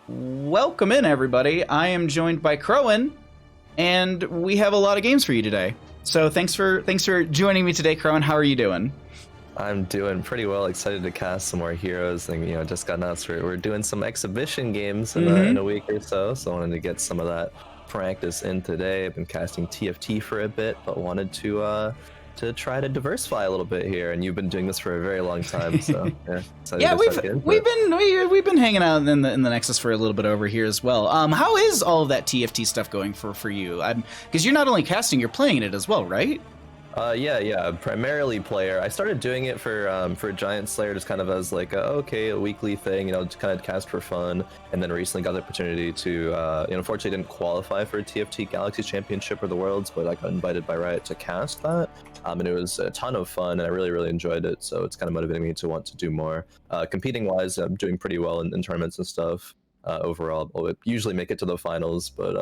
Welcome in, everybody. I am joined by Khroen, and we have a lot of games for you today. So thanks for joining me today, Khroen. How are you doing? I'm doing pretty well. Excited to cast some more heroes, and just got announced we're doing some exhibition games in a week or so. So I wanted to get some of that practice in today. I've been casting TFT for a bit, but wanted to try to diversify a little bit here. And you've been doing this for a very long time, so yeah. We've been hanging out in the Nexus for a little bit over here as well. How is all of that TFT stuff going for you? Because you're not only casting, you're playing it as well, right? Yeah. Primarily player. I started doing it for Giant Slayer just kind of as like a weekly thing, to kind of cast for fun. And then recently got the opportunity to, unfortunately didn't qualify for a TFT Galaxy Championship or the Worlds, but I got invited by Riot to cast that. And it was a ton of fun, and I really, really enjoyed it. So it's kind of motivating me to want to do more. Competing wise, I'm doing pretty well in tournaments and stuff. Overall, I'll usually make it to the finals, but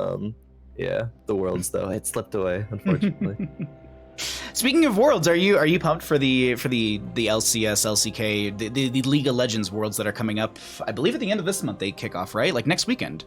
yeah, the Worlds though, it slipped away, unfortunately. Speaking of Worlds, are you pumped for the LCS, LCK, the League of Legends Worlds that are coming up? I believe at the end of this month they kick off, right? Like next weekend.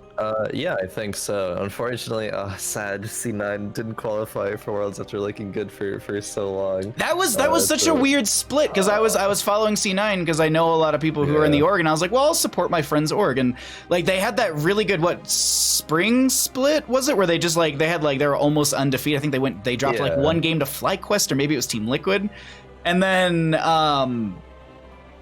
Yeah, I think so. Unfortunately, sad C9 didn't qualify for Worlds after looking good for so long. That was such a weird split, because I was following C9 because I know a lot of people who are in the org, and I was like, well, I'll support my friend's org, and like they had that really good spring split, was it, where they just like they were almost undefeated. I think they dropped like one game to FlyQuest, or maybe it was Team Liquid, and then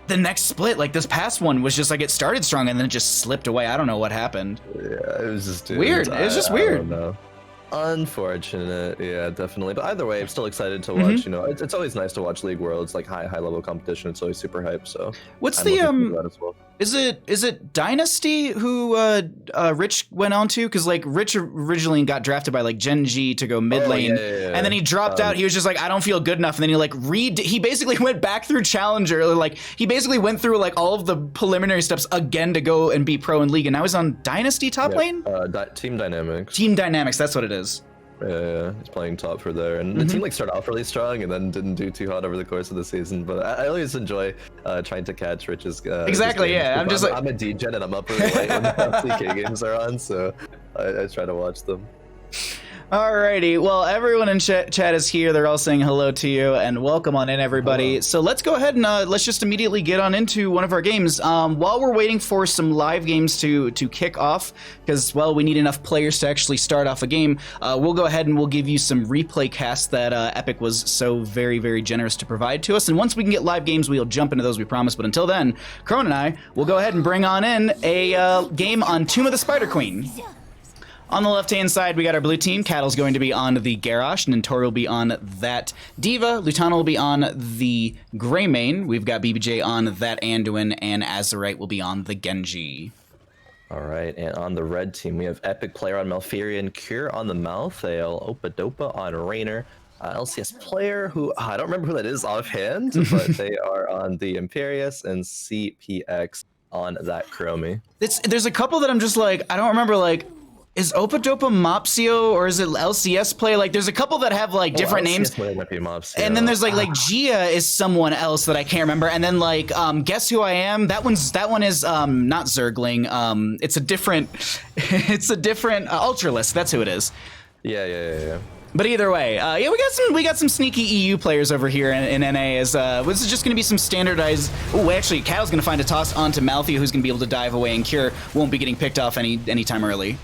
the next split, like this past one, was just like it started strong and then it just slipped away. I don't know what happened. Yeah, it was just weird. It was just weird. I don't know. Unfortunate, yeah, definitely. But either way, I'm still excited to watch. It's always nice to watch League Worlds, like high level competition. It's always super hype. So what's I'm the that as well. Is it Dynasty who Rich went on to? Because like Rich originally got drafted by like Gen G to go mid lane, and then he dropped out. He was just like, I don't feel good enough, and then he basically went back through Challenger, like he basically went through like all of the preliminary steps again to go and be pro in League, and now he's on Dynasty top lane. Team Dynamics. Team Dynamics, that's what it is. Yeah, he's playing top for there, and the team like started off really strong and then didn't do too hot over the course of the season. But I always enjoy trying to catch Rich's exactly. His Yeah, I'm a D-Gen and I'm up really late when the LCK games are on, so I try to watch them. Alrighty, well, everyone in chat is here. They're all saying hello to you, and welcome on in, everybody. Hello. So let's go ahead and let's just immediately get on into one of our games. While we're waiting for some live games to kick off, because, well, we need enough players to actually start off a game, we'll go ahead and we'll give you some replay casts that Epic was so very, very generous to provide to us. And once we can get live games, we'll jump into those, we promise. But until then, Khroen and I will go ahead and bring on in a game on Tomb of the Spider Queen. On the left-hand side, we got our blue team. Cattle's going to be on the Garrosh, and Tori will be on that Diva. Lutana will be on the Greymane. We've got BBJ on that Anduin, and Azurite will be on the Genji. All right, and on the red team, we have Epic player on Malfurion, Cure on the Malthael, Opadopa on Raynor, LCS player who I don't remember who that is offhand, but they are on the Imperius, and CPX on that Chromie. There's a couple that I'm just like, I don't remember, like, is Opadopa Mopsio, or is it LCS play? Like, there's a couple that have like different names. Might be Mopsio. And then there's like Gia is someone else that I can't remember. And then like Guess Who I Am? That one is not Zergling. It's a different Ultralisk. That's who it is. Yeah. But either way, yeah, we got some sneaky EU players over here in NA. As this is just going to be some standardized. Oh, actually, Cattle's going to find a toss onto Malthael, who's going to be able to dive away, and Cure won't be getting picked off anytime early.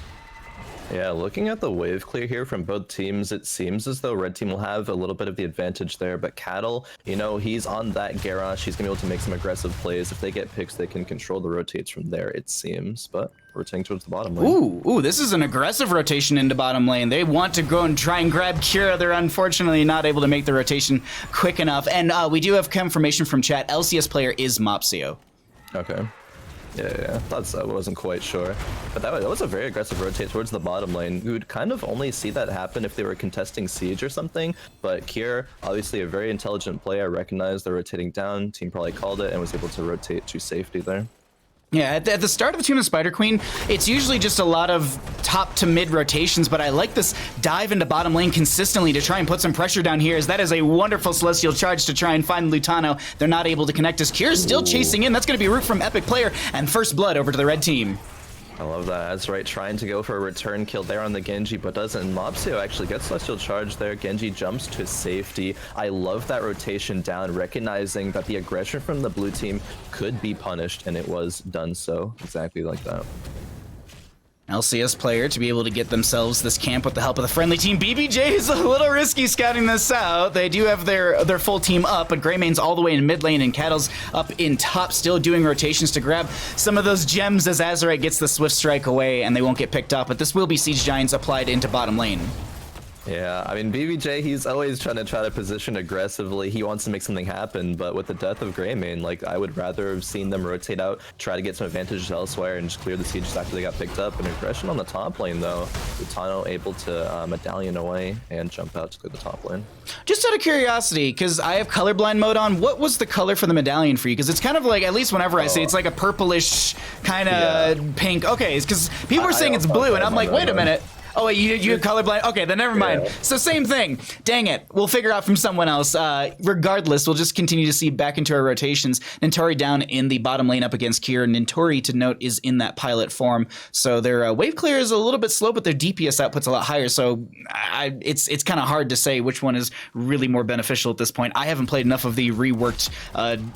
Yeah, looking at the wave clear here from both teams, it seems as though red team will have a little bit of the advantage there, but Cattle, he's on that Garrosh. He's going to be able to make some aggressive plays. If they get picks, they can control the rotates from there, it seems, but rotating towards the bottom lane. Ooh, this is an aggressive rotation into bottom lane. They want to go and try and grab Kira. They're unfortunately not able to make the rotation quick enough, and we do have confirmation from chat. LCS player is Mopsio. Okay. Yeah, I wasn't quite sure. But that was a very aggressive rotate towards the bottom lane. You would kind of only see that happen if they were contesting Siege or something, but Kier, obviously a very intelligent player, recognized they're rotating down, team probably called it, and was able to rotate to safety there. Yeah, at the start of Tomb of the Spider Queen, it's usually just a lot of top to mid rotations, but I like this dive into bottom lane consistently to try and put some pressure down here, as that is a wonderful Celestial Charge to try and find Lutano. They're not able to connect as Kier's still chasing in. That's going to be a root from Epic player, and first blood over to the red team. I love that. That's right, trying to go for a return kill there on the Genji, but doesn't. Mopsio actually gets Celestial Charge there. Genji jumps to safety. I love that rotation down, recognizing that the aggression from the blue team could be punished, and it was done so exactly like that. LCS player to be able to get themselves this camp with the help of the friendly team. BBJ is a little risky scouting this out. They do have their full team up, but Greymane's all the way in mid lane and Cattle's up in top, still doing rotations to grab some of those gems as Azerite gets the Swift Strike away, and they won't get picked up, but this will be Siege Giants applied into bottom lane. Yeah, I mean, BBJ, he's always trying to position aggressively. He wants to make something happen, but with the death of Greymane, like, I would rather have seen them rotate out, try to get some advantages elsewhere, and just clear the siege after they got picked up. And aggression on the top lane, though. Lutano able to medallion away and jump out to clear the top lane. Just out of curiosity, because I have colorblind mode on, what was the color for the medallion for you? Because it's kind of like, at least whenever I see it, it's like a purplish kind of pink. Okay, because people are saying it's blue, and I'm like, wait a minute. Oh, wait, you colorblind? Okay, then never mind. Yeah. So same thing. Dang it. We'll figure out from someone else. Regardless, we'll just continue to see back into our rotations. Nintori down in the bottom lane up against Kier. Nintori, to note, is in that pilot form. So their wave clear is a little bit slow, but their DPS output's a lot higher. So it's kind of hard to say which one is really more beneficial at this point. I haven't played enough of the reworked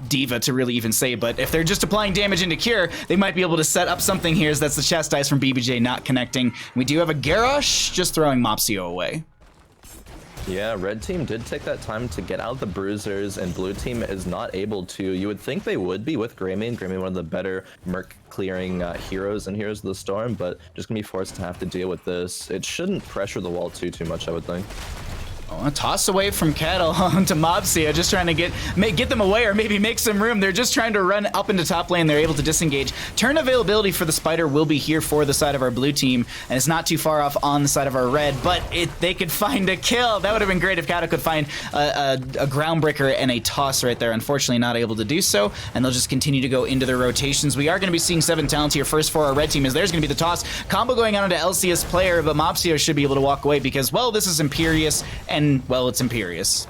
Diva to really even say, but if they're just applying damage into Kier, they might be able to set up something here. That's the Chastise from BBJ not connecting. We do have a Garrosh just throwing Mopsio away. Yeah, red team did take that time to get out the bruisers, and blue team is not able to. You would think they would be with Greymane. Greymane, one of the better merc clearing heroes and Heroes of the Storm, but just gonna be forced to have to deal with this. It shouldn't pressure the wall too much, I would think. Oh, a toss away from Cattle onto Mopsia, just trying to get them away or maybe make some room. They're just trying to run up into top lane. They're able to disengage. Turn availability for the Spider will be here for the side of our blue team, and it's not too far off on the side of our red, but they could find a kill. That would have been great if Cattle could find a groundbreaker and a toss right there. Unfortunately, not able to do so, and they'll just continue to go into their rotations. We are going to be seeing 7 talents here first for our red team, as there's going to be the toss. Combo going on into LCS player, but Mopsia should be able to walk away because, well, this is Imperious, and, well, it's Imperious.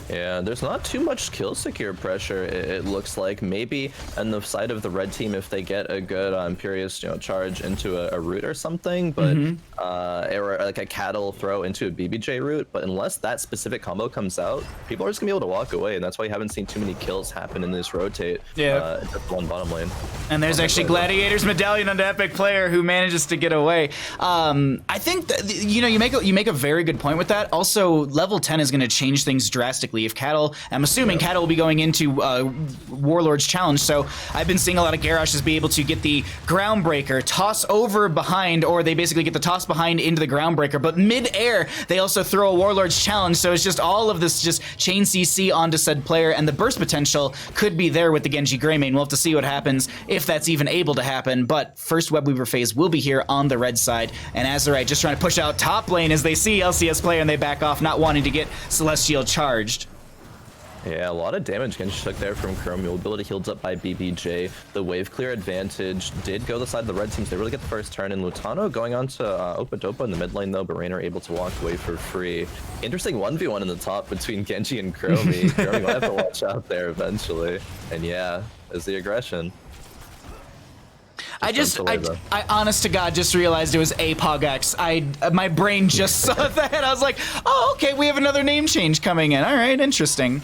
Yeah, there's not too much kill secure pressure, it looks like. Maybe on the side of the red team if they get a good Imperious, charge into a root or something, but or like a Cattle throw into a BBJ root. But unless that specific combo comes out, people are just gonna be able to walk away, and that's why you haven't seen too many kills happen in this rotate. Yeah, one bottom lane. And there's actually Gladiator's medallion onto Epic player who manages to get away. I think that, you make a very good point with that. Also, level 10 is going to change things drastically. If Cattle, I'm assuming Cattle will be going into Warlord's Challenge, so I've been seeing a lot of Garroshes be able to get the Groundbreaker, toss over behind, or they basically get the toss behind into the Groundbreaker, but mid-air, they also throw a Warlord's Challenge, so it's just all of this just chain CC onto said player, and the burst potential could be there with the Genji Greymane. We'll have to see what happens, if that's even able to happen, but first Web Weaver phase will be here on the red side, and Azerite just trying to push out top lane as they see LCS player and they back off, not wanting to get Celestial charged. Yeah, a lot of damage Genji took there from Khroen. Mobility healed up by BBJ. The wave clear advantage did go the side of the red teams. They really get the first turn, and Lutano going on to Opadopa in the mid lane though, but Raynor able to walk away for free. Interesting 1v1 in the top between Genji and Khroen. Khroen might have to watch out there eventually. And yeah, there's the aggression. I honest to God just realized it was APOGX. My brain just saw that. I was like, oh, okay, we have another name change coming in. All right, interesting.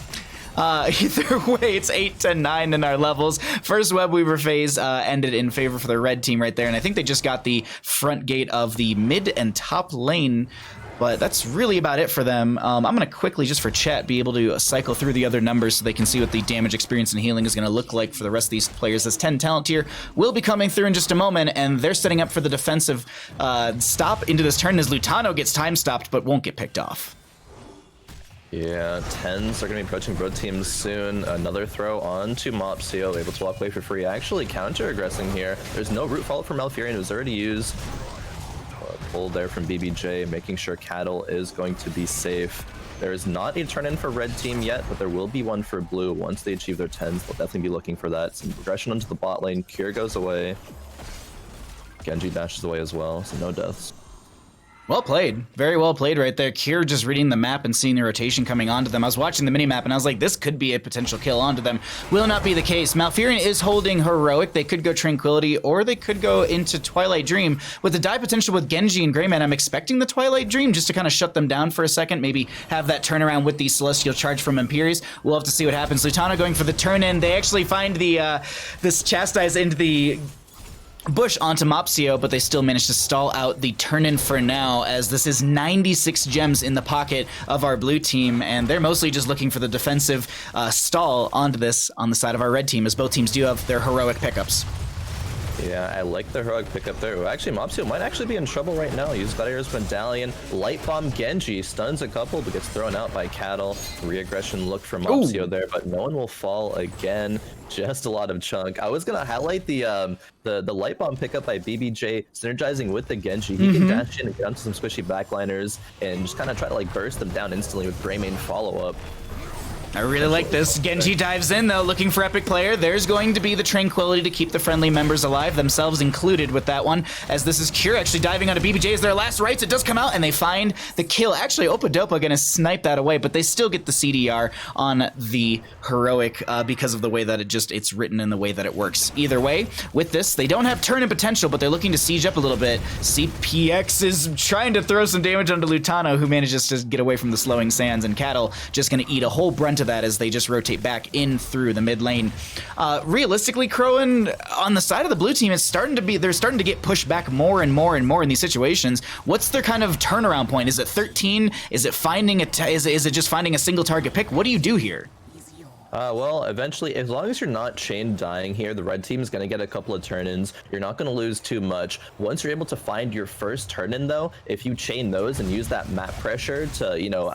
Either way, it's 8-9 in our levels. First Web Weaver phase ended in favor for the red team right there, and I think they just got the front gate of the mid and top lane. But that's really about it for them. I'm going to quickly, just for chat, be able to cycle through the other numbers so they can see what the damage, experience, and healing is going to look like for the rest of these players. This 10 talent tier will be coming through in just a moment, and they're setting up for the defensive stop into this turn as Lutano gets time stopped but won't get picked off. Yeah, 10s are going to be approaching both teams soon. Another throw on to Mopsio, able to walk away for free. Actually counter-aggressing here. There's no root follow from Malfurion, it was already used. Pull there from BBJ, making sure Cattle is going to be safe. There is not a turn in for red team yet, but there will be one for blue. Once they achieve their 10s, they'll definitely be looking for that. Some progression onto the bot lane. Cure goes away. Genji dashes away as well, so no deaths. Well played. Very well played right there. Kier just reading the map and seeing the rotation coming onto them. I was watching the minimap and I was like, this could be a potential kill onto them. Will not be the case. Malfurion is holding Heroic. They could go Tranquility or they could go into Twilight Dream. With the die potential with Genji and Greyman, I'm expecting the Twilight Dream just to kind of shut them down for a second. Maybe have that turnaround with the Celestial Charge from Imperius. We'll have to see what happens. Lutano going for the turn in. They actually find the this Chastise into the bush onto Mopsio, but they still managed to stall out the turn-in for now, as this is 96 gems in the pocket of our blue team, and they're mostly just looking for the defensive stall onto this on the side of our red team, as both teams do have their heroic pickups. Yeah, I like the heroic pickup there. Actually, Mopsio might actually be in trouble right now. He uses Gladiator's Medallion. Light Bomb Genji stuns a couple, but gets thrown out by Cattle. Re-aggression look for Mopsio there, but no one will fall again. Just a lot of chunk. I was gonna highlight the Light Bomb pickup by BBJ, synergizing with the Genji. He can dash in and get onto some squishy backliners and just kind of try to like burst them down instantly with Greymane follow-up. I really like this. Genji dives in, though, looking for Epic Player. There's going to be the Tranquility to keep the friendly members alive, themselves included with that one, as this is Cure actually diving onto BBJ as their last rights. It does come out, and they find the kill. Actually, Opadopa going to snipe that away, but they still get the CDR on the Heroic because of the way that it's written and the way that it works. Either way, with this, they don't have turn-in potential, but they're looking to siege up a little bit. CPX is trying to throw some damage onto Lutano, who manages to get away from the slowing sands, and Cattle just going to eat a whole brunt of that as they just rotate back in through the mid lane. Realistically, Khroen, on the side of the blue team, is they're starting to get pushed back more and more and more in these situations. What's their kind of turnaround point? Is it 13? Is it finding is it just finding a single target pick? What do you do here? Well, eventually, as long as you're not chain dying here, the red team is going to get a couple of turn-ins. You're not going to lose too much. Once you're able to find your first turn-in, though, if you chain those and use that map pressure to, you know,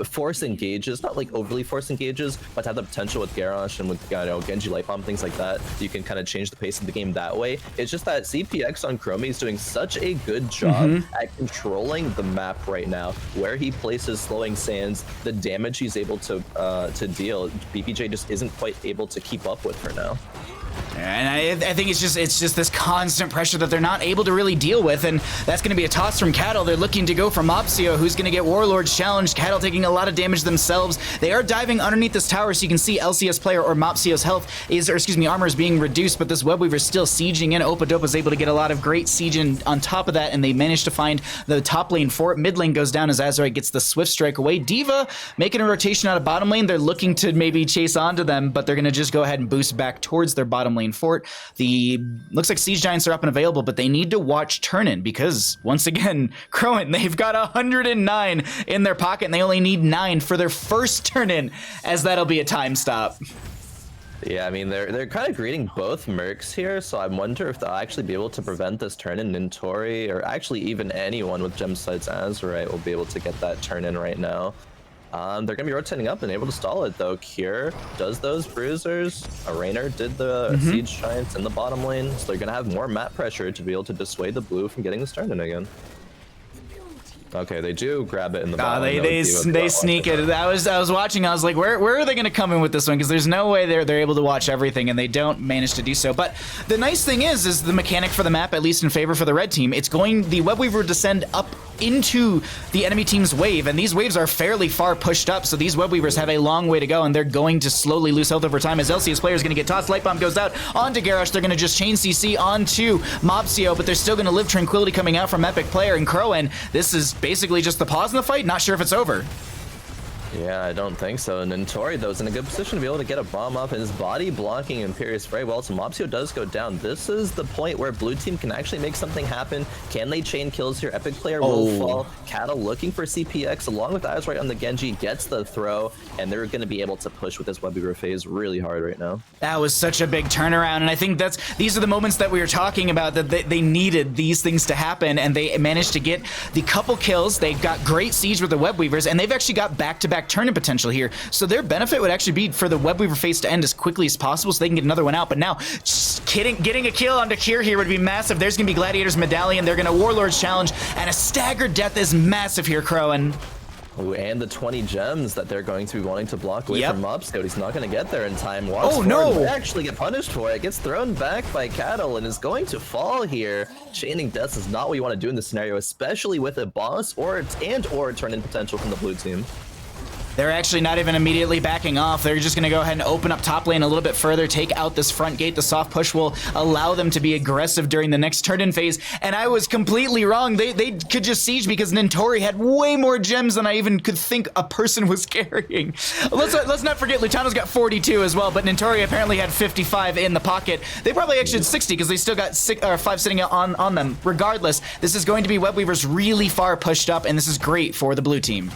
force engages, not like overly force engages, but to have the potential with Garrosh and with, you know, Genji Light Bomb, things like that, you can kind of change the pace of the game that way. It's just that CPX on Chromie is doing such a good job at controlling the map right now, where he places slowing sands, the damage he's able to deal. BPJ just isn't quite able to keep up with for now. And I think it's just this constant pressure that they're not able to really deal with, and that's going to be a toss from Cattle. They're looking to go for Mopsio, who's going to get Warlord's challenged. Cattle taking a lot of damage themselves. They are diving underneath this tower, so you can see LCS player or Mopsio's health armor is being reduced, but this Webweaver is still sieging in. Opadopa is able to get a lot of great siege in on top of that, and they manage to find the top lane for it. Mid lane goes down as Azerite gets the Swift Strike away. D.Va making a rotation out of bottom lane. They're looking to maybe chase onto them, but they're going to just go ahead and boost back towards their bottom lane fort. Looks like Siege Giants are up and available, but they need to watch turn-in because, once again, Khroen, they've got 109 in their pocket, and they only need 9 for their first turn-in, as that'll be a time stop. Yeah, I mean, they're kind of greeting both Mercs here, so I wonder if they'll actually be able to prevent this turn-in. Nintori, or actually even anyone with Gemsites Azerite will be able to get that turn-in right now. They're going to be rotating up and able to stall it, though. Cure does those bruisers. Rainer did the Siege Giants in the bottom lane, so they're going to have more map pressure to be able to dissuade the blue from getting this turn-in again. Okay, they do grab it in the bottom. They sneak it. I was watching. I was like, where are they going to come in with this one? Because there's no way they're able to watch everything, and they don't manage to do so. But the nice thing is the mechanic for the map, at least in favor for the red team. It's going the Webweaver to descend up into the enemy team's wave, and these waves are fairly far pushed up, so these Webweavers have a long way to go, and they're going to slowly lose health over time as LCS player is going to get tossed. Light Bomb goes out onto Garrosh. They're going to just chain CC onto Mopsio, but they're still going to live Tranquility coming out from Epic Player and Khroen. This is basically just the pause in the fight. Not sure if it's over. Yeah, I don't think so. And Nintori, though, is in a good position to be able to get a bomb up, and his body blocking Imperius very well, so Mopsio does go down. This is the point where blue team can actually make something happen. Can they chain kills here? Epic player will fall. Cattle looking for CPX along with Azerite on the Genji, gets the throw, and they're going to be able to push with this Webweaver phase really hard right now. That was such a big turnaround, and I think these are the moments that we were talking about, that they needed these things to happen, and they managed to get the couple kills. They've got great siege with the Webweavers, and they've actually got back-to-back turn-in potential here. So their benefit would actually be for the Webweaver phase to end as quickly as possible so they can get another one out. But now, just getting a kill onto Cure here would be massive. There's going to be Gladiator's Medallion. They're going to Warlord's Challenge, and a staggered death is massive here, Khroen. Ooh, and the 20 gems that they're going to be wanting to block away from Mobscout. He's not going to get there in time. Walks forward, no! Actually get punished for it. Gets thrown back by Cattle and is going to fall here. Chaining deaths is not what you want to do in this scenario, especially with a boss or turn-in potential from the blue team. They're actually not even immediately backing off. They're just going to go ahead and open up top lane a little bit further, take out this front gate. The soft push will allow them to be aggressive during the next turn-in phase. And I was completely wrong. They could just siege because Nintori had way more gems than I even could think a person was carrying. Let's not forget, Lutano's got 42 as well, but Nintori apparently had 55 in the pocket. They probably actually had 60 because they still got 5 sitting on them. Regardless, this is going to be Webweavers really far pushed up, and this is great for the blue team.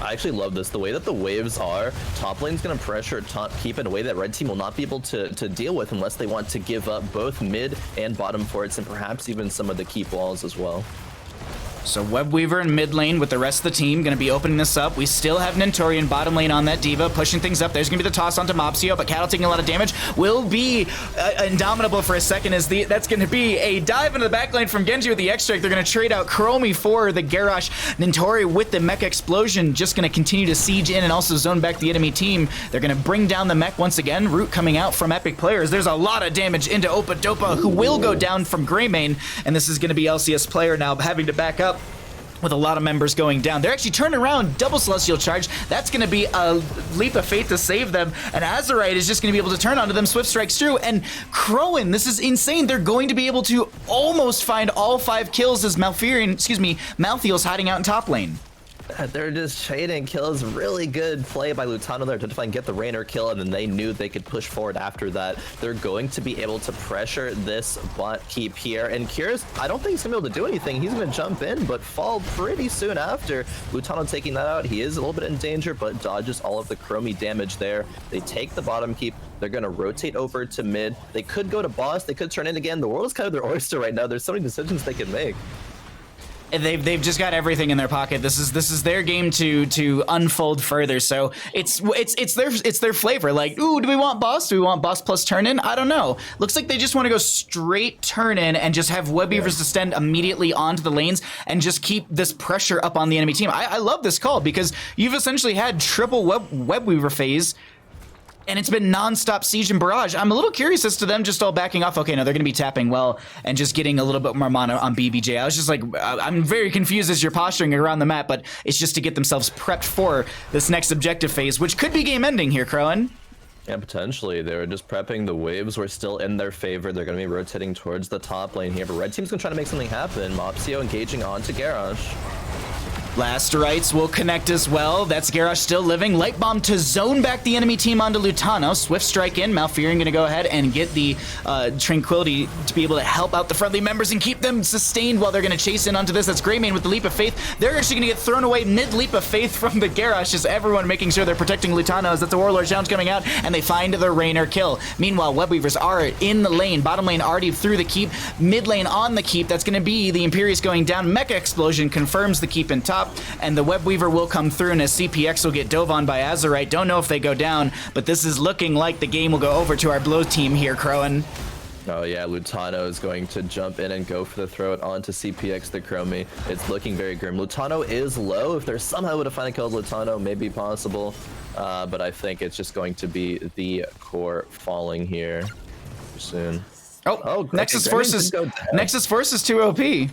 I actually love this. The way that the waves are, top lane's going to pressure top keep in a way that red team will not be able to deal with unless they want to give up both mid and bottom forts and perhaps even some of the keep walls as well. So Webweaver in mid lane with the rest of the team going to be opening this up. We still have Nintori in bottom lane on that Diva, pushing things up. There's going to be the toss onto Mobsio, but Cattle taking a lot of damage. Will be indomitable for a second as that's going to be a dive into the back lane from Genji with the extract. They're going to trade out Khroen for the Garrosh. Nintori with the mech explosion just going to continue to siege in and also zone back the enemy team. They're going to bring down the mech once again. Root coming out from Epic players. There's a lot of damage into Opa Dopa, who will go down from Greymane, and this is going to be LCS player now having to back up with a lot of members going down. They're actually turning around, double Celestial Charge. That's going to be a leap of faith to save them. And Azerite is just going to be able to turn onto them, Swift Strikes through. And Khroen, this is insane. They're going to be able to almost find all 5 kills as Malthiel's hiding out in top lane. They're just trading kills. Really good play by Lutano there to try and get the Rainer kill, and then they knew they could push forward after that. They're going to be able to pressure this bot keep here, and Curious, I don't think he's gonna be able to do anything. He's gonna jump in, but fall pretty soon after. Lutano taking that out. He is a little bit in danger, but dodges all of the Chromie damage there. They take the bottom keep. They're gonna rotate over to mid. They could go to boss. They could turn in again. The world is kind of their oyster right now. There's so many decisions they can make. And they've just got everything in their pocket. This is their game to unfold further. So it's their flavor. Like, ooh, do we want boss? Do we want boss plus turn in? I don't know. Looks like they just want to go straight turn in and just have Webweavers descend immediately onto the lanes and just keep this pressure up on the enemy team. I love this call because you've essentially had triple Webweaver phase. And it's been non-stop siege and barrage. I'm a little curious as to them just all backing off. Okay, no, they're going to be tapping well and just getting a little bit more mana on BBJ. I was just like, I'm very confused as you're posturing around the map, but it's just to get themselves prepped for this next objective phase, which could be game-ending here, Khroen. Yeah, potentially. They were just prepping. The waves were still in their favor. They're going to be rotating towards the top lane here, but red team's going to try to make something happen. Mopsio engaging onto Garrosh. Last rights will connect as well. That's Garrosh still living. Light Bomb to zone back the enemy team onto Lutano. Swift Strike in. Malfurion going to go ahead and get the Tranquility to be able to help out the friendly members and keep them sustained while they're going to chase in onto this. That's Greymane with the Leap of Faith. They're actually going to get thrown away mid-Leap of Faith from the Garrosh, as everyone making sure they're protecting Lutano as that's a Warlord challenge coming out, and they find the Rainer kill. Meanwhile, Webweavers are in the lane. Bottom lane already through the keep. Mid lane on the keep. That's going to be the Imperius going down. Mecha Explosion confirms the keep in top, and the Webweaver will come through, and as CPX will get dove on by Azerite. Don't know if they go down, but this is looking like the game will go over to our blue team here, Khroen. Oh yeah, Lutano is going to jump in and go for the throw it onto CPX the Chromie. It's looking very grim. Lutano is low. If there's somehow would have finally killed Lutano, maybe possible. But I think it's just going to be the core falling here soon. Oh, Nexus Force is too OP.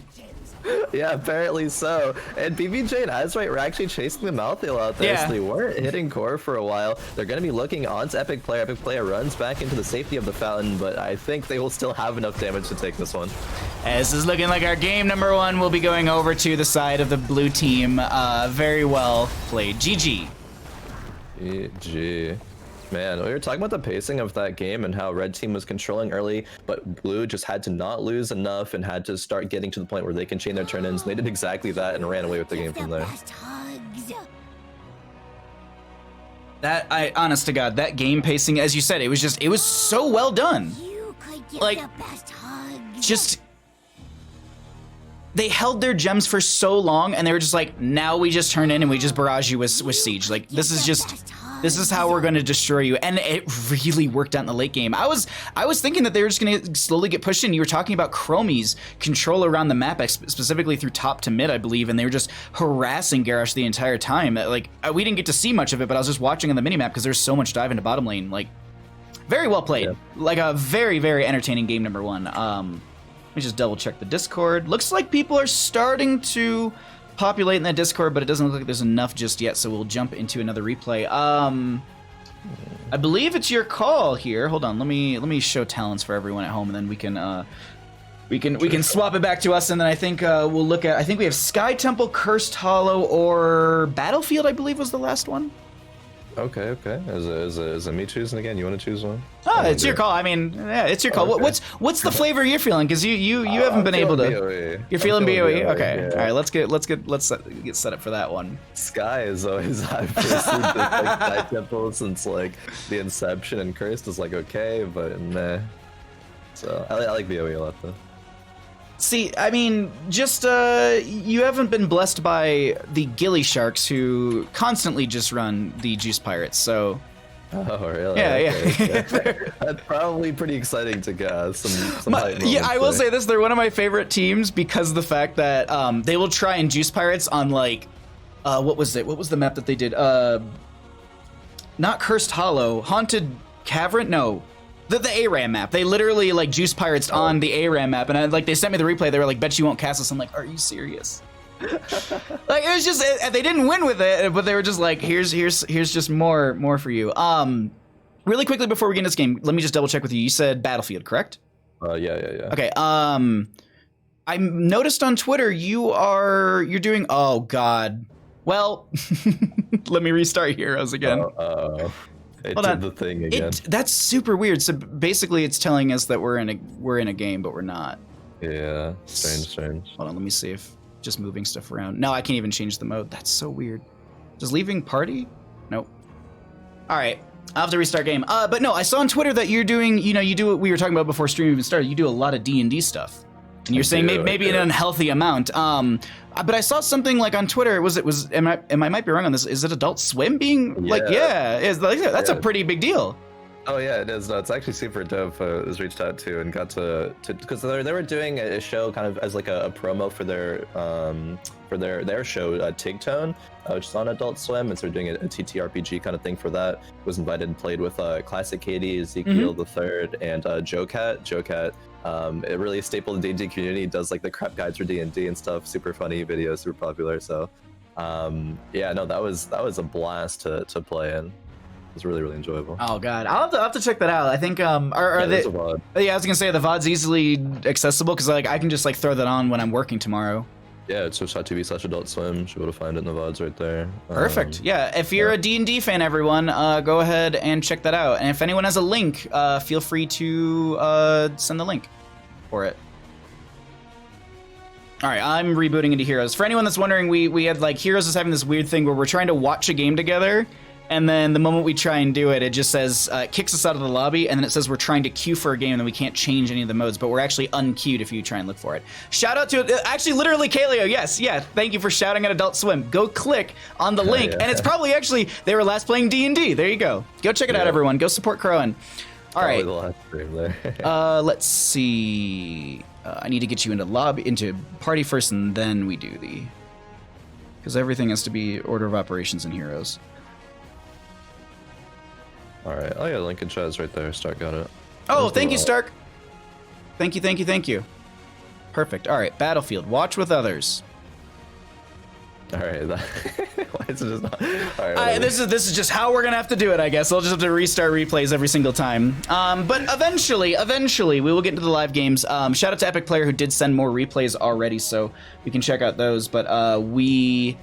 Yeah, apparently so. And BBJ and Azerite were actually chasing the Malthiel out there, so they weren't hitting core for a while. They're going to be looking onto Epic Player. Epic Player runs back into the safety of the fountain, but I think they will still have enough damage to take this one. This is looking like our game number 1 will be going over to the side of the blue team. Very well played. GG. GG. Man, we were talking about the pacing of that game and how red team was controlling early, but blue just had to not lose enough and had to start getting to the point where they can chain their turn-ins, and they did exactly that and ran away with the game from there. Honest to God, that game pacing, as you said, it was so well done. Like, just, they held their gems for so long, and they were just like, now we just turn in and we just barrage you with Siege. Like, this is just This is how we're going to destroy you. And it really worked out in the late game. I was thinking that they were just going to slowly get pushed in. You were talking about Chromie's control around the map, specifically through top to mid, I believe, and they were just harassing Garrosh the entire time. Like, we didn't get to see much of it, but I was just watching on the minimap because there's so much dive into bottom lane. Like, very well played. Yeah. Like a very, very entertaining game number one. Let me just double check the Discord. Looks like people are starting to populate in that Discord, but it doesn't look like there's enough just yet, so we'll jump into another replay. I believe it's your call here. Hold on, let me show talents for everyone at home, and then we can swap it back to us, and then I think we'll look at. I think we have Sky Temple, Cursed Hollow, or Battlefield. I believe was the last one. Okay. Is it me choosing again? You want to choose one? Oh, it's your call. I mean, yeah, it's your call. Oh, okay. What's the flavor you're feeling? Because you haven't been able to. BOE. You're feeling BOE. Okay. Yeah. All right. Let's get set up for that one. Sky is always I've pursued like Sky Temple since like the inception, and Cursed is like okay, but meh. So I like BOE a lot though. See, I mean, just you haven't been blessed by the Gilly Sharks who constantly just run the Juice Pirates, so. Oh really? Yeah, okay. That's probably pretty exciting to get some hype moments yeah, I will there. say this: they're one of my favorite teams because of the fact that they will try and Juice Pirates on like, what was it? What was the map that they did? Not Cursed Hollow, Haunted Cavern? No. The ARAM map. They literally like Juice Pirates on the ARAM map, and they sent me the replay. They were like, "Bet you won't cast us." I'm like, "Are you serious?" Like it was just they didn't win with it, but they were just like, "Here's just more for you." Really quickly before we get into this game, let me just double check with you. You said Battlefield, correct? Yeah. Okay. I noticed on Twitter you're doing. Oh God. Well, let me restart Heroes again. It did the thing again. That's super weird. So basically, it's telling us that we're in a game, but we're not. Yeah, strange. Hold on, let me see if just moving stuff around. No, I can't even change the mode. That's so weird. Does leaving party? Nope. All right, I'll have to restart game. But no, I saw on Twitter that you're doing. You do what we were talking about before stream even started. You do a lot of D&D stuff, and you're saying maybe an unhealthy amount. But I saw something like on Twitter. I might be wrong on this. Is it Adult Swim being like? Yeah, that's a pretty big deal. Oh yeah, it is. No, it's actually super dope. I was reached out to and got to because they were doing a show kind of as like a promo for their show Tig Tone, which is on Adult Swim, and so they're doing a TTRPG kind of thing for that. Was invited and played with Classic Katie, Ezekiel the Third, and Joe Cat. It really stapled the D&D community. Does like the crap guides for D&D and stuff. Super funny videos, super popular. So, yeah, no, that was a blast to play in. It was really enjoyable. Oh God, I'll have to check that out. I think are they? Yeah, I was gonna say the VOD's easily accessible because like I can just like throw that on when I'm working tomorrow. Yeah, it's twitch.tv/Adult Swim. Should be able to find it in the VODs right there. Perfect. Yeah, if you're a D&D fan, everyone, go ahead and check that out. And if anyone has a link, feel free to send the link for it. All right, I'm rebooting into Heroes. For anyone that's wondering, we had like Heroes is having this weird thing where we're trying to watch a game together, and then the moment we try and do it, it just says, kicks us out of the lobby, and then it says we're trying to queue for a game, and then we can't change any of the modes, but we're actually unqueued if you try and look for it. Shout out to, actually, literally, Kaleo, yes, yeah, thank you for shouting at Adult Swim. Go click on the link, and it's probably actually, they were last playing D&D. There you go. Go check it out, everyone. Go support Khroen. All right. The last stream there. Let's see. I need to get you into party first, and then we do the, because everything has to be order of operations in Heroes. All right. Oh yeah, link in chat is right there. Stark got it. Oh, thank you, Stark. Thank you. Perfect. All right, Battlefield. Watch with others. All right. Why is it just not? All right. This is just how we're gonna have to do it, I guess. I'll just have to restart replays every single time. But eventually, we will get into the live games. Shout out to Epic Player who did send more replays already, so we can check out those. But we're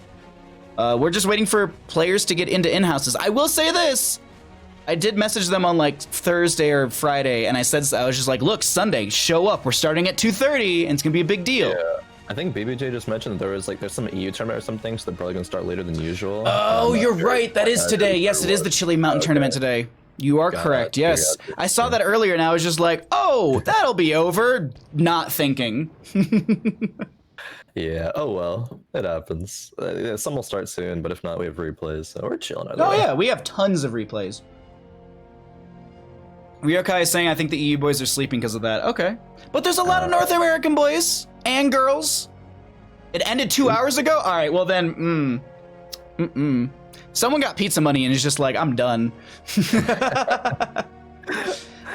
just waiting for players to get into in-houses. I will say this. I did message them on like Thursday or Friday, and I was just like, look, Sunday, show up. We're starting at 2:30, and it's gonna be a big deal. Yeah. I think BBJ just mentioned that there's some EU tournament or something, so they're probably gonna start later than usual. Oh, you're right. That is today. Yes, it is the Chili Mountain tournament today. You are correct. Yes, I saw that earlier, and I was just like, oh, that'll be over. Not thinking. Yeah. Oh well, it happens. Yeah, some will start soon, but if not, we have replays, so we're chilling. Oh yeah, we have tons of replays. Ryokai is saying, I think the EU boys are sleeping because of that. Okay. But there's a lot of North American boys and girls. It ended 2 hours ago? All right, well then, Someone got pizza money and is just like, I'm done.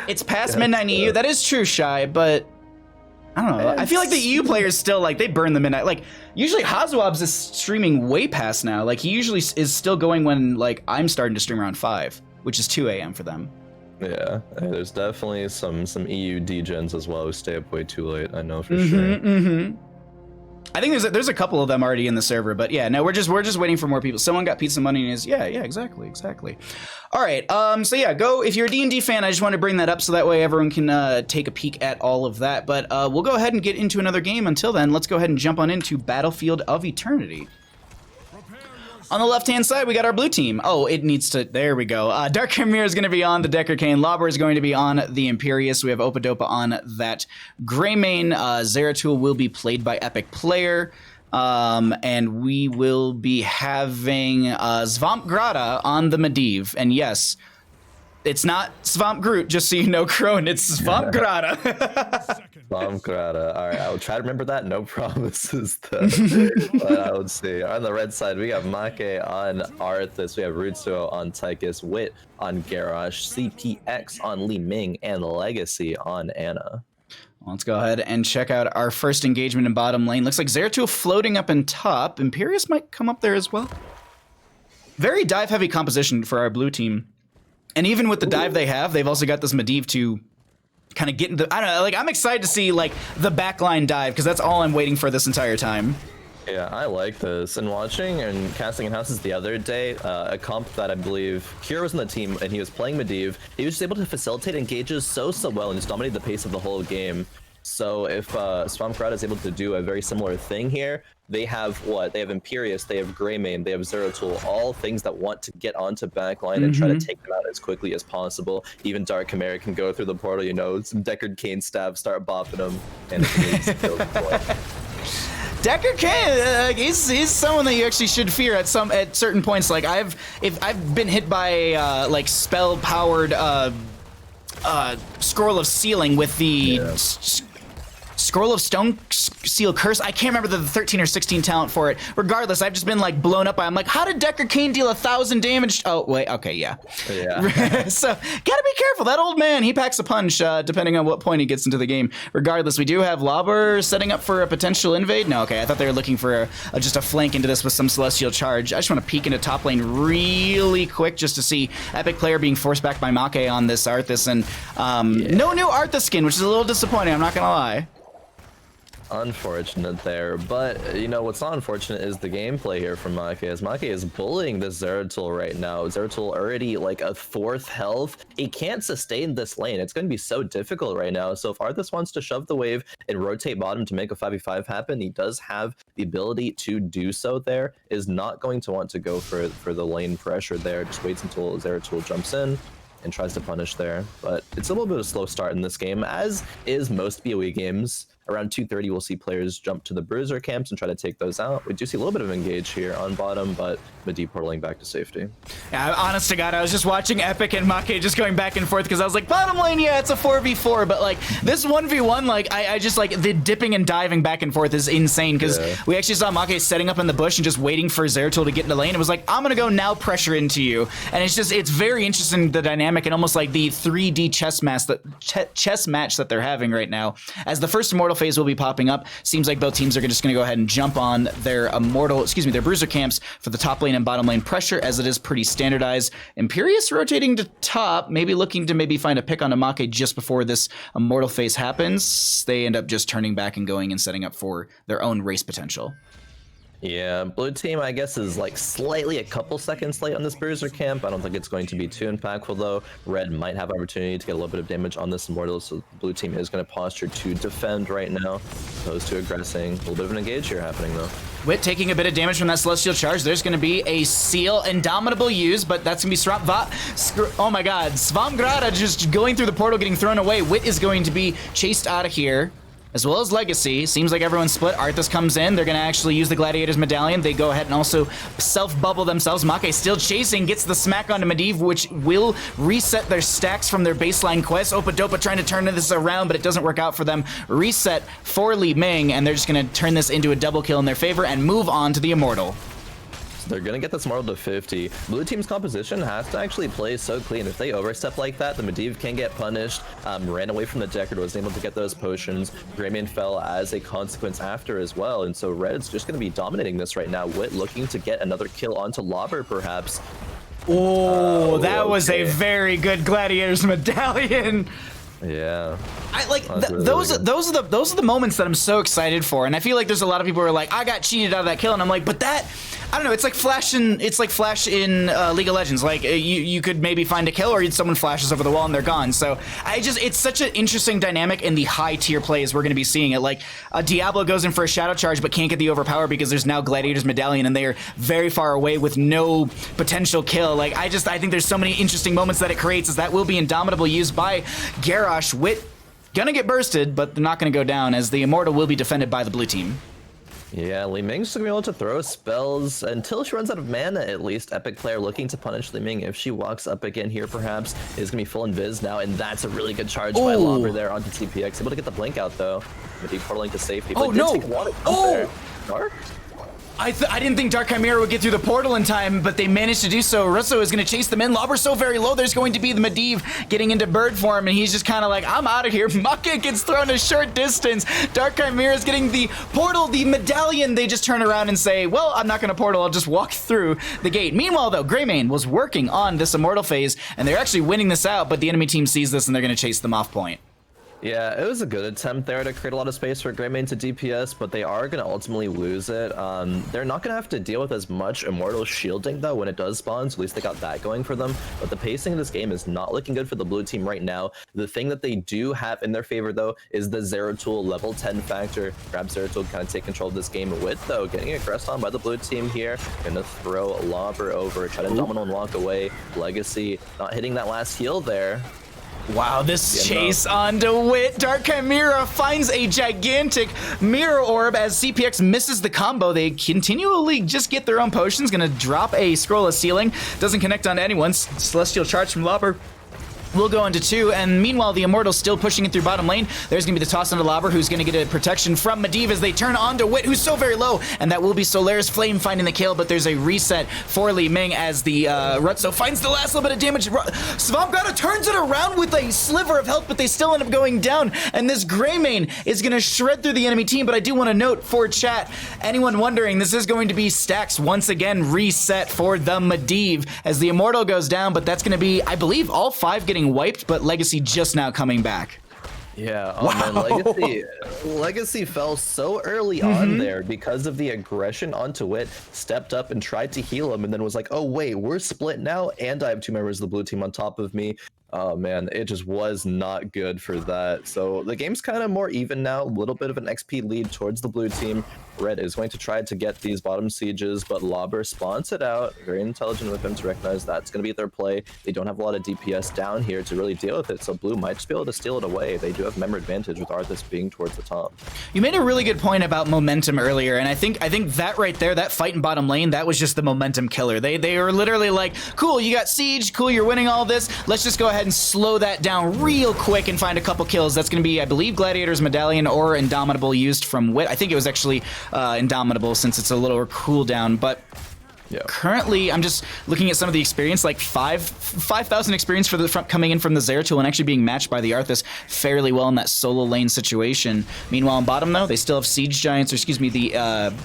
It's past midnight EU. That is true, Shy, but I don't know. I feel like the EU players still, like, they burn the midnight. Like, usually Hazwabs is streaming way past now. Like, he usually is still going when, like, I'm starting to stream around 5, which is 2 a.m. for them. Yeah, there's definitely some EU degens as well who stay up way too late. I know for sure. I think there's a couple of them already in the server, but yeah, no, we're just waiting for more people. Someone got pizza money and is yeah, exactly. All right, so yeah, go if you're a D&D fan. I just want to bring that up so that way everyone can take a peek at all of that. But we'll go ahead and get into another game. Until then, let's go ahead and jump on into Battlefield of Eternity. On the left-hand side, we got our blue team. Oh, it needs to... There we go. Dark Khmer is going to be on the Decker Kane. Lauber is going to be on the Imperius. We have Opadopa on that Greymane. Zeratul will be played by Epic Player. And we will be having Svamp Grata on the Medivh. And yes, it's not Svamp Groot, just so you know, Khroen. It's Svamp Grata. Svamp Grata. All right, I will try to remember that. No promises, though. But I would see. On the red side, we got Make on Arthas. We have Rutsuo on Tychus. Wit on Garrosh. CPX on Li Ming. And Legacy on Anna. Let's go ahead and check out our first engagement in bottom lane. Looks like Zeratul floating up in top. Imperius might come up there as well. Very dive-heavy composition for our blue team. And even with the dive they have, they've also got this Medivh to kind of get into, I don't know, like, I'm excited to see, like, the backline dive, because that's all I'm waiting for this entire time. Yeah, I like this. And watching and casting in houses the other day, a comp that I believe Kira was on the team, and he was playing Medivh, he was just able to facilitate engages so well and just dominate the pace of the whole game. So if Swamp Crowd is able to do a very similar thing here, they have what? They have Imperius, they have Greymane, they have Zeratul, all things that want to get onto backline and try to take them out as quickly as possible. Even Dark Khmer can go through the portal, you know, some Deckard Cain stabs, start bopping them, and it's Deckard Cain, he's someone that you actually should fear at certain points. Like I've been hit by like spell powered Scroll of Sealing with the Scroll of Stone Seal Curse. I can't remember the 13 or 16 talent for it. Regardless, I've just been like blown up by. I'm like, how did Deckard Cain deal 1,000 damage? Oh wait, okay, yeah. So gotta be careful. That old man, he packs a punch depending on what point he gets into the game. Regardless, we do have Lauber setting up for a potential invade. No, okay, I thought they were looking for just a flank into this with some Celestial Charge. I just want to peek into top lane really quick just to see Epic Player being forced back by Make on this Arthas, and no new Arthas skin, which is a little disappointing. I'm not gonna lie. Unfortunate there, but you know what's not unfortunate is the gameplay here from Make, as Make is bullying this Zeratul right now. Zeratul already like a 4th health. He can't sustain this lane. It's going to be so difficult right now. So if Arthas wants to shove the wave and rotate bottom to make a 5v5 happen, he does have the ability to do so there. Is not going to want to go for the lane pressure there. Just waits until Zeratul jumps in and tries to punish there. But it's a little bit of a slow start in this game, as is most BoE games. Around 2:30, we'll see players jump to the bruiser camps and try to take those out. We do see a little bit of engage here on bottom, but Medivh portaling back to safety. Yeah, honest to God, I was just watching Epic and Make just going back and forth because I was like, bottom lane, yeah, it's a 4v4, but like this 1v1, like I just like the dipping and diving back and forth is insane because we actually saw Make setting up in the bush and just waiting for Zeratul to get in the lane. It was like, I'm gonna go now pressure into you, and it's very interesting, the dynamic and almost like the 3D chess match that they're having right now. As the first Immortal phase will be popping up, seems like both teams are just going to go ahead and jump on their their bruiser camps for the top lane and bottom lane pressure, as it is pretty standardized. Imperius rotating to top, maybe looking to find a pick on Make just before this Immortal phase happens. They end up just turning back and going and setting up for their own race potential. Yeah, blue team, I guess, is like slightly a couple seconds late on this bruiser camp. I don't think it's going to be too impactful, though. Red might have opportunity to get a little bit of damage on this Immortal, so blue team is going to posture to defend right now, opposed to aggressing. A little bit of an engage here happening, though. Wit taking a bit of damage from that Celestial Charge. There's going to be a Seal Indomitable used, but that's going to be oh my god, Svamp Grata just going through the portal, getting thrown away. Wit is going to be chased out of here. as well as Legacy. Seems like everyone's split. Arthas comes in. They're going to actually use the Gladiator's Medallion. They go ahead and also self-bubble themselves. Make still chasing, gets the smack onto Medivh, which will reset their stacks from their baseline quest. Opadopa trying to turn this around, but it doesn't work out for them. Reset for Li Ming, and they're just going to turn this into a double kill in their favor and move on to the Immortal. They're gonna get this Immortal to 50. Blue team's composition has to actually play so clean. If they overstep like that, the Medivh can get punished. Ran away from the Deckard, wasn't able to get those potions. Greymane fell as a consequence after as well, and so Red's just gonna be dominating this right now. Wit looking to get another kill onto Lobber, perhaps. Oh, that was a very good Gladiator's Medallion. Yeah, I like really those are the moments that I'm so excited for, and I feel like there's a lot of people who are like, I got cheated out of that kill, and I'm like, but that, I don't know, it's like Flash in League of Legends. Like you could maybe find a kill, or someone flashes over the wall and they're gone. So it's such an interesting dynamic in the high tier plays we're going to be seeing it. Like Diablo goes in for a shadow charge but can't get the overpower because there's now Gladiator's Medallion and they are very far away with no potential kill. Like I think there's so many interesting moments that it creates, as that will be Indomitable used by Garrosh. Wit gonna get bursted, but they're not gonna go down, as the Immortal will be defended by the blue team. Yeah, Li Ming's gonna be able to throw spells until she runs out of mana, at least. Epic player looking to punish Li Ming. If she walks up again here, perhaps, is gonna be full invis now, and that's a really good charge by Lobber there onto TPX. Able to get the blink out, though. Medivh portaling to safety. Oh, no! Oh! Dark? I didn't think Dark Chimera would get through the portal in time, but they managed to do so. Russo is going to chase them in. Lobber's so very low, there's going to be the Medivh getting into bird form, and he's just kind of like, I'm out of here. Make gets thrown a short distance. Dark Chimera is getting the portal, the medallion. They just turn around and say, well, I'm not going to portal, I'll just walk through the gate. Meanwhile, though, Greymane was working on this Immortal phase, and they're actually winning this out, but the enemy team sees this, and they're going to chase them off point. Yeah, it was a good attempt there to create a lot of space for Greymane to DPS, but they are going to ultimately lose it. They're not going to have to deal with as much Immortal shielding, though, when it does spawn, so at least they got that going for them. But the pacing of this game is not looking good for the blue team right now. The thing that they do have in their favor, though, is the Zeratul level 10 factor. Grab Zeratul, kind of take control of this game with, though, getting aggressed on by the blue team here. Gonna throw Lobber over, try to domino and walk away. Legacy not hitting that last heal there. Wow, this chase onto Wit. Dark Chimera finds a gigantic mirror orb as CPX misses the combo. They continually just get their own potions. Gonna drop a scroll of sealing. Doesn't connect on anyone. Celestial charge from Lobber will go into 2, and meanwhile the Immortal's still pushing it through bottom lane. There's gonna be the toss onto Lobber, who's gonna get a protection from Medivh as they turn onto Wit, who's so very low, and that will be Solaris Flame finding the kill, but there's a reset for Li Ming as the Rutso finds the last little bit of damage. Svampgata turns it around with a sliver of health, but they still end up going down, and this Greymane is gonna shred through the enemy team. But I do want to note for chat, anyone wondering, this is going to be stacks once again reset for the Medivh as the Immortal goes down, but that's gonna be, I believe, all 5 getting wiped, but Legacy just now coming back. Yeah, oh man, Legacy fell so early on there because of the aggression onto Wit, stepped up and tried to heal him, and then was like, oh wait, we're split now, and I have 2 members of the blue team on top of me. Oh man, it just was not good for that. So the game's kind of more even now, a little bit of an XP lead towards the blue team. Red is going to try to get these bottom sieges, but Lobber spawns it out. Very intelligent with him to recognize that's going to be their play. They don't have a lot of DPS down here to really deal with it, so blue might just be able to steal it away. They do have member advantage with Arthas being towards the top. You made a really good point about momentum earlier, and I think that right there, that fight in bottom lane, that was just the momentum killer. They were literally like, cool, you got siege, cool, you're winning all this, let's just go ahead and slow that down real quick and find a couple kills. That's going to be, I believe, Gladiator's Medallion or Indomitable used from Wit. I think it was actually Indomitable, since it's a little cooldown, but yeah. Currently, I'm just looking at some of the experience, like 5,000 experience for the front coming in from the Zeratul and actually being matched by the Arthas fairly well in that solo lane situation. Meanwhile, in bottom though, they still have Siege Giants, or excuse me, the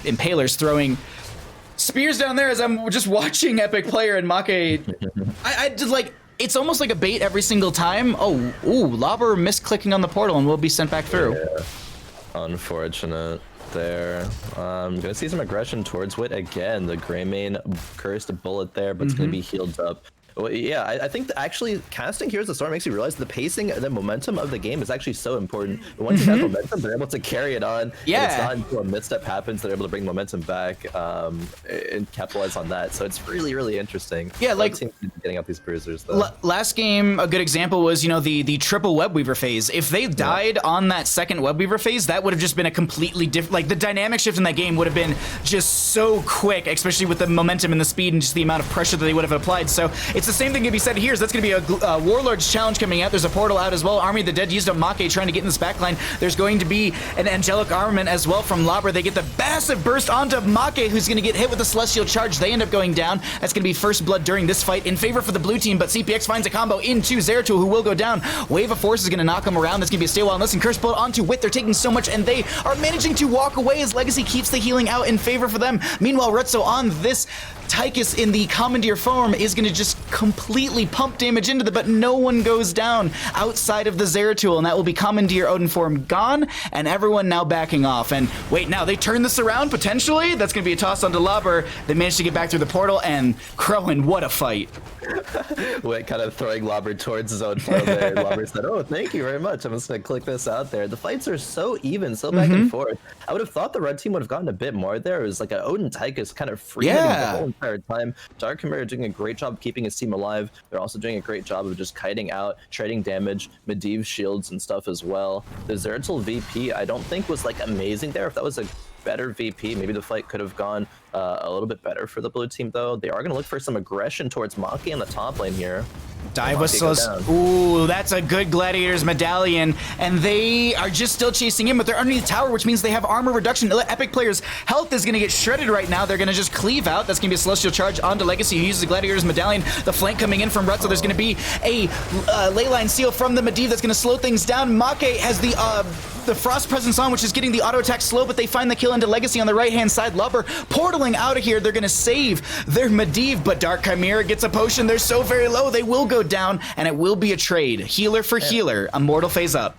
Impalers throwing spears down there as I'm just watching Epic Player and Make. I just like, it's almost like a bait every single time. Oh, ooh, Lobber misclicking on the portal and will be sent back through. Yeah. Unfortunate there. Gonna see some aggression towards Wit again. The Greymane cursed bullet there, but it's gonna be healed up. Well, yeah, I think actually casting Heroes of the Storm makes you realize the pacing, the momentum of the game is actually so important. But once you have momentum, they're able to carry it on. Yeah. And it's not until a misstep happens they're able to bring momentum back and capitalize on that. So it's really, really interesting. Yeah, like getting out these bruisers though. Last game, a good example was, you know, the triple web weaver phase. If they died on that second web weaver phase, that would have just been a completely different, like the dynamic shift in that game would have been just so quick, especially with the momentum and the speed and just the amount of pressure that they would have applied. So it's the same thing can be said here. Is that's going to be a Warlord's challenge coming out. There's a portal out as well. Army of the Dead used a Make trying to get in this backline. There's going to be an angelic armament as well from Lobber. They get the massive burst onto Make, who's going to get hit with the celestial charge. They end up going down. That's going to be first blood during this fight in favor for the blue team, but CPX finds a combo into Zeratul, who will go down. Wave of Force is going to knock him around. That's going to be a stay while and listen. Curse Bolt onto Wit. They're taking so much, and they are managing to walk away as Legacy keeps the healing out in favor for them. Meanwhile, Retzo on this Tychus in the Commandeer form is going to just completely pump damage into the, but no one goes down outside of the Zeratul, and that will be Commandeer Odin form gone, and everyone now backing off. And wait, now they turn this around potentially? That's going to be a toss onto Lobber. They managed to get back through the portal, and Khroen, what a fight. Wait, kind of throwing Lobber towards his own portal there. Lobber said, oh, thank you very much. I'm just going to click this out there. The fights are so even, so back and forth. I would have thought the red team would have gotten a bit more there. It was like an Odin Tychus kind of freezing the whole entire time. Dark Chimera doing a great job keeping his team alive. They're also doing a great job of just kiting out, trading damage, Medivh shields and stuff as well. The Zeratul VP, I don't think was like amazing there. If that was a better VP, maybe the fight could have gone a little bit better for the blue team though. They are going to look for some aggression towards Make in the top lane here. Dive was so... Ooh, that's a good Gladiator's medallion, and they are just still chasing him, but they're underneath the tower, which means they have armor reduction. Epic player's health is going to get shredded right now. They're going to just cleave out. That's going to be a Celestial Charge onto Legacy, who uses the Gladiator's medallion. The flank coming in from Retzo. There's going to be a Leyline Seal from the Medivh that's going to slow things down. Make has the Frost Presence on, which is getting the auto attack slow, but they find the kill into Legacy on the right-hand side. Lubber portaling out of here. They're going to save their Medivh, but Dark Chimera gets a potion. They're so very low. They will go down, and it will be a trade. Healer for healer. Immortal phase up.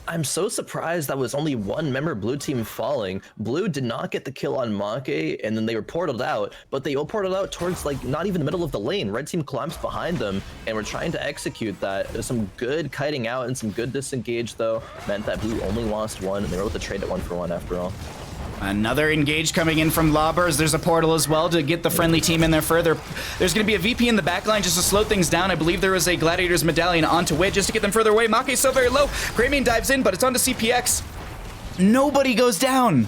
I'm so surprised that was only one member blue team falling. Blue did not get the kill on Make, and then they were portaled out, but they all portaled out towards like not even the middle of the lane. Red team collapsed behind them, and we're trying to execute that. There's some good kiting out and some good disengage though. Meant that blue only lost one, and they were able to trade it 1-for-1 after all. Another engage coming in from Lobbers. There's a portal as well to get the friendly team in there further. There's going to be a VP in the backline just to slow things down. I believe there was a Gladiator's medallion onto Wit just to get them further away. Make's so very low. Greymane dives in, but it's onto CPX. Nobody goes down.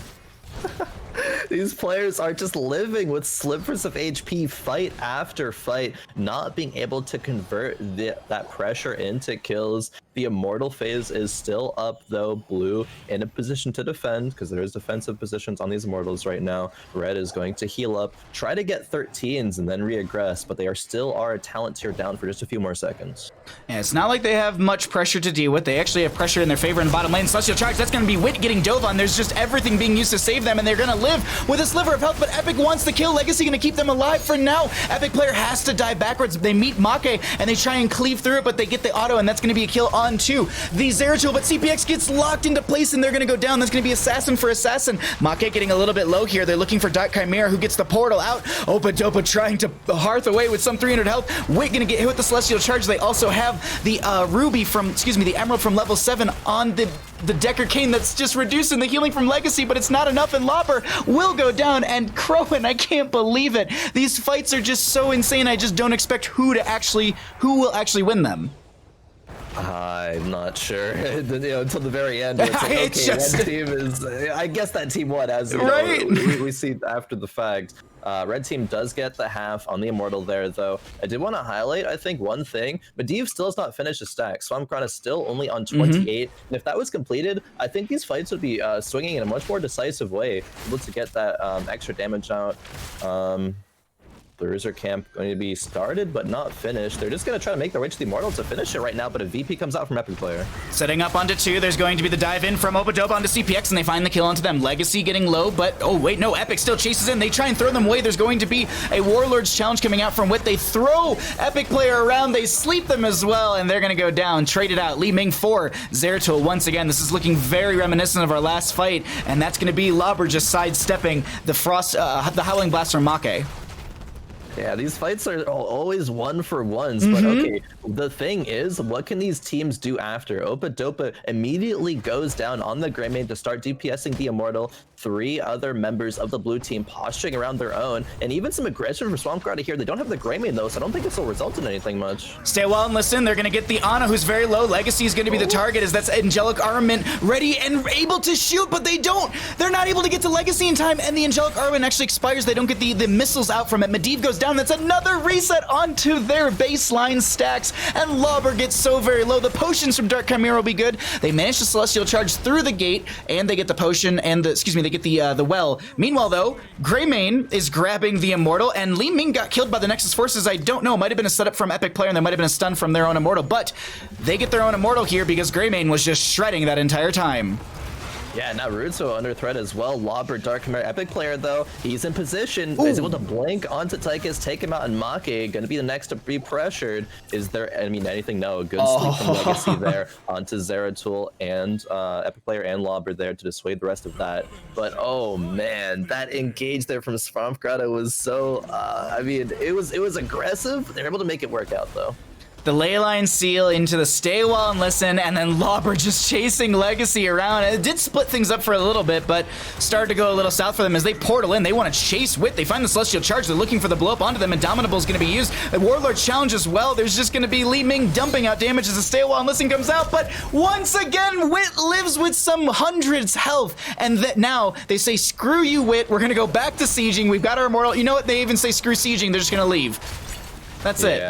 These players are just living with slivers of HP fight after fight, not being able to convert that pressure into kills. The Immortal phase is still up though. Blue in a position to defend because there is defensive positions on these Immortals right now. Red is going to heal up, try to get 13s and then reaggress, but they are still a talent tier down for just a few more seconds. Yeah, it's not like they have much pressure to deal with. They actually have pressure in their favor in the bottom lane. Celestial Charge, that's going to be Wit getting dove on. There's just everything being used to save them, and they're going to live with a sliver of health, but Epic wants the kill. Legacy going to keep them alive for now. Epic player has to dive backwards. They meet Make, and they try and cleave through it, but they get the auto, and that's going to be a kill on to the Zeratul, but CPX gets locked into place, and they're going to go down. That's going to be Assassin for Assassin. Make getting a little bit low here. They're looking for Dark Chimera, who gets the portal out. Opa-Dopa trying to hearth away with some 300 health. Wit going to get hit with the Celestial Charge. They also have the the Emerald from level 7 on the Decker Cane that's just reducing the healing from Legacy, but it's not enough, and Lobber will go down, and Khroen, I can't believe it. These fights are just so insane. I just don't expect who will actually win them. I'm not sure. Until the very end, it's like, okay, just... one team is. I guess that team won, as we see after the fact. Red team does get the half on the Immortal there, though. I did want to highlight, I think, one thing. Medivh still has not finished his stack. Swamp is still only on 28. And if that was completed, I think these fights would be swinging in a much more decisive way, able to get that extra damage out. Bruiser camp going to be started but not finished. They're just going to try to make their way to the Immortal to finish it right now, but a VP comes out from Epic player. Setting up onto 2, there's going to be the dive in from Opa-Dopa onto CPX, and they find the kill onto them. Legacy getting low, but oh wait, no, Epic still chases in. They try and throw them away. There's going to be a Warlord's challenge coming out from Wit. They throw Epic player around, they sleep them as well, and they're going to go down. Traded out, Li Ming for Zeratul once again. This is looking very reminiscent of our last fight, and that's going to be Lobber just sidestepping the Frost, the Howling Blast from Make. Yeah, these fights are always one for ones, but okay, the thing is, what can these teams do after? Opa Dopa immediately goes down on the Greymane to start DPSing the Immortal. 3 other members of the blue team posturing around their own, and even some aggression from Swampcrowd here. They don't have the Greymane though, so I don't think this will result in anything much. Stay a while and listen. They're going to get the Ana, who's very low. Legacy is going to be the target, as that's Angelic Armament ready and able to shoot, but they don't. They're not able to get to Legacy in time, and the Angelic Armament actually expires. They don't get the missiles out from it. Medivh goes down. That's another reset onto their baseline stacks, and Lauber gets so very low. The potions from Dark Chimera will be good. They manage the Celestial Charge through the gate, and they get the potion and the, they get the well. Meanwhile, though, Greymane is grabbing the Immortal, and Li Ming got killed by the Nexus Forces. I don't know. Might have been a setup from Epic Player, and there might have been a stun from their own Immortal, but they get their own Immortal here because Greymane was just shredding that entire time. Yeah, now Rudzo under threat as well. Lauber, Dark Chimera, Epic Player though, he's in position. He's able to blink onto Tychus, take him out, and Make gonna be the next to be pressured. Is there, anything? No, a good sleep from Legacy there onto Zeratul and Epic Player and Lauber there to dissuade the rest of that. But oh man, that engage there from Swampcrowd was so, it was aggressive. They're able to make it work out though. The Leyline Seal into the stay a while and listen, and then Lauber just chasing Legacy around. It did split things up for a little bit, but started to go a little south for them as they portal in. They want to chase Wit. They find the Celestial Charge. They're looking for the blow up onto them, and Dominable is going to be used. The Warlord challenge as well. There's just going to be Li Ming dumping out damage as the stay a while and listen comes out, but once again, Wit lives with some hundreds health, and that now they say, screw you, Wit. We're going to go back to sieging. We've got our Immortal. You know what? They even say, screw sieging. They're just going to leave. That's it.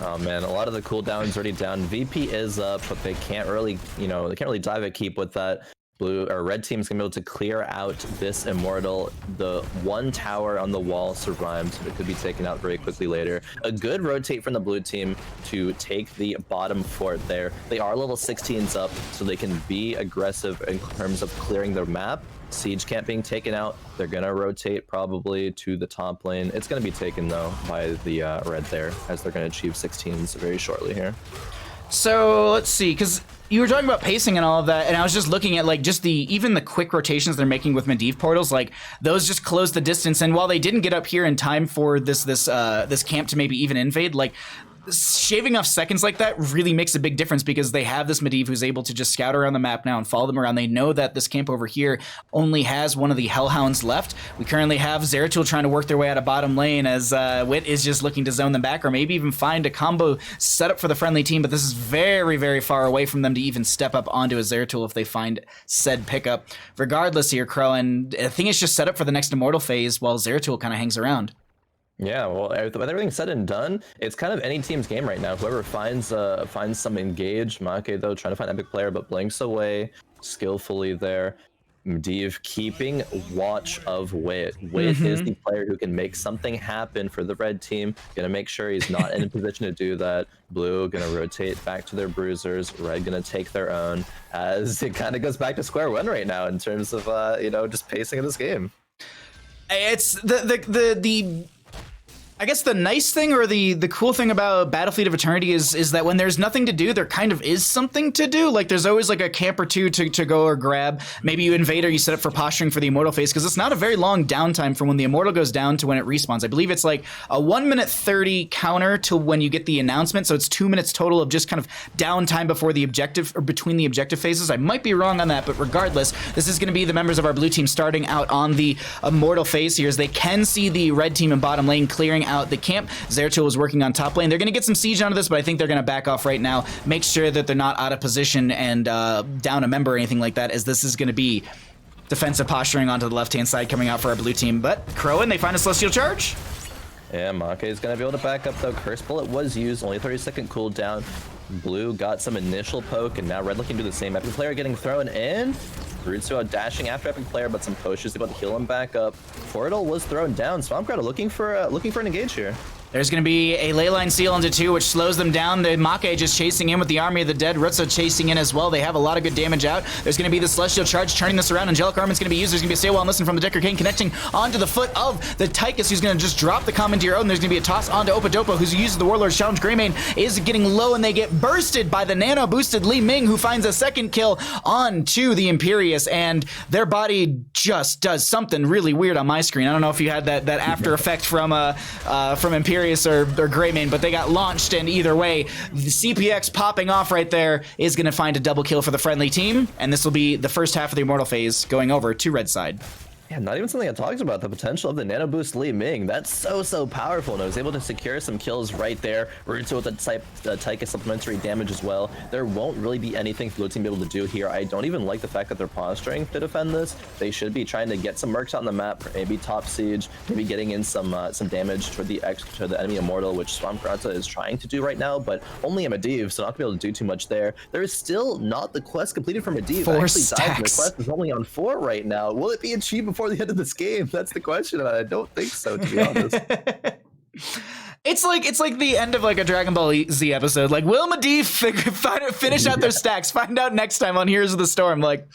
Oh man, a lot of the cooldowns already down. VP is up, but they can't really, they can't really dive a keep with that. Blue or red team's gonna be able to clear out this Immortal. The one tower on the wall survives, but it could be taken out very quickly later. A good rotate from the blue team to take the bottom fort there. They are level 16s up, so they can be aggressive in terms of clearing their map. Siege camp being taken out. They're gonna rotate probably to the top lane. It's gonna be taken though by the red there, as they're gonna achieve 16s very shortly here. So let's see, because you were talking about pacing and all of that, and I was just looking at like just even the quick rotations they're making with Medivh portals, like those just close the distance. And while they didn't get up here in time for this camp to maybe even invade, like shaving off seconds like that really makes a big difference, because they have this Medivh who's able to just scout around the map now and follow them around. They know that this camp over here only has one of the Hellhounds left. We currently have Zeratul trying to work their way out of bottom lane, as Wit is just looking to zone them back, or maybe even find a combo setup for the friendly team, but this is very, very far away from them to even step up onto a Zeratul if they find said pickup. Regardless here, Khroen, I think it's just set up for the next Immortal phase while Zeratul kind of hangs around. Yeah, well, with everything said and done, it's kind of any team's game right now. Whoever finds some engage. Make though trying to find Epic Player, but blinks away skillfully there. Medivh keeping watch of Wit. Wit is the player who can make something happen for the red team. Gonna make sure he's not in a position to do that. Blue gonna rotate back to their bruisers. Red gonna take their own, as it kind of goes back to square one right now in terms of just pacing of this game. It's the I guess the nice thing, or the cool thing about Battlefield of Eternity is that when there's nothing to do, there kind of is something to do. Like there's always like a camp or two to go or grab. Maybe you invade or you set up for posturing for the Immortal phase, because it's not a very long downtime from when the Immortal goes down to when it respawns. I believe it's like a 1 minute 30 counter to when you get the announcement. So it's 2 minutes total of just kind of downtime before the objective, or between the objective phases. I might be wrong on that, but regardless, this is going to be the members of our blue team starting out on the Immortal phase here, as they can see the red team in bottom lane clearing out the camp. Zeratul is working on top lane. They're going to get some siege onto this, but I think they're going to back off right now. Make sure that they're not out of position and down a member or anything like that, as this is going to be defensive posturing onto the left-hand side coming out for our blue team. But Khroen, they find a Celestial Charge. Yeah, Make is going to be able to back up though. Curse Bullet was used, only 30-second cooldown. Blue got some initial poke, and now red looking to do the same. Epic Player getting thrown in. Rudzo dashing after Epic Player, but some potions able to heal him back up. Portal was thrown down. Swampcrowd looking for an engage here. There's going to be a Leyline Seal into 2, which slows them down. The Make just chasing in with the Army of the Dead. Rutsa chasing in as well. They have a lot of good damage out. There's going to be the Celestial Charge turning this around. Angelic Armment's going to be used. There's going to be a Stay Well and Listen from the Decker King connecting onto the foot of the Tychus, who's going to just drop the Commandeer Odin. There's going to be a toss onto Opadopo, who's uses the Warlord's Challenge. Greymane is getting low, and they get bursted by the nano-boosted Li Ming, who finds a second kill onto the Imperius, and their body just does something really weird on my screen. I don't know if you had that after effect from Imperius or Greymane, but they got launched, and either way, the CPX popping off right there is going to find a double kill for the friendly team, and this will be the first half of the Immortal phase going over to red side. Yeah, not even something I talked about, the potential of the Nano Boost Li Ming. That's so powerful, and I was able to secure some kills right there. Rutsa with the Tychus supplementary damage as well. There won't really be anything for Blue Team to be able to do here. I don't even like the fact that they're posturing to defend this. They should be trying to get some mercs on the map, maybe top siege, maybe getting in some damage to the enemy Immortal, which Swampgrata is trying to do right now, but only a Medivh, so not to be able to do too much there. There is still not the quest completed for Medivh. 4 actually stacks. died, and the quest is only on 4 right now. Will it be achieved before the end of this game? That's the question, and I don't think so, to be honest. It's like the end of like a Dragon Ball Z episode. Like, will Medivh finish out their stacks? Find out next time on Heroes of the Storm. Like,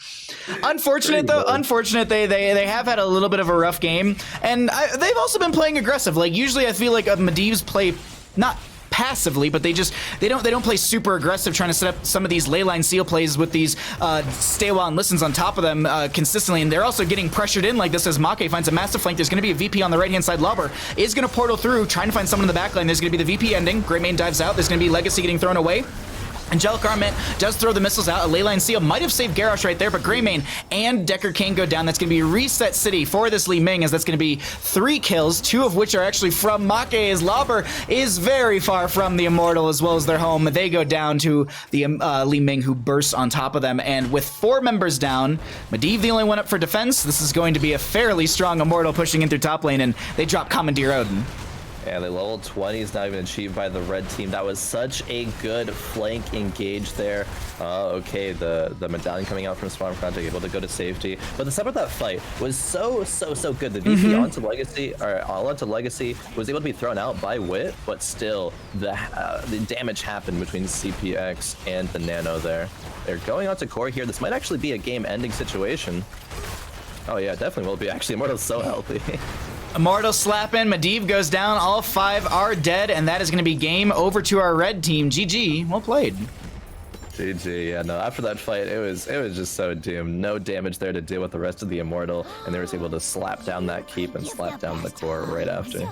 unfortunate though. Unfortunate. They have had a little bit of a rough game, and they've also been playing aggressive. Like, usually I feel like Medivh's play not passively, but they don't play super aggressive, trying to set up some of these Leyline Seal plays with these Stay a While and Listens on top of them consistently, and they're also getting pressured in like this as Make finds a massive flank. There's going to be a VP on the right hand side. Lauber is going to portal through, trying to find someone in the backline. There's going to be the VP ending. Greymane dives out. There's going to be Legacy getting thrown away. Angelic Arment does throw the missiles out. A Leyline Seal might have saved Garrosh right there, but Greymane and Decker King go down. That's going to be Reset City for this Li Ming, as that's going to be 3 kills, 2 of which are actually from Make, as Lauber is very far from the Immortal as well as their home. They go down to the Li Ming, who bursts on top of them, and with 4 members down, Medivh the only one up for defense, this is going to be a fairly strong Immortal pushing in through top lane, and they drop Commandeer Odin. Yeah, the level 20 is not even achieved by the red team. That was such a good flank engage there. Okay, the medallion coming out from Swampgrata able to go to safety. But the setup of that fight was so good. The VP onto Legacy, or all onto Legacy, was able to be thrown out by Wit, but still the damage happened between CPX and the Nano there. They're going on to core here. This might actually be a game-ending situation. Oh yeah, definitely will be. Actually, Immortal's so healthy. Immortal slapping, Medivh goes down, all 5 are dead, and that is going to be game over to our red team. GG, well played. GG, yeah, no, after that fight, it was just so doomed. No damage there to deal with the rest of the Immortal, and they were able to slap down that keep and slap down the core right after.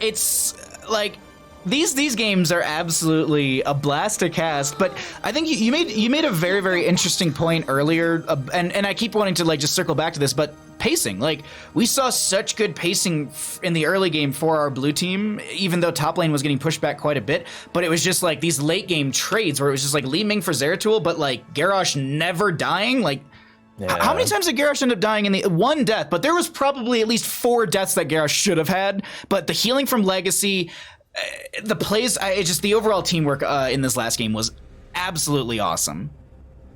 It's like, these games are absolutely a blast to cast, but I think you made a very interesting point earlier, and I keep wanting to like just circle back to this, but pacing. Like, we saw such good pacing in the early game for our blue team, even though top lane was getting pushed back quite a bit, but it was just like these late game trades where it was just like Li Ming for Zeratul, but like Garrosh never dying. Like, yeah. How many times did Garrosh end up dying in the 1 death? But there was probably at least 4 deaths that Garrosh should have had, but the healing from Legacy, the plays, just the overall teamwork in this last game was absolutely awesome.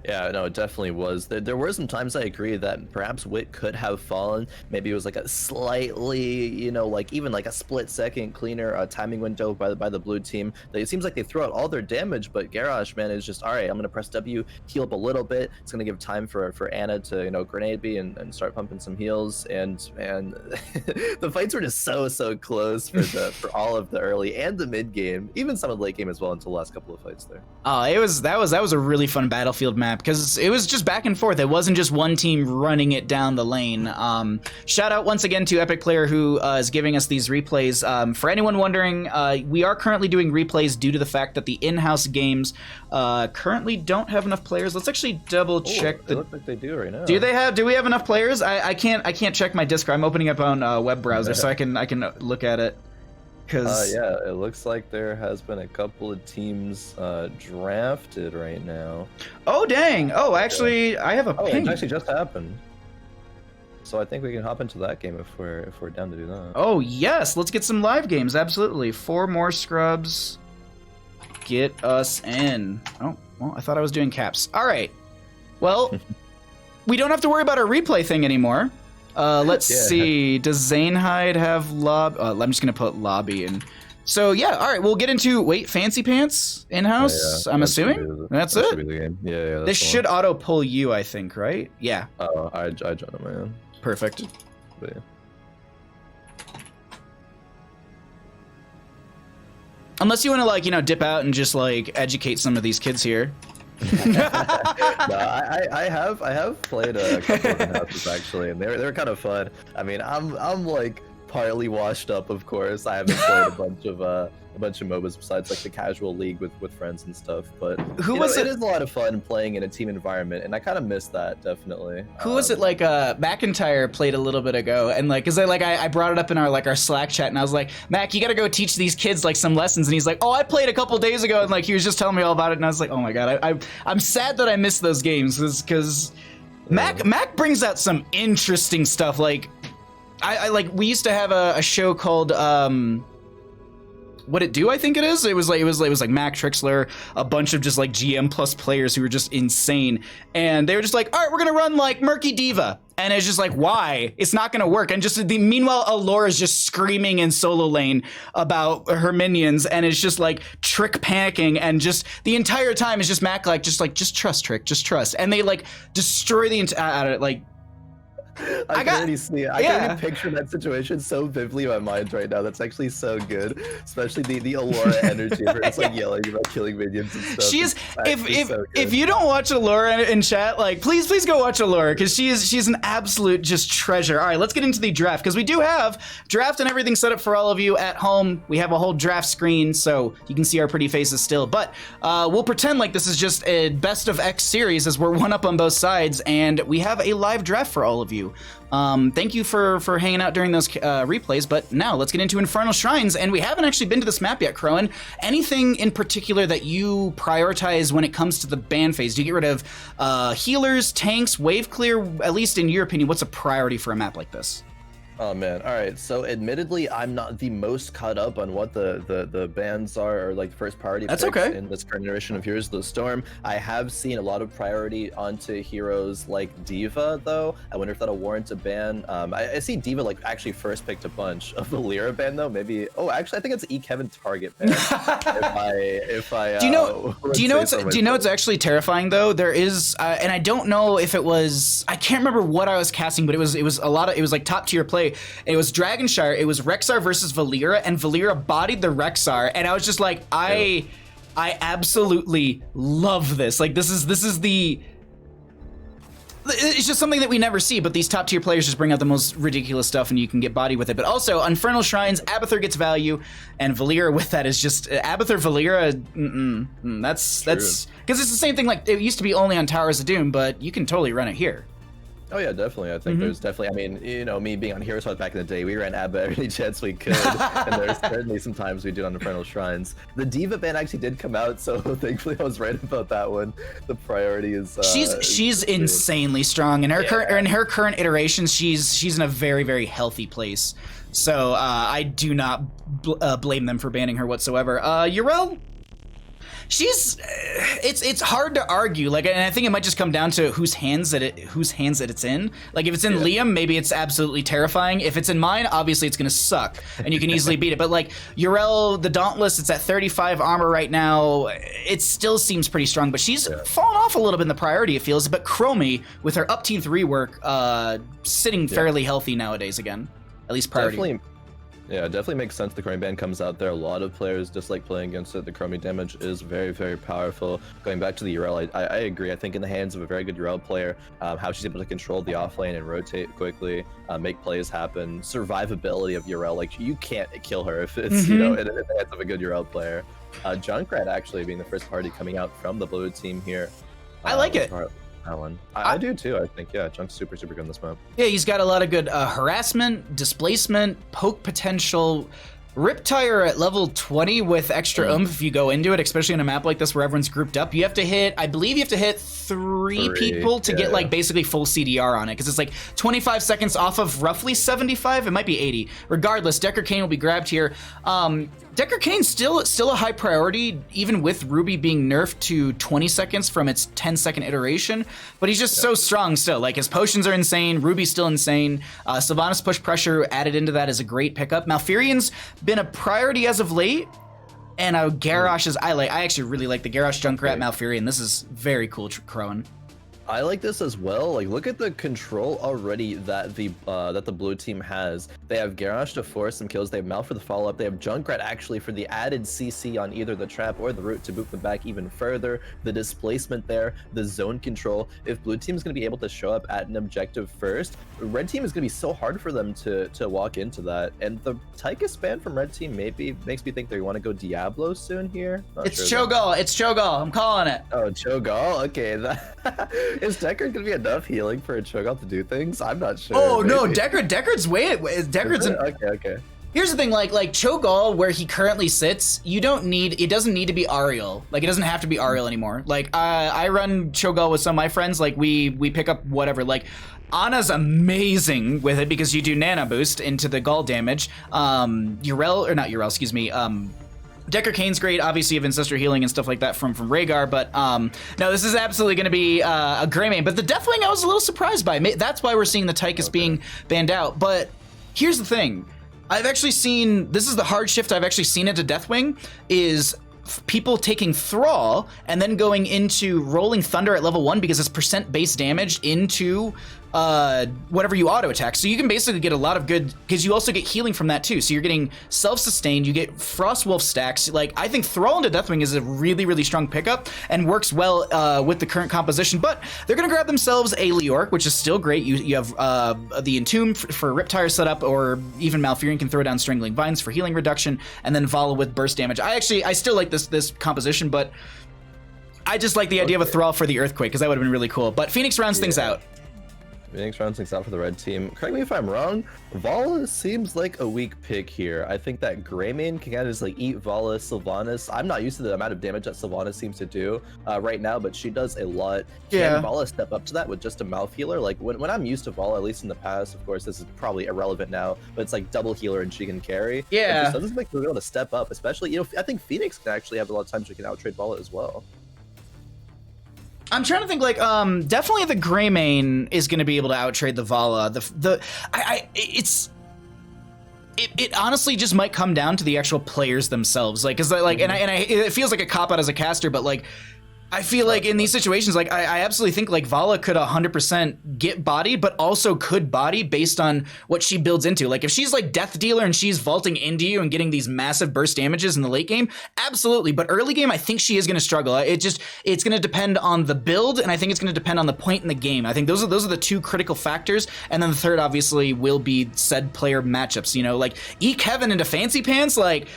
Yeah, no, it definitely was. There were some times I agree that perhaps Wit could have fallen. Maybe it was like a slightly, you know, like even like a split-second cleaner timing window by the blue team. It seems like they threw out all their damage, but Garrosh, man, is just, all right, I'm going to press W, heal up a little bit. It's going to give time for Anna to, you know, grenade B and start pumping some heals. And the fights were just so close for all of the early and the mid game, even some of the late game as well until the last couple of fights there. Oh, that was a really fun battlefield map, because it was just back and forth. It wasn't just one team running it down the lane. Shout out once again to Epic Player, who is giving us these replays. For anyone wondering, we are currently doing replays due to the fact that the in-house games currently don't have enough players. Let's actually double check. They look like they do right now. Do we have enough players? I can't check my Discord. I'm opening up on web browser so I can look at it. Yeah, it looks like there has been a couple of teams drafted right now. Oh dang! Oh, actually, I have a ping. It actually just happened. So I think we can hop into that game if we're down to do that. Oh yes, let's get some live games. Absolutely, 4 more scrubs. Get us in. Oh well, I thought I was doing caps. All right. Well, we don't have to worry about our replay thing anymore. Let's see. Does Zanehide have lobby? I'm just gonna put lobby in So yeah, all right, we'll get into Fancy Pants in-house. I'm assuming that's it. Should be the game. Yeah. This should auto pull you, I think, right? Yeah. Oh, I joined on my own. Perfect. But yeah. Unless you want to like dip out and just like educate some of these kids here. No, I have played a couple of houses actually, and they were kind of fun. I mean, I'm like partly washed up, of course. I haven't played a bunch of MOBAs besides like the casual league with friends and stuff. But it is a lot of fun playing in a team environment, and I kind of miss that definitely. Who was it? Like McIntyre played a little bit ago, and like, cause I brought it up in our Slack chat, and I was like, Mac, you got to go teach these kids like some lessons, and he's like, oh, I played a couple days ago, and like he was just telling me all about it, and I was like, oh my god, I'm sad that I missed those games, because Mac brings out some interesting stuff. Like I like we used to have a show called What It Do, I think it is. It was like Mac Trixler, a bunch of just like GM plus players who were just insane, and they were just like, all right, we're gonna run like Murky Diva, and it's just like, why? It's not gonna work. And just meanwhile, Alora's just screaming in solo lane about her minions, and it's just like Trick panicking, and just the entire time is just Mac just trust Trick, just trust, and they like destroy the entire like. I can already see it. I can already picture that situation so vividly in my mind right now. That's actually so good, especially the Alora energy of her. It's like yelling about killing minions and stuff. She's if you don't watch Alora in chat, like please go watch Alora, because she's an absolute just treasure. All right, let's get into the draft, because we do have draft and everything set up for all of you at home. We have a whole draft screen so you can see our pretty faces still, but we'll pretend like this is just a best of X series, as we're one up on both sides, and we have a live draft for all of you. Thank you for hanging out during those replays, but now let's get into Infernal Shrines, and we haven't actually been to this map yet, Khroen. Anything in particular that you prioritize when it comes to the ban phase? Do you get rid of healers, tanks, wave clear? At least in your opinion, what's a priority for a map like this? Oh man, all right. So admittedly, I'm not the most caught up on what the bans are, or like the first priority picks in this current iteration of Heroes of the Storm. I have seen a lot of priority onto heroes like Diva, though. I wonder if that'll warrant a ban. I see Diva like actually first picked a bunch of the Lyra ban though. Maybe. Oh, actually, I think it's E Kevin target ban. if I do you know what's actually terrifying though? There is, and I don't know if it was. I can't remember what I was casting, but it was a lot of. It was like top tier play. It was Dragonshire, it was Rexxar versus Valeera, and Valeera bodied the Rexxar, and I was just like, I absolutely love this. Like this is the it's just something that we never see, but these top tier players just bring out the most ridiculous stuff, and you can get bodied with it. But also, Infernal Shrines, Abathur gets value, and Valeera with that is just Abathur, Valeera. That's because it's the same thing. Like it used to be only on Towers of Doom, but you can totally run it here. Oh yeah, definitely. I think there's definitely. I mean, you know, me being on Heroes back in the day, we ran Abba every chance we could, and there's certainly some times we did on Infernal Shrines. The Diva ban actually did come out, so thankfully I was right about that one. The priority is. She's insanely strong in her current iterations. She's in a very, very healthy place. So I do not blame them for banning her whatsoever. Yrel. It's hard to argue, like, and I think it might just come down to whose hands it's in. Like, if it's in Liam, maybe it's absolutely terrifying. If it's in mine, obviously it's gonna suck, and you can easily beat it. But like Yrel, the Dauntless, it's at 35 armor right now. It still seems pretty strong, but she's fallen off a little bit in the priority, it feels. But Chromie, with her upteenth rework, sitting fairly healthy nowadays again, at least priority. Yeah, it definitely makes sense. The Khroen ban comes out there. A lot of players dislike playing against it. The Chromie damage is very, very powerful. Going back to the Yrel, I agree. I think in the hands of a very good Yrel player, how she's able to control the offlane and rotate quickly, make plays happen, survivability of Yrel, like you can't kill her if it's you know in the hands of a good Yrel player. Junkrat actually being the first party coming out from the blue team here. I like it. That one. I do too, I think. Yeah, Junk's super good in this map. Yeah, he's got a lot of good harassment, displacement, poke potential. Riptire at level 20 with extra oomph if you go into it, especially in a map like this where everyone's grouped up. You have to hit, I believe you have to hit three people to get like basically full CDR on it, because it's like 25 seconds off of roughly 75. It might be 80. Regardless, Decker Kane will be grabbed here. Decker Kane's still a high priority, even with Ruby being nerfed to 20 seconds from its 10-second iteration. But he's just so strong still. Like, his potions are insane. Ruby's still insane. Sylvanas push pressure added into that is a great pickup. Malfurion's been a priority as of late. And Garrosh is, I actually really like the Garrosh Junkrat Malfurion. This is very cool, Khroen. I like this as well. Like, look at the control already that the blue team has. They have Garrosh to force some kills. They have Mal for the follow-up. They have Junkrat actually for the added CC on either the trap or the root to boot them back even further. The displacement there, the zone control. If blue team is going to be able to show up at an objective first, red team is going to be so hard for them to walk into that. And the Tychus ban from red team maybe makes me think they want to go Diablo soon here. It's Cho'Gall. It's Cho'Gall. I'm calling it. Oh, Cho'Gall. Okay. Is Deckard gonna be enough healing for a Cho'Gall to do things? I'm not sure. Oh maybe. No, Deckard's okay. Here's the thing, like Cho'Gall, where he currently sits, it doesn't need to be Ariel. Like, it doesn't have to be Ariel anymore. Like, I run Cho'Gall with some of my friends. Like, we pick up whatever. Like, Ana's amazing with it because you do Nana boost into the Gall damage. Decker Kane's great, obviously, of Ancestor Healing and stuff like that from Rhaegar, but no, this is absolutely going to be a Grey main. But the Deathwing, I was a little surprised by. That's why we're seeing the Tychus being banned out. But here's the thing. I've actually seen, this is the hard shift I've actually seen into Deathwing, is people taking Thrall and then going into Rolling Thunder at level 1 because it's percent base damage into whatever you auto attack. So you can basically get a lot of good, because you also get healing from that too. So you're getting self-sustained, you get Frostwolf stacks. Like, I think Thrall into Deathwing is a really, really strong pickup and works well with the current composition. But they're gonna grab themselves a Leoric, which is still great. You have the Entomb for Riptire setup, or even Malfurion can throw down Strangling Vines for healing reduction, and then Vala with burst damage. I still like this composition, but I just like the idea of a Thrall for the Earthquake, because that would have been really cool. But Phoenix rounds things out. Phoenix rounds things out for the red team. Correct me if I'm wrong, Vala seems like a weak pick here. I think that Greymane can kind of just like eat Vala, Sylvanas. I'm not used to the amount of damage that Sylvanas seems to do right now, but she does a lot. Can Vala step up to that with just a mouth healer? Like, when I'm used to Vala, at least in the past, of course, this is probably irrelevant now, but it's like double healer and she can carry. Yeah. It just doesn't make her able to step up, especially, I think Phoenix can actually have a lot of times she can outtrade Vala as well. I'm trying to think, like, definitely the Greymane is going to be able to outtrade the Vala. It honestly just might come down to the actual players themselves. Like, cause like, and it feels like a cop out as a caster, but like, I feel like in these situations, like, I absolutely think like Vala could 100% get bodied, but also could body based on what she builds into. Like, if she's like Death Dealer and she's vaulting into you and getting these massive burst damages in the late game, absolutely. But early game, I think she is going to struggle. It's going to depend on the build, and I think it's going to depend on the point in the game. I think those are the two critical factors, and then the third obviously will be said player matchups. You know, like Kevin into Fancy Pants, like,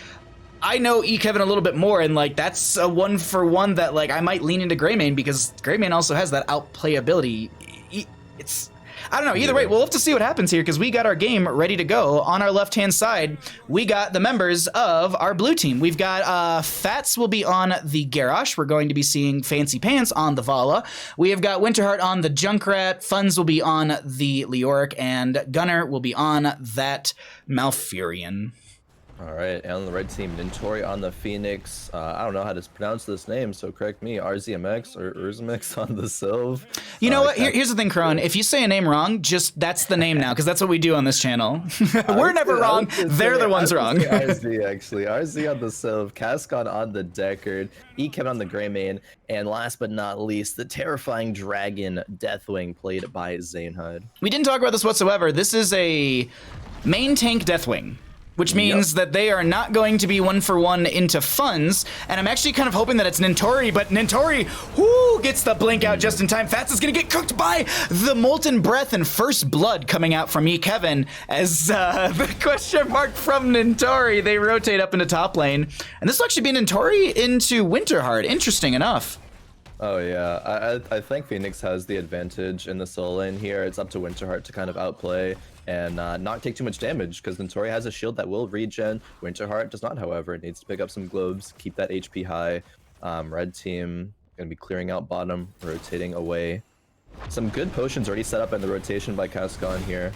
I know Kevin a little bit more, and like that's a 1-for-1 that like I might lean into Greymane, because Greymane also has that outplay ability. I don't know. Either way, we'll have to see what happens here, because we got our game ready to go. On our left-hand side, we got the members of our blue team. We've got Fats will be on the Garrosh. We're going to be seeing Fancy Pants on the Vala. We have got Winterheart on the Junkrat. Funds will be on the Leoric, and Gunner will be on that Malfurion. All right, and on the red team, Nintori on the Phoenix. I don't know how to pronounce this name, so correct me. RZMX or Urzmix on the Sylve. You know what? Here's the thing, Khroen. If you say a name wrong, just that's the name now, because that's what we do on this channel. We're never wrong. They're the ones wrong. RZ, actually. RZ on the Sylve, Cascon on the Deckard, Kevin on the Greymane, and last but not least, the terrifying dragon Deathwing, played by Zainhud. We didn't talk about this whatsoever. This is a main tank Deathwing, which means that they are not going to be 1-for-1 into funds. And I'm actually kind of hoping that it's Nintori, but Nintori, whoo, gets the blink out just in time. Fats is gonna get cooked by the Molten Breath and First Blood coming out from Kevin, as the question mark from Nintori, they rotate up into top lane. And this will actually be Nintori into Winterheart, interesting enough. Oh yeah, I think Phoenix has the advantage in the solo lane here. It's up to Winterheart to kind of outplay and not take too much damage, because Nintori has a shield that will regen. Winterheart does not, however. It needs to pick up some globes, keep that HP high. Red team, Gonna be clearing out bottom, rotating away. Some good potions already set up in the rotation by Cascon here.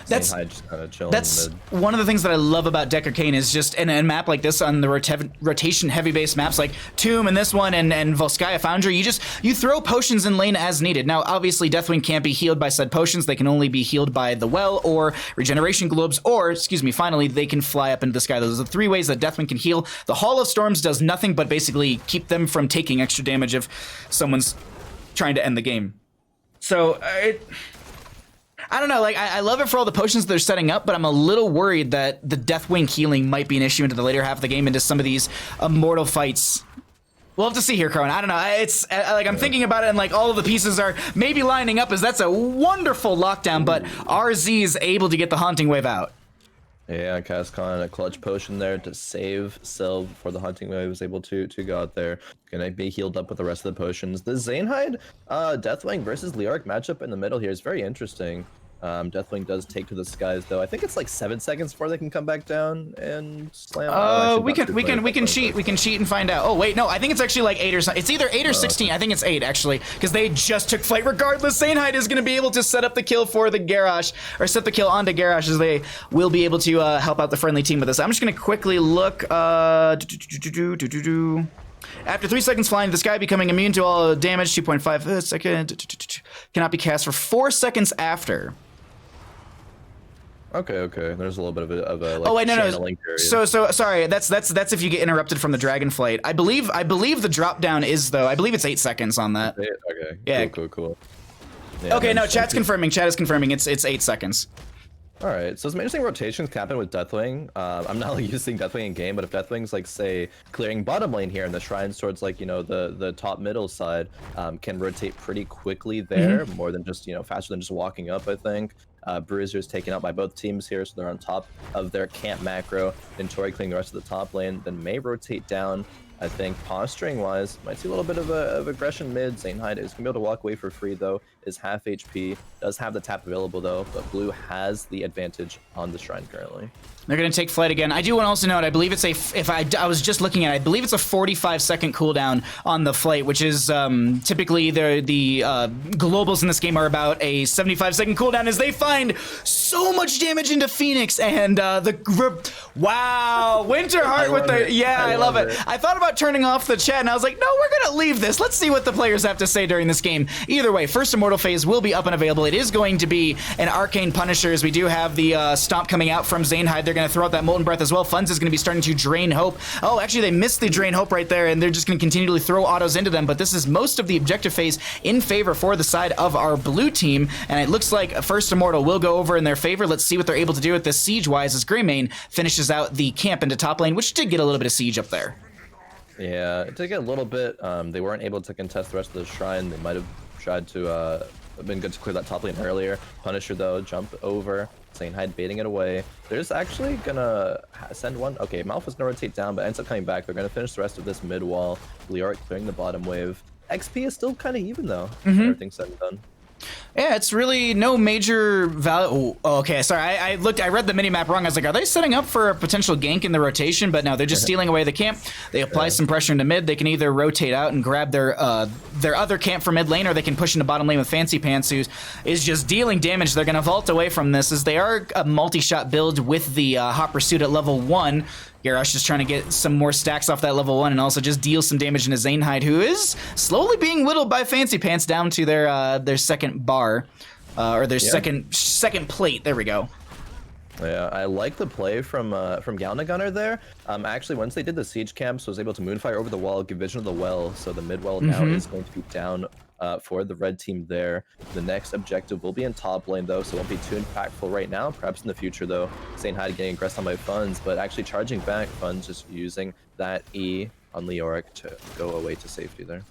That's just kind of chilling. That's one of the things that I love about Deck Arcane is just in a map like this on the rotation heavy based maps like Tomb and this one and Volskaya Foundry, you throw potions in lane as needed. Now obviously Deathwing can't be healed by said potions, they can only be healed by the well or regeneration globes, or finally they can fly up into the sky. Those are the 3 ways that Deathwing can heal. The Hall of Storms does nothing but basically keep them from taking extra damage if someone's trying to end the game. So I don't know, like, I love it for all the potions they're setting up, but I'm a little worried that the Deathwing healing might be an issue into the later half of the game, into some of these immortal fights. We'll have to see here, Khroen. I don't know, it's, like, I'm thinking about it, and, like, all of the pieces are maybe lining up, as that's a wonderful lockdown, but RZ is able to get the Haunting Wave out. Yeah, Cascon, a clutch potion there to save Sylve before the Haunting Wave was able to go out there. Gonna be healed up with the rest of the potions. The Zainhide Deathwing versus Leoric matchup in the middle here is very interesting. Deathwing does take to the skies though. I think it's like 7 seconds before they can come back down and slam. We can cheat and find out. Oh wait, no, I think it's actually like 8 or something. It's either 8 or 16. I think it's 8 actually, because they just took flight. Regardless, Zainhide is going to be able to set up the kill for the Garrosh, or set the kill onto Garrosh, as they will be able to help out the friendly team with this. I'm just going to quickly look. After 3 seconds flying, the sky becoming immune to all damage. 2.5 second. Cannot be cast for 4 seconds after. Okay. There's a little bit of a like, oh wait, no. Period. So sorry. That's if you get interrupted from the dragon flight. I believe the drop down is though. I believe it's 8 seconds on that. Okay. Yeah. Cool. Yeah, okay. No, chat's confirming. Chat is confirming. It's 8 seconds. All right, so some interesting rotations can happen with Deathwing. I'm not like using Deathwing in game, but if Deathwing's like say clearing bottom lane here and the shrines towards like the top middle side, can rotate pretty quickly there, more than just faster than just walking up. I think Bruiser's taken out by both teams here, so they're on top of their camp macro. And Tori clearing the rest of the top lane, then may rotate down. I think posturing wise, might see a little bit of aggression mid. Zainhide is gonna be able to walk away for free though, is half HP, does have the tap available though, but blue has the advantage on the shrine currently. They're going to take flight again. I do want to also note, I believe it's I was just looking at it, I believe it's a 45-second cooldown on the flight, which is typically the globals in this game are about a 75-second cooldown, as they find so much damage into Phoenix and wow, Winterheart with the I love it. I thought about turning off the chat and I was like, no, we're going to leave this. Let's see what the players have to say during this game. Either way, first Immortal phase will be up and available. It is going to be an Arcane Punisher, as we do have the stomp coming out from Zainhide. They're going to throw out that Molten Breath as well. Funds is going to be starting to drain Hope. Oh, actually, they missed the drain Hope right there, and they're just going to continually throw autos into them, but this is most of the objective phase in favor for the side of our blue team, and it looks like First Immortal will go over in their favor. Let's see what they're able to do with this siege-wise, as Greymane finishes out the camp into top lane, which did get a little bit of siege up there. Yeah, it did get a little bit. They weren't able to contest the rest of the shrine. They might have tried to have been good to clear that top lane earlier. Punisher, though, jump over. Zainhide baiting it away. They're just actually gonna send one. Okay, Malphite's gonna rotate down, but ends up coming back. They're gonna finish the rest of this mid wall. Leoric clearing the bottom wave. XP is still kind of even though. Everything's said and done. Yeah, it's really no major value. Oh, okay, sorry, I read the minimap wrong. I was like, are they setting up for a potential gank in the rotation? But no, they're just stealing away the camp. They apply some pressure into mid. They can either rotate out and grab their other camp for mid lane, or they can push into bottom lane with Fancy Pants, who is just dealing damage. They're going to vault away from this, as they are a multi-shot build with the Hot Pursuit at level 1. Garrosh just trying to get some more stacks off that level 1 and also just deal some damage into Zainhide, who is slowly being whittled by Fancy Pants down to their second bar, or their second plate. There we go. Yeah, I like the play from Galna Gunner there. Actually, once they did the siege camps, was able to Moonfire over the wall, give vision of the well, so the mid well now is going to be down for the red team there. The next objective will be in top lane though, so it won't be too impactful right now. Perhaps in the future though. Zainhide getting aggressed on by Funds, but actually charging back. Funds just using that E on Leoric to go away to safety there.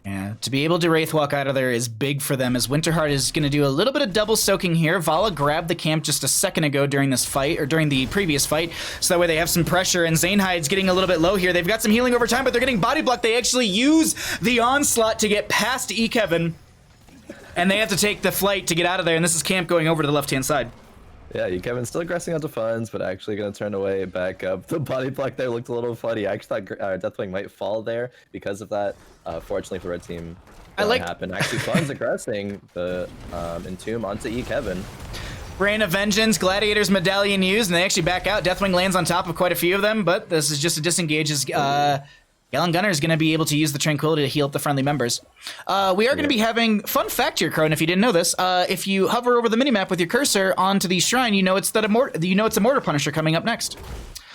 Yeah, to be able to Wraithwalk out of there is big for them, as Winterheart is going to do a little bit of double soaking here. Vala grabbed the camp just a second ago during this fight, or during the previous fight, so that way they have some pressure, and Zainhide's getting a little bit low here. They've got some healing over time, but they're getting body blocked. They actually use the onslaught to get past E-Kevin, and they have to take the flight to get out of there, and this is camp going over to the left-hand side. Yeah, Kevin's still aggressing onto funds, but actually going to turn away back up. The body block there looked a little funny. I actually thought Deathwing might fall there because of that. Fortunately for the red team, that happened. Actually, funds aggressing the Entomb onto Kevin. Rain of Vengeance, Gladiator's Medallion used, and they actually back out. Deathwing lands on top of quite a few of them, but this is just a disengage as Gallon Gunner is going to be able to use the Tranquility to heal up the friendly members. We are going to be having, fun fact here, Khroen, if you didn't know this, if you hover over the minimap with your cursor onto the shrine, you know it's a Mortar Punisher coming up next.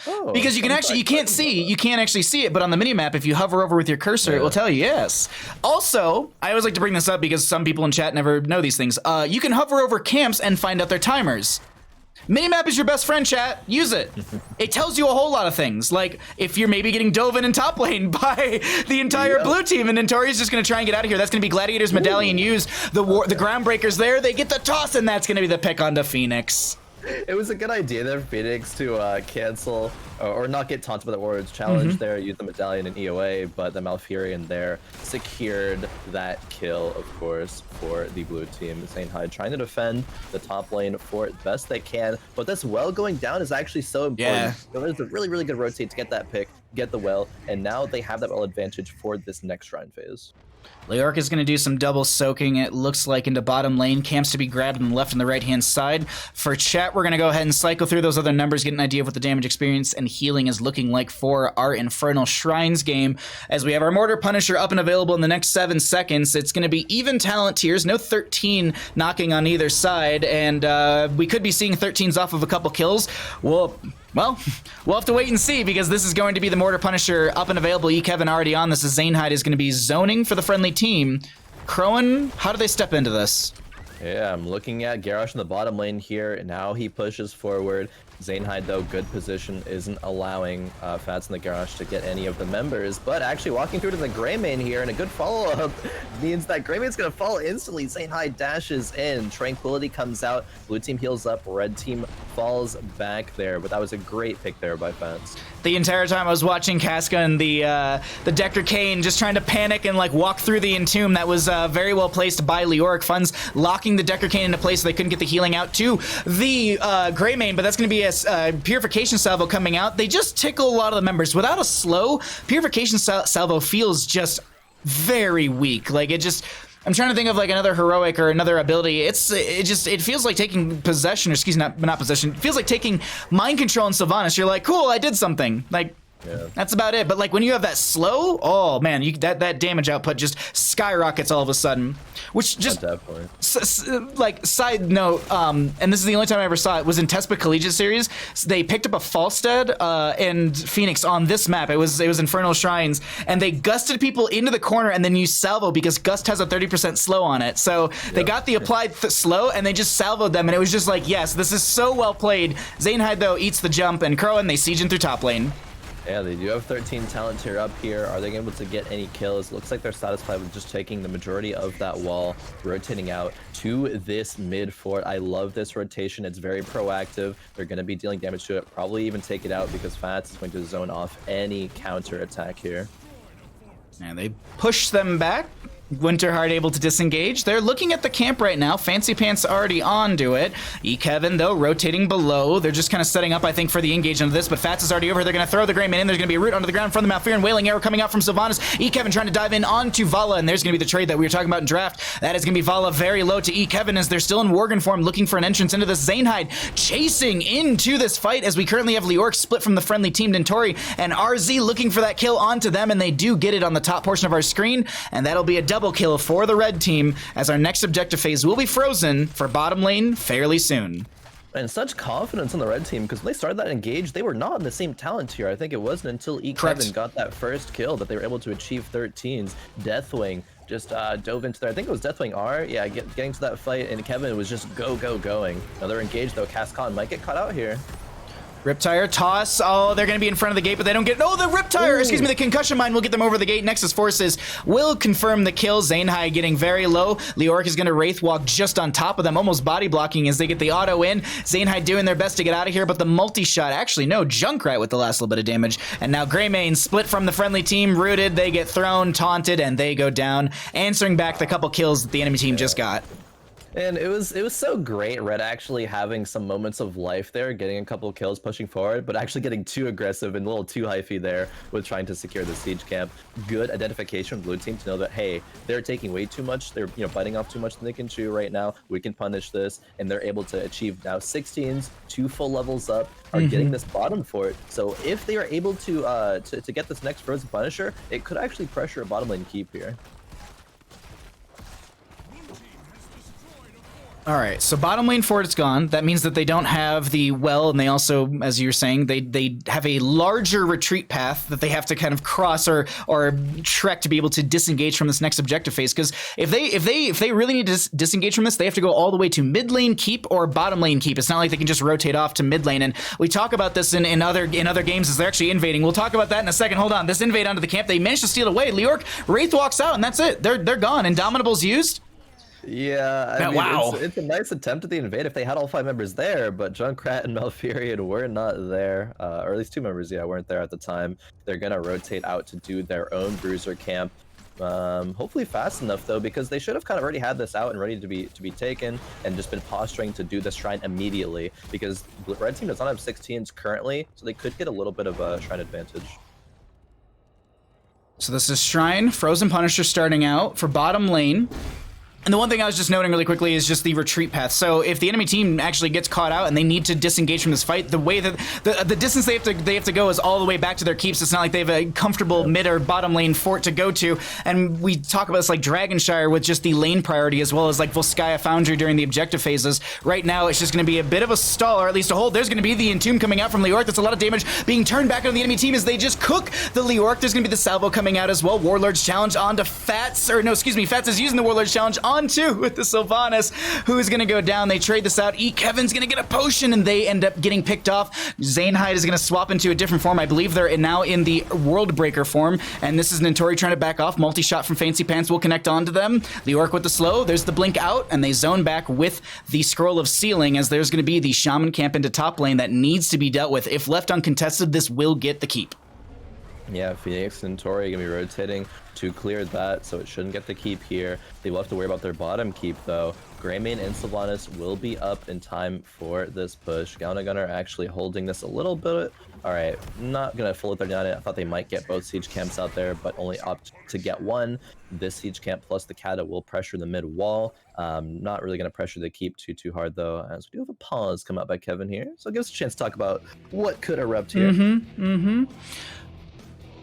Oh, because you can't actually see it, but on the minimap, if you hover over with your cursor, it will tell you, yes. Also, I always like to bring this up because some people in chat never know these things. You can hover over camps and find out their timers. Minimap is your best friend, chat. Use it. It tells you a whole lot of things, like if you're maybe getting dove in top lane by the entire blue team, and Notori's just going to try and get out of here. That's going to be Gladiator's Medallion used. The Groundbreakers there, they get the toss, and that's going to be the pick onto Phoenix. It was a good idea there for Phoenix to cancel or not get taunted by the Warlord's challenge there, use the Medallion and EOA, but the Malfurion there secured that kill, of course, for the blue team. Zainhide trying to defend the top lane for it best they can, but this well going down is actually so important. Yeah. So there's a really, really good rotate to get that pick, get the well, and now they have that well advantage for this next shrine phase. Leoric is going to do some double soaking, it looks like, into bottom lane. Camps to be grabbed on the left and the right-hand side. For chat, we're going to go ahead and cycle through those other numbers, get an idea of what the damage experience and healing is looking like for our Infernal Shrines game. As we have our Mortar Punisher up and available in the next 7 seconds, it's going to be even talent tiers, no 13 knocking on either side, and we could be seeing 13s off of a couple kills. Well, we'll have to wait and see, because this is going to be the Mortar Punisher up and available. Kevin already on this. Zainhide is going to be zoning for the friendly team. Khroen, how do they step into this? Yeah, I'm looking at Garrosh in the bottom lane here. Now he pushes forward. Zainhide, though, good position, isn't allowing Fats and the Garrosh to get any of the members, but actually walking through to the Greymane here, and a good follow-up means that Greymane's going to fall instantly. Zainhide dashes in, Tranquility comes out, blue team heals up, red team falls back there, but that was a great pick there by Fats. The entire time I was watching Casca and the Decker Kane just trying to panic and like walk through the Entomb. That was very well placed by Leoric. Funds locking the Decker Kane into place so they couldn't get the healing out to the Greymane, but that's going to be a Purification Salvo coming out. They just tickle a lot of the members. Without a slow, Purification Salvo feels just very weak. Like it just... I'm trying to think of like another heroic or another ability. It feels like taking possession, or excuse me, not possession. It feels like taking mind control in Sylvanas. You're like, cool, I did something. Like, that's about it. But like when you have that slow, oh man, that damage output just skyrockets all of a sudden. Which just like side note, and this is the only time I ever saw it, was in Tespa Collegiate Series. They picked up a Falstead and Phoenix on this map. It was Infernal Shrines, and they gusted people into the corner and then used salvo because Gust has a 30% slow on it. So they got the applied slow and they just salvoed them, and it was just like, yes, this is so well played. Zainhide though eats the jump, and Khroen, they siege in through top lane. Yeah, they do have 13 talent tier up here. Are they able to get any kills? Looks like they're satisfied with just taking the majority of that wall, rotating out to this mid fort. I love this rotation. It's very proactive. They're going to be dealing damage to it, probably even take it out, because Fats is going to zone off any counter attack here. And they push them back. Winterheart able to disengage. They're looking at the camp right now. Fancy Pants already onto it. Kevin, though, rotating below. They're just kind of setting up, I think, for the engagement of this, but Fats is already over. They're going to throw the Greymane in. There's going to be a root onto the ground from the Malfurion. Wailing Arrow coming out from Sylvanas. Kevin trying to dive in onto Vala, and there's going to be the trade that we were talking about in draft. That is going to be Vala very low to Kevin as they're still in Worgen form, looking for an entrance into this. Zainhide chasing into this fight as we currently have Leoric split from the friendly team. Dentori and RZ looking for that kill onto them, and they do get it on the top portion of our screen, and that'll be a double kill for the red team, as our next objective phase will be frozen for bottom lane fairly soon. And such confidence on the red team, because when they started that engage, they were not in the same talent tier. I think it wasn't until Kevin got that first kill that they were able to achieve 13s. Deathwing just dove into there. I think it was Deathwing R. Yeah, getting to that fight, and Kevin was just going. Now they're engaged, though. Cascon might get caught out here. Riptire, toss. Oh, they're going to be in front of the gate, but they don't get... Oh, the Riptire! Excuse me, the Concussion Mine will get them over the gate. Nexus Forces will confirm the kill. Zainhide getting very low. Leoric is going to Wraith Walk just on top of them, almost body blocking as they get the auto in. Zainhide doing their best to get out of here, but the multi-shot... Actually, no, Junkrat with the last little bit of damage. And now Greymane split from the friendly team, rooted. They get thrown, taunted, and they go down, answering back the couple kills that the enemy team just got. And it was so great, Red actually having some moments of life there, getting a couple of kills, pushing forward, but actually getting too aggressive and a little too hyphy there with trying to secure the siege camp. Good identification blue team to know that, hey, they're taking way too much, they're biting off too much than they can chew right now. We can punish this, and they're able to achieve now 16s, 2 full levels up, are getting this bottom fort. So if they are able to get this next Frozen Punisher, it could actually pressure a bottom lane keep here. All right, so bottom lane fort is gone. That means that they don't have the well, and they also, as you're saying, they have a larger retreat path that they have to kind of cross or trek to be able to disengage from this next objective phase. Because if they really need to disengage from this, they have to go all the way to mid lane keep or bottom lane keep. It's not like they can just rotate off to mid lane. And we talk about this in other games as they're actually invading. We'll talk about that in a second. Hold on, this invade onto the camp, they managed to steal away. Leorc, Wraith walks out, and that's it. They're gone. Indomitable's used. Yeah, I mean, wow. It's a nice attempt at the invade if they had all 5 members there, but Junkrat and Malfurion were not there, or at least 2 members, weren't there at the time. They're gonna rotate out to do their own bruiser camp. Hopefully fast enough though, because they should have kind of already had this out and ready to be taken, and just been posturing to do this shrine immediately, because red team does not have 16s currently, so they could get a little bit of a shrine advantage. So this is Shrine, Frozen Punisher starting out for bottom lane. And the one thing I was just noting really quickly is just the retreat path. So if the enemy team actually gets caught out and they need to disengage from this fight, the way that the distance they have to go is all the way back to their keeps. It's not like they have a comfortable mid or bottom lane fort to go to. And we talk about this like Dragonshire with just the lane priority, as well as like Volskaya Foundry during the objective phases. Right now, it's just going to be a bit of a stall, or at least a hold. There's going to be the Entomb coming out from Leorc. That's a lot of damage being turned back on the enemy team as they just cook the Leorc. There's going to be the salvo coming out as well. Warlord's challenge onto Fats, or no, excuse me, Fats is using the Warlord's challenge onto with the Sylvanas, who is going to go down. They trade this out. Kevin's going to get a potion, and they end up getting picked off. Zainhide is going to swap into a different form. I believe they're now in the World Breaker form, and this is Nintori trying to back off. Multi-shot from Fancy Pants will connect onto them. Leorc with the slow. There's the blink out, and they zone back with the Scroll of Sealing, as there's going to be the Shaman camp into top lane that needs to be dealt with. If left uncontested, this will get the keep. Yeah, Phoenix and Tori gonna be rotating to clear that, so it shouldn't get the keep here. They will have to worry about their bottom keep though. Greymane and Sylvanas will be up in time for this push. Gaunagunner actually holding this a little bit. Alright, not gonna full 39 it. I thought they might get both siege camps out there, but only opt to get one. This siege camp plus the Kata will pressure the mid wall. Not really gonna pressure the keep too hard though, as we do have a pause come out by Kevin here. So it gives us a chance to talk about what could erupt here.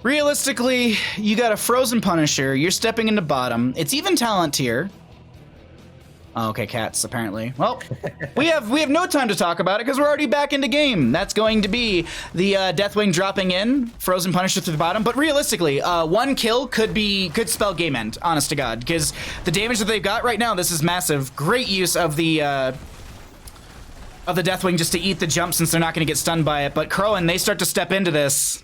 Realistically, you got a Frozen Punisher, you're stepping into bottom. It's even talent tier. Oh, okay, cats, apparently. Well, we have no time to talk about it because we're already back into game. That's going to be the Deathwing dropping in, Frozen Punisher through the bottom. But realistically, one kill could spell game end, honest to God, because the damage that they've got right now, this is massive. Great use of the Deathwing just to eat the jump since they're not going to get stunned by it. But Khroen, they start to step into this.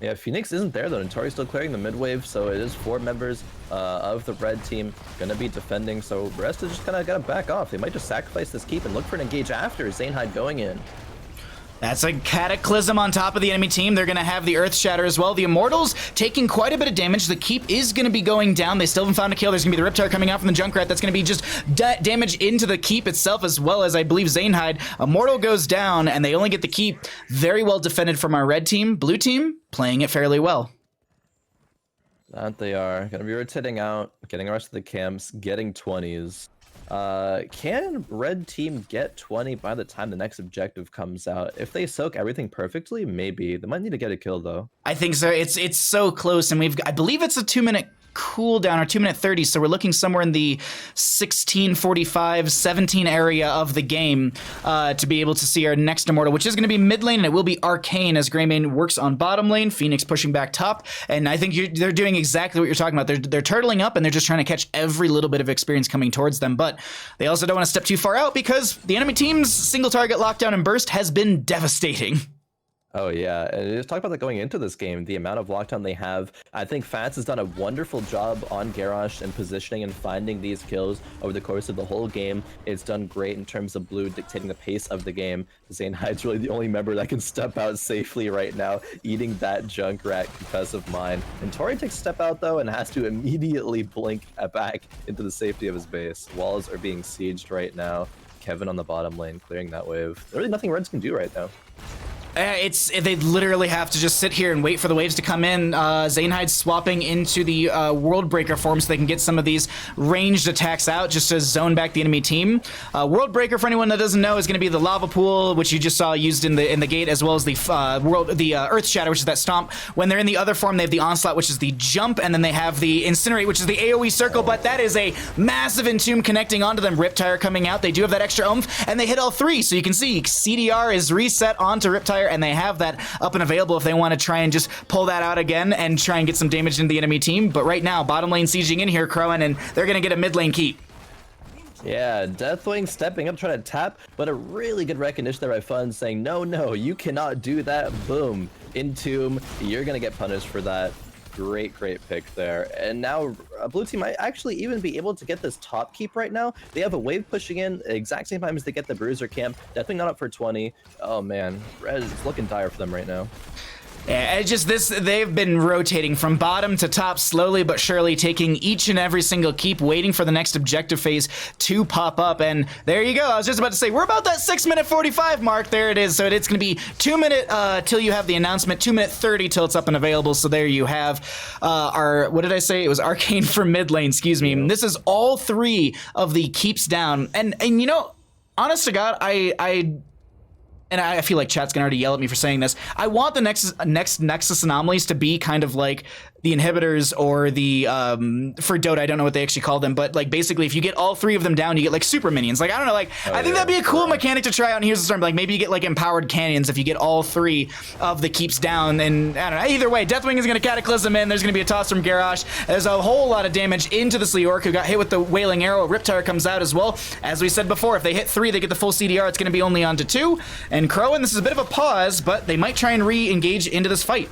Yeah, Phoenix isn't there though, and Tori's still clearing the mid wave, so it is 4 members of the red team gonna be defending, so the rest is just kind of gotta back off. They might just sacrifice this keep and look for an engage after Zainhide going in. That's a Cataclysm on top of the enemy team. They're going to have the Earth Shatter as well. The Immortals taking quite a bit of damage. The keep is going to be going down. They still haven't found a kill. There's going to be the Riptide coming out from the Junkrat. That's going to be just damage into the keep itself, as well as, I believe, Zainhide. Immortal goes down, and they only get the keep. Very well defended from our red team. Blue team playing it fairly well. That they are. Going to be rotating out, getting the rest of the camps, getting 20s. Can red team get 20 by the time the next objective comes out? If they soak everything perfectly, maybe. They might need to get a kill though. I think so. It's so close, and I believe it's a 2-minute cooldown or 2-minute 30, so we're looking somewhere in the 16:45, 17 area of the game to be able to see our next Immortal, which is going to be mid lane, and it will be Arcane as Greymane works on bottom lane, Phoenix pushing back top, and I think they're doing exactly what you're talking about. They're turtling up, and they're just trying to catch every little bit of experience coming towards them, but they also don't want to step too far out because the enemy team's single target lockdown and burst has been devastating. Oh yeah, and just talk about that going into this game, the amount of lockdown they have. I think Fats has done a wonderful job on Garrosh and positioning and finding these kills over the course of the whole game. It's done great in terms of Blue dictating the pace of the game. Zainhide's really the only member that can step out safely right now, eating that Junkrat confessive mine. And Tori takes a step out though and has to immediately blink back into the safety of his base. Walls are being sieged right now. Kevin on the bottom lane clearing that wave. There's really nothing Reds can do right now. They literally have to just sit here and wait for the waves to come in. Zainhide's swapping into the World Breaker form so they can get some of these ranged attacks out just to zone back the enemy team. World Breaker, for anyone that doesn't know, is going to be the lava pool, which you just saw used in the gate, as well as the Earth Shatter, which is that stomp. When they're in the other form, they have the Onslaught, which is the jump, and then they have the Incinerate, which is the AoE circle. But that is a massive Entomb connecting onto them. Riptire coming out. They do have that extra oomph, and they hit all three. So you can see CDR is reset onto Riptire, and they have that up and available if they want to try and just pull that out again and try and get some damage into the enemy team. But right now, bottom lane sieging in here, Khroen, and they're going to get a mid lane keep. Yeah, Deathwing stepping up, trying to tap, but a really good recognition there by Fun saying, no, you cannot do that. Boom. Entomb, you're going to get punished for that. Great pick there. And now Blue Team might actually even be able to get this top keep right now. They have a wave pushing in the exact same time as they get the Bruiser camp. Definitely not up for 20. Oh man, Red is looking dire for them right now. Yeah, it's just this, they've been rotating from bottom to top slowly but surely, taking each and every single keep, waiting for the next objective phase to pop up. And there you go. I was just about to say, we're about that 6-minute 45 mark. There it is. So it's going to be 2 minute till you have the announcement, 2-minute 30 till it's up and available. So there you have our, what did I say? It was Arcane for mid lane, excuse me. And this is all three of the keeps down. And you know, honest to God, and I feel like chat's gonna already yell at me for saying this. I want the next Nexus anomalies to be kind of like the inhibitors or the for Dota, I don't know what they actually call them, but like basically if you get all three of them down, you get like super minions. Like I don't know, like I think that'd be a cool mechanic to try out. And here's the storm, like maybe you get like empowered canyons if you get all three of the keeps down. And I don't know. Either way, Deathwing is gonna cataclysm in. There's gonna be a toss from Garrosh. There's a whole lot of damage into the Sleork, who got hit with the Wailing Arrow. Riptire comes out as well. As we said before, if they hit 3, they get the full CDR. It's gonna be only on to 2. And Khroen, this is a bit of a pause, but they might try and re-engage into this fight.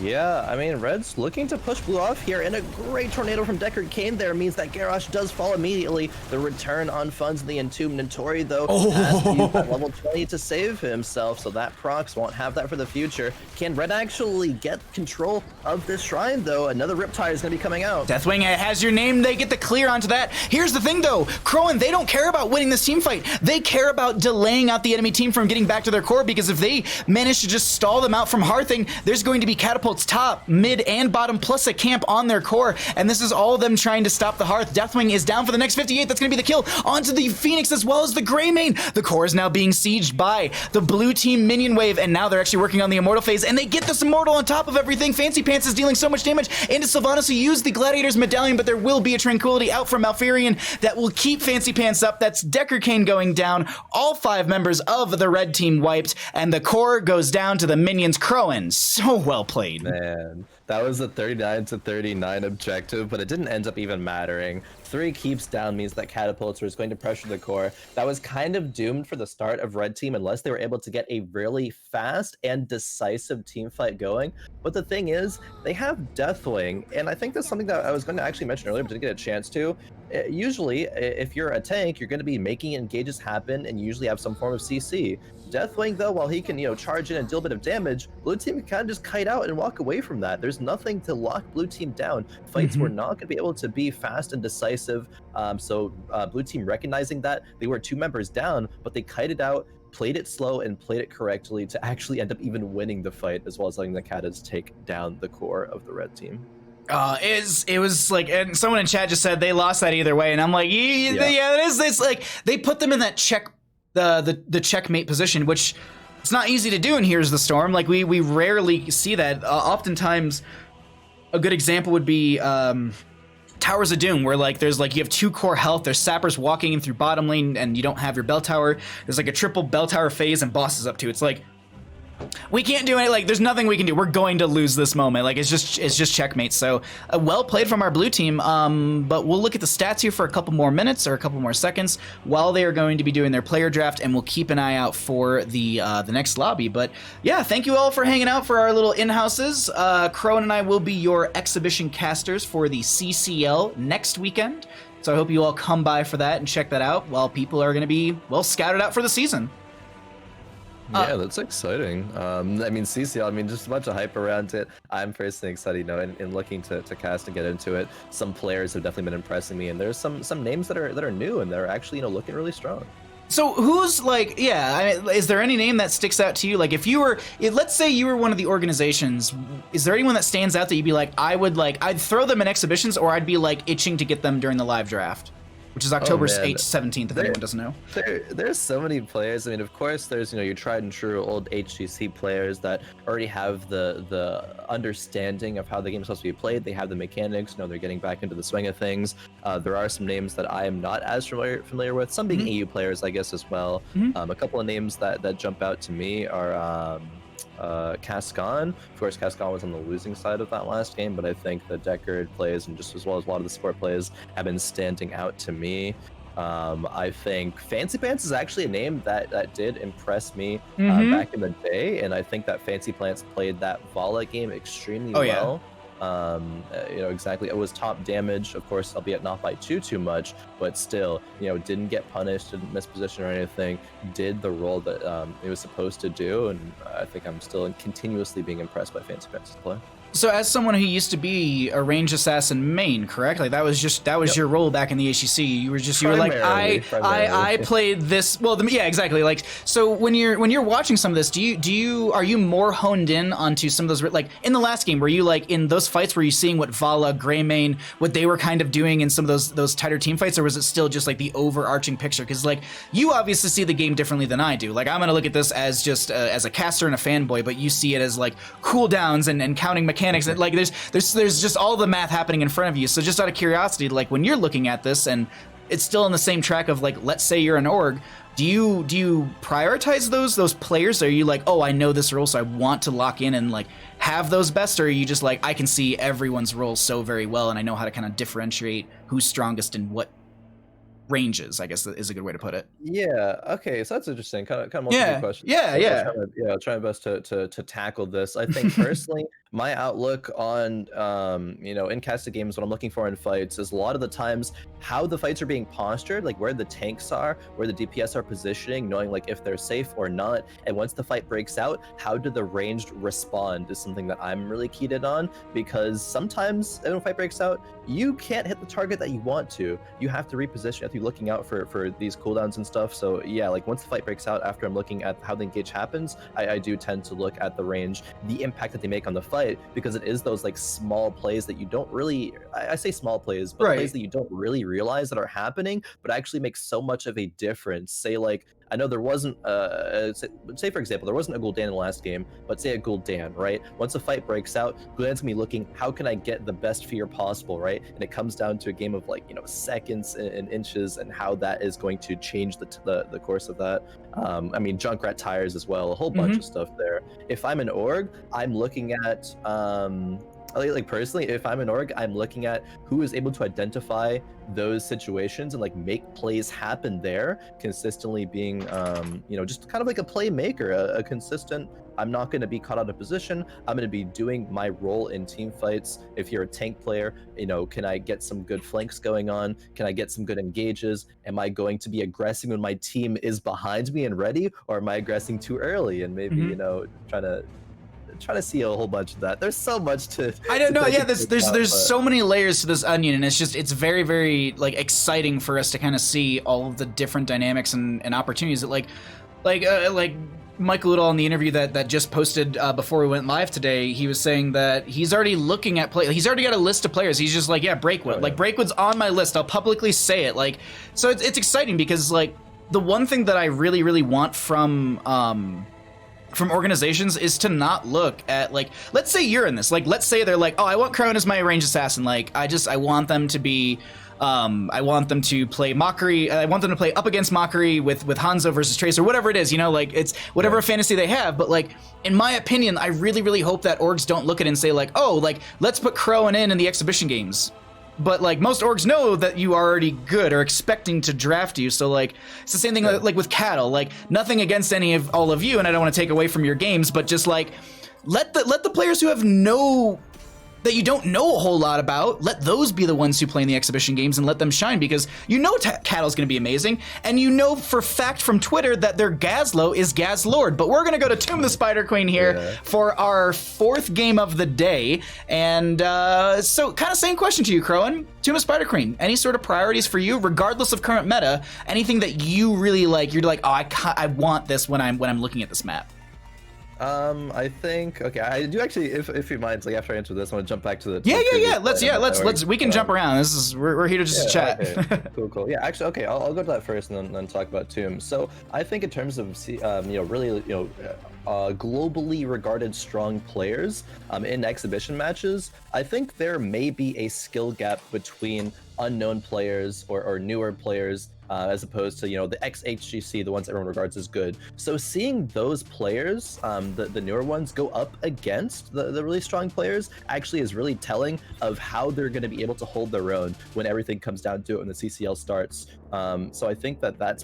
Yeah, I mean, Red's looking to push Blue off here, and a great tornado from Deckard Cain there means that Garrosh does fall immediately. The return on funds in the Entombed Notori, though, has to use that level 20 to save himself, so that Prox won't have that for the future. Can Red actually get control of this shrine, though? Another Riptide is going to be coming out. Deathwing has your name. They get the clear onto that. Here's the thing, though. Khroen, they don't care about winning this team fight. They care about delaying out the enemy team from getting back to their core, because if they manage to just stall them out from Hearthing, there's going to be catapults top, mid, and bottom, plus a camp on their core, and this is all of them trying to stop the Hearth. Deathwing is down for the next 58. That's going to be the kill onto the Phoenix as well as the Greymane. The core is now being sieged by the blue team minion wave, and now they're actually working on the Immortal phase, and they get this Immortal on top of everything. Fancy Pants is dealing so much damage into Sylvanas, who used the Gladiator's Medallion, but there will be a Tranquility out from Malfurion that will keep Fancy Pants up. That's Deckard Cain going down. All 5 members of the red team wiped, and the core goes down to the minions. Khroen, so well played. Man, that was a 39-39 objective, but it didn't end up even mattering. 3 keeps down means that catapults was going to pressure the core. That was kind of doomed for the start of Red Team unless they were able to get a really fast and decisive team fight going. But the thing is, they have Deathwing, and I think that's something that I was going to actually mention earlier, but didn't get a chance to. Usually, if you're a tank, you're going to be making engages happen and usually have some form of CC. Deathwing, though, while he can, charge in and deal a bit of damage, Blue Team can kind of just kite out and walk away from that. There's nothing to lock Blue Team down. Fights were not going to be able to be fast and decisive. So Blue Team recognizing that, they were 2 members down, but they kited out, played it slow, and played it correctly to actually end up even winning the fight, as well as letting the Katas take down the core of the Red Team. It was like, and someone in chat just said they lost that either way, and I'm like, yeah, it is. It's like they put them in that the checkmate position, which it's not easy to do in Here's the Storm. Like we rarely see that. Oftentimes, a good example would be Towers of Doom, where like there's like you have 2 core health, there's sappers walking in through bottom lane, and you don't have your bell tower. There's like a triple bell tower phase and bosses up to. It's like, We can't do any, like, there's nothing we can do. We're going to lose this moment. Like, it's just checkmate. So well played from our blue team. But we'll look at the stats here for a couple more minutes or a couple more seconds while they are going to be doing their player draft, and we'll keep an eye out for the next lobby. But yeah, thank you all for hanging out for our little in-houses. Khroen and I will be your exhibition casters for the CCL next weekend. So I hope you all come by for that and check that out while people are going to be, well, scouted out for the season. Yeah, that's exciting. I mean, CCL, I mean, just a bunch of hype around it. I'm personally excited, you know, in looking to cast and get into it. Some players have definitely been impressing me, and there's some names that are new and they're actually, you know, looking really strong. So who's like, yeah, I mean, is there any name that sticks out to you? Like if you were, let's say you were one of the organizations, is there anyone that stands out that you'd be like, I'd throw them in exhibitions, or I'd be like itching to get them during the live draft? Which is October 8th, 17th, if anyone doesn't know. There's so many players. I mean, of course, there's, you know, your tried and true old HGC players that already have the understanding of how the game is supposed to be played. They have the mechanics, you know, they're getting back into the swing of things. There are some names that I am not as familiar with, some being AU players, I guess, as well. A couple of names that jump out to me are Cascon. Of course, Cascon was on the losing side of that last game, but I think the Deckard plays, and just as well as a lot of the support plays, have been standing out to me. I think Fancy Pants is actually a name that did impress me back in the day, and I think that Fancy Pants played that Vala game extremely well. You know, exactly. It was top damage, of course, albeit not by too much, but still, you know, didn't get punished, didn't miss position or anything, did the role that it was supposed to do, and I think I'm still continuously being impressed by Fancy Pants' play. So as someone who used to be a range assassin main, correct? Like that was your role back in the HCC. You were like, I played this. Well, yeah, exactly. Like, so when you're watching some of this, are you more honed in onto some of those, like in the last game, were you like in those fights, were you seeing what Vala, Greymane, what they were kind of doing in some of those tighter team fights, or was it still just like the overarching picture? Because like you obviously see the game differently than I do. Like I'm gonna look at this as just as a caster and a fanboy, but you see it as like cooldowns and counting mechanics. And like there's just all the math happening in front of you. So just out of curiosity, like when you're looking at this and it's still in the same track of like, let's say you're an org, do you prioritize those players? Are you like, oh, I know this role, so I want to lock in and like have those best, or are you just like, I can see everyone's role so very well and I know how to kind of differentiate who's strongest in what ranges, I guess is a good way to put it. Yeah. Okay. So that's interesting. Kind of multiple questions. Yeah. I'll try my best to tackle this. I think personally, my outlook on you know, in casted games, what I'm looking for in fights is a lot of the times how the fights are being postured, like where the tanks are, where the DPS are positioning, knowing like if they're safe or not, and once the fight breaks out, how do the ranged respond is something that I'm really keyed in on, because sometimes when a fight breaks out, you can't hit the target that you want to. You have to reposition, you have to be looking out for these cooldowns and stuff. So yeah, like once the fight breaks out, after I'm looking at how the engage happens, I do tend to look at the range, the impact that they make on the fight, because it is those like small plays that you don't really, I say small plays, but plays that you don't really realize that are happening, but actually make so much of a difference. Say like, I know there wasn't, say for example, there wasn't a Gul'dan in the last game, but say a Gul'dan, right? Once a fight breaks out, Gul'dan's gonna be looking, how can I get the best fear possible, right? And it comes down to a game of like, you know, seconds and inches, and how that is going to change the course of that. I mean, Junkrat tires as well, a whole bunch of stuff there. If I'm an org, I'm looking at, like personally, if I'm an org, I'm looking at who is able to identify those situations and like make plays happen there, consistently being, you know, just kind of like a playmaker, a consistent, I'm not going to be caught out of position. I'm going to be doing my role in team fights. If you're a tank player, you know, can I get some good flanks going on? Can I get some good engages? Am I going to be aggressing when my team is behind me and ready, or am I aggressing too early and maybe, you know, trying to see a whole bunch of that. There's so much to I don't know. Yeah, there's so many layers to this onion, and it's very, very like exciting for us to kind of see all of the different dynamics and opportunities that like Michael Udall in the interview that just posted before we went live today, he was saying that he's already looking at he's already got a list of players. He's just like, yeah, Breakwood. Like Breakwood's on my list. I'll publicly say it. Like, so it's exciting because like the one thing that I really, really want from organizations is to not look at like, let's say you're in this, like, let's say they're like, oh, I want Khroen as my range assassin. Like, I want them to be I want them to play Mockery. I want them to play up against Mockery with Hanzo versus Trace or whatever it is, you know, like it's whatever fantasy they have. But like, in my opinion, I really, really hope that orgs don't look at it and say like, oh, like let's put Khroen in the exhibition games. But like most orgs know that you are already good or expecting to draft you. So like it's the same thing like with Cattle. Like nothing against any of all of you, and I don't want to take away from your games, but just like let the players who have that you don't know a whole lot about, let those be the ones who play in the exhibition games and let them shine, because you know Cattle's going to be amazing, and you know for fact from Twitter that their Gazlo is Gaz Lord. But we're going to go to Tomb the Spider Queen here for our 4th game of the day, and so kind of same question to you, Khroen. Tomb the Spider Queen, any sort of priorities for you, regardless of current meta, anything that you really like, you're like, oh, I want this when I'm looking at this map? I think I do actually. If you mind, like after I answer this, I want to jump back to the Let's we can jump around. This is we're here to just chat. Okay. Cool. Yeah, actually, okay. I'll go to that first, and then talk about Tomb. So I think in terms of really globally regarded strong players in exhibition matches, I think there may be a skill gap between unknown players or newer players. As opposed to, the ex-HGC, the ones everyone regards as good. So seeing those players, the newer ones, go up against the really strong players actually is really telling of how they're going to be able to hold their own when everything comes down to it when the CCL starts. So I think that's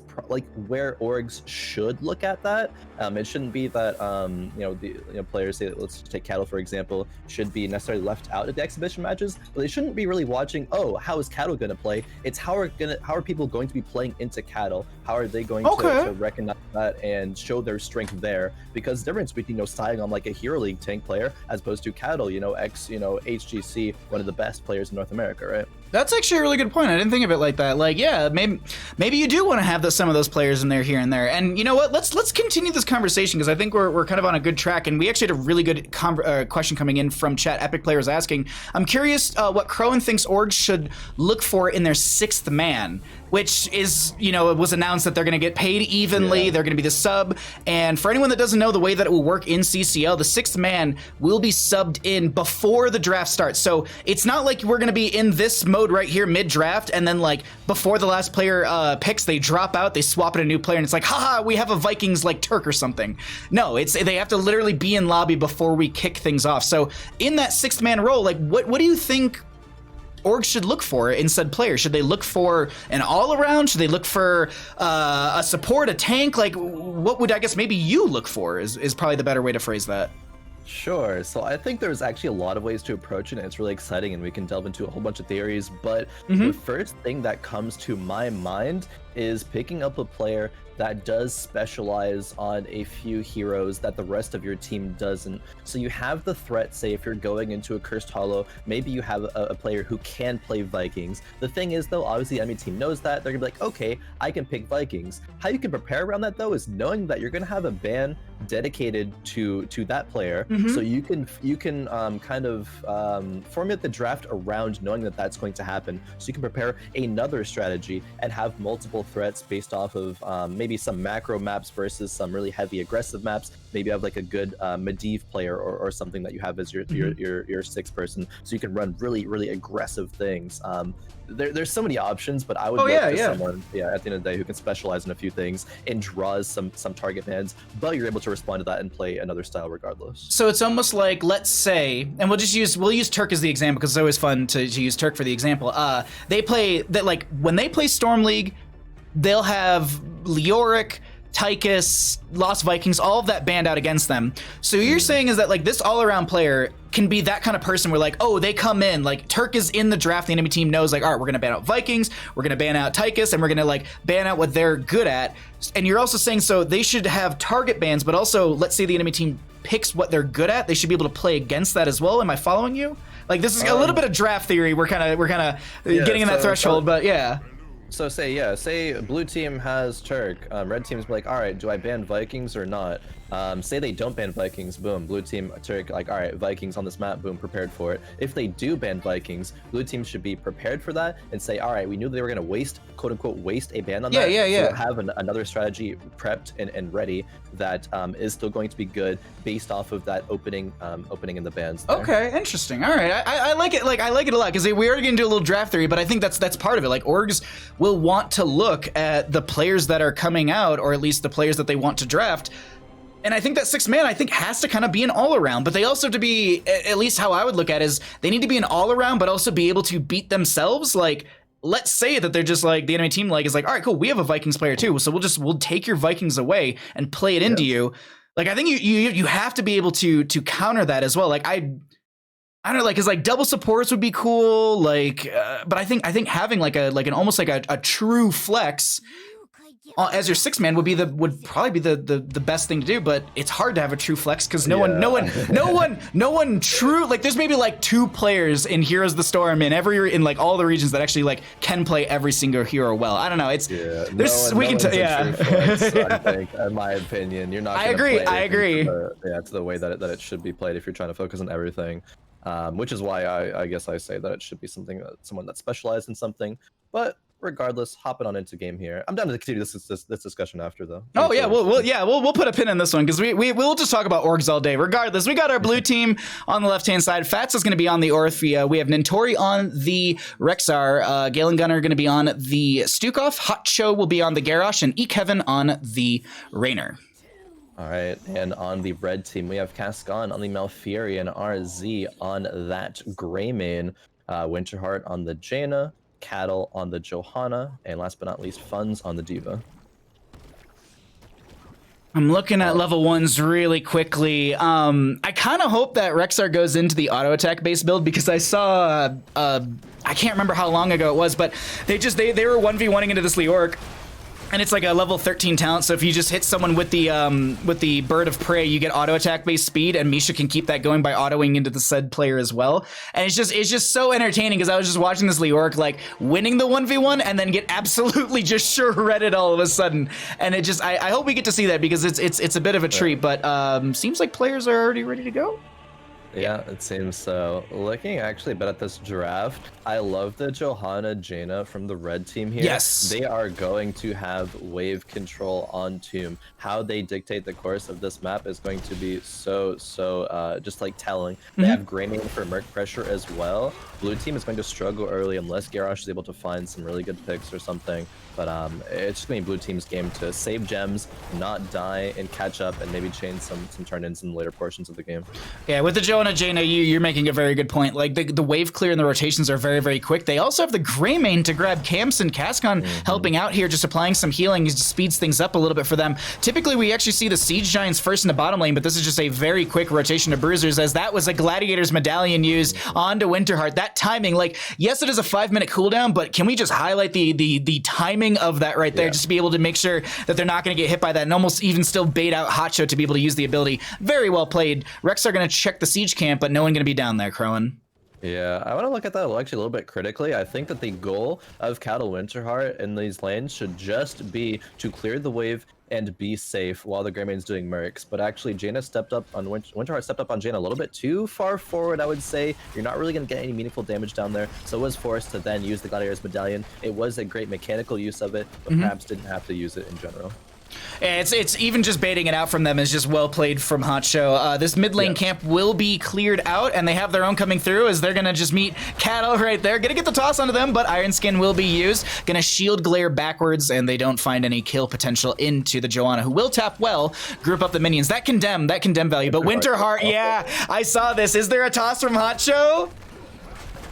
where orgs should look at that. It shouldn't be that the players, say, let's take Cattle for example, should be necessarily left out of the exhibition matches, but they shouldn't be really watching, oh, how is Cattle going to play? It's how are people going to be playing into Cattle? How are they going to recognize that and show their strength there? Because the difference between styling on like a Hero League tank player as opposed to Cattle, HGC, one of the best players in North America, right? That's actually a really good point. I didn't think of it like that. Like, yeah, maybe you do want to have some of those players in there here and there. And you know what? Let's continue this conversation, because I think we're kind of on a good track. And we actually had a really good question coming in from chat. Epic Players asking, I'm curious what Khroen thinks orgs should look for in their 6th man, which is, it was announced that they're going to get paid evenly. Yeah. They're going to be the sub. And for anyone that doesn't know the way that it will work in CCL, the 6th man will be subbed in before the draft starts. So it's not like we're going to be in this mode right here mid-draft, and then like before the last player picks, they drop out, they swap in a new player, and it's like, haha, we have a Vikings like Turk or something. No, they have to literally be in lobby before we kick things off. So in that 6th man role, like what do you think orgs should look for in said player? Should they look for an all-around? Should they look for a support, a tank? Like, what would, I guess, maybe you look for is probably the better way to phrase that. Sure. So I think there's actually a lot of ways to approach it, and it's really exciting, and we can delve into a whole bunch of theories. But the first thing that comes to my mind is picking up a player that does specialize on a few heroes that the rest of your team doesn't. So you have the threat, say if you're going into a Cursed Hollow, maybe you have a player who can play Vikings. The thing is though, obviously the enemy team knows that. They're gonna be like, okay, I can pick Vikings. How you can prepare around that though is knowing that you're gonna have a ban dedicated to that player. So you can kind of formulate the draft around knowing that that's going to happen. So you can prepare another strategy and have multiple threats based off of maybe some macro maps versus some really heavy aggressive maps. Maybe you have like a good Medivh player or something that you have as your 6th person, so you can run really aggressive things. There's so many options, but I would look to someone at the end of the day who can specialize in a few things and draws some target bans, but you're able to respond to that and play another style regardless. So it's almost like, let's say, and we'll use Turk as the example because it's always fun to use Turk for the example. They play that, like when they play Storm League, they'll have Leoric, Tychus, Lost Vikings, all of that banned out against them. So you're saying is that like this all-around player can be that kind of person where like, oh, they come in, like Turk is in the draft, the enemy team knows like, all right, we're gonna ban out Vikings, we're gonna ban out Tychus, and we're gonna like ban out what they're good at. And you're also saying so they should have target bans, but also let's say the enemy team picks what they're good at, they should be able to play against that as well. Am I following you? Like this is a little bit of draft theory. We're kind of getting in that threshold, but yeah. So say blue team has Turk, red team's like, all right, do I ban Vikings or not? Say they don't ban Vikings, boom, blue team, Turk, like, all right, Vikings on this map, boom, prepared for it. If they do ban Vikings, blue team should be prepared for that and say, all right, we knew they were gonna waste, quote unquote, waste a ban on that. So have another strategy prepped and ready that is still going to be good based off of that opening in the bans there. Okay, interesting. All right, I like it. Like, I like it a lot because we are going to do a little draft theory, but I think that's part of it. Like, orgs will want to look at the players that are coming out, or at least the players that they want to draft. And I think that 6th man, I think, has to kind of be an all-around, but they also have to be, at least how I would look at it, is they need to be an all-around, but also be able to beat themselves. Like, let's say that they're just like, the enemy team like is like, all right, cool, we have a Vikings player too, so we'll take your Vikings away and play it into you. Like, I think you have to be able to counter that as well. Like, I don't know, like, cause like double supports would be cool, like, but I think having like an almost like a true flex as your 6th man would probably be the best thing to do, but it's hard to have a true flex because no one true, like, there's maybe like 2 players in Heroes of the Storm in like all the regions that actually like can play every single hero well. I don't know. It's I think, in my opinion, you're not. I agree. To the way that it should be played if you're trying to focus on everything. Which is why I guess I say that it should be someone that's specialized in something. But regardless, hopping on into game here. I'm down to continue this discussion after, though. Oh yeah, we'll put a pin in this one because we'll just talk about orgs all day. Regardless, we got our blue team on the left hand side. Fats is going to be on the Orthvia. We have Nintori on the Rexar. Galen Gunner are going to be on the Stukov. Hot Show will be on the Garrosh, and Kevin on the Raynor. All right, and on the red team, we have Cascon on the Malfurion, RZ on that Greymane, Winterheart on the Jaina, Cattle on the Johanna, and last but not least, Funds on the Diva. I'm looking at level 1s really quickly. I kind of hope that Rexar goes into the auto attack base build because I saw, I can't remember how long ago it was, but they were 1v1ing into this Leoric. And it's like a level 13 talent, so if you just hit someone with the Bird of Prey, you get auto attack based speed, and Misha can keep that going by autoing into the said player as well. And it's just so entertaining because I was just watching this Leoric like winning the 1v1 and then get absolutely just shredded all of a sudden. And it just I hope we get to see that because it's a bit of a treat, but seems like players are already ready to go. Yeah, it seems so. Looking actually, but at this draft, I love the Johanna Jaina from the red team here. Yes. They are going to have wave control on Tomb. How they dictate the course of this map is going to be so just like telling. They have Greymane for Merc pressure as well. Blue team is going to struggle early unless Garrosh is able to find some really good picks or something. But it's just going to be blue team's game to save gems, not die, and catch up, and maybe chain some turn-ins in the later portions of the game. Yeah, with the Johanna Jaina, you're making a very good point. Like, the wave clear and the rotations are very, very quick. They also have the Greymane to grab camps, and Cascon helping out here, just applying some healing, just speeds things up a little bit for them. Typically, we actually see the Siege Giants first in the bottom lane, but this is just a very quick rotation to Bruisers, as that was a Gladiator's Medallion used onto Winterheart. That timing, like, yes, it is a 5-minute cooldown, but can we just highlight the timing of that right there, just to be able to make sure that they're not going to get hit by that, and almost even still bait out Hotshot to be able to use the ability. Very well played. Rex are going to check the siege camp, but no one going to be down there, Khroen. Yeah, I want to look at that actually a little bit critically. I think that the goal of Cattle Winterheart in these lanes should just be to clear the wave and be safe while the Greymane's doing mercs. But actually, Jaina stepped up on Winterheart stepped up on Jaina a little bit too far forward, I would say. You're not really going to get any meaningful damage down there, so was forced to then use the Gladiator's Medallion. It was a great mechanical use of it, but perhaps didn't have to use it in general. It's even just baiting it out from them is just well played from Hot Show. This mid lane camp will be cleared out, and they have their own coming through as they're gonna just meet Cattle right there. Gonna get the toss onto them, but Iron Skin will be used. Gonna shield glare backwards, and they don't find any kill potential into the Johanna, who will tap well, group up the minions. That condemn value, but Winterheart, yeah, I saw this. Is there a toss from Hot Show?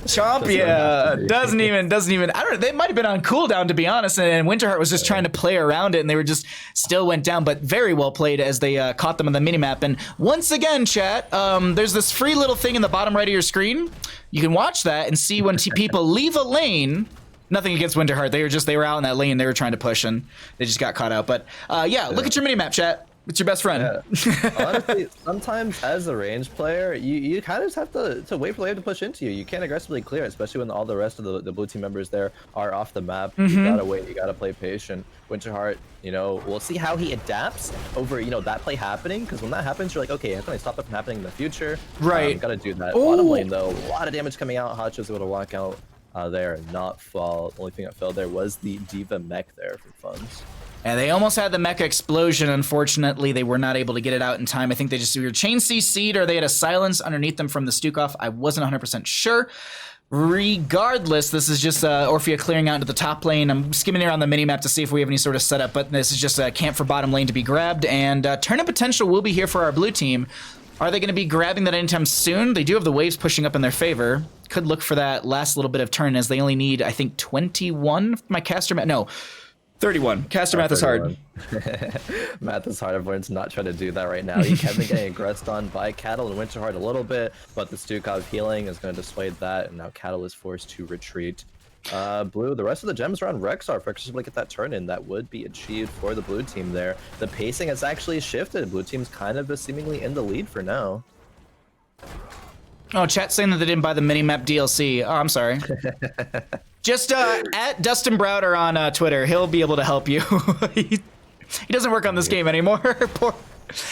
Chomp, yeah, doesn't even, I don't know, they might have been on cooldown, to be honest, and Winterheart was just trying to play around it, and they were just still went down, but very well played as they caught them on the minimap. And once again, chat, there's this free little thing in the bottom right of your screen. You can watch that and see when people leave a lane. Nothing against Winterheart, they were out in that lane, they were trying to push, and they just got caught out. But yeah, look at your minimap, chat. It's your best friend. Yeah. Honestly, sometimes as a range player, you kind of just have to wait for the wave to push into you. You can't aggressively clear, especially when all the rest of the blue team members there are off the map. You gotta wait, you gotta play patient. Winterheart, you know, we'll see how he adapts over, you know, that play happening, because when that happens, you're like, okay, how can I stop that from happening in the future? Right. Gotta do that. Ooh. Bottom lane, though, a lot of damage coming out. Hotch's able to walk out there and not fall. The only thing that fell there was the Diva mech there from Funds. And they almost had the mecha explosion. Unfortunately, they were not able to get it out in time. I think they just either chain CC'd or they had a silence underneath them from the Stukov. I wasn't 100% sure. Regardless, this is just Orphea clearing out into the top lane. I'm skimming around the minimap to see if we have any sort of setup, but this is just a camp for bottom lane to be grabbed, and Turnip Potential will be here for our blue team. Are they going to be grabbing that anytime soon? They do have the waves pushing up in their favor. Could look for that last little bit of turn, as they only need, I think, 21. My caster no, 31. Caster math is hard. Math is hard. Everyone's not trying to do that right now. You have been getting aggressed on by Cattle and Winterheart a little bit, but the Stukov healing is going to dissuade that, and now Cattle is forced to retreat. Blue, the rest of the gems are on Rexar. Rexar's able to get that turn in. That would be achieved for the blue team there. The pacing has actually shifted. Blue team's kind of seemingly in the lead for now. Oh, chat's saying that they didn't buy the minimap DLC. Oh, I'm sorry. Just at Dustin Browder on Twitter. He'll be able to help you. he doesn't work on this game anymore.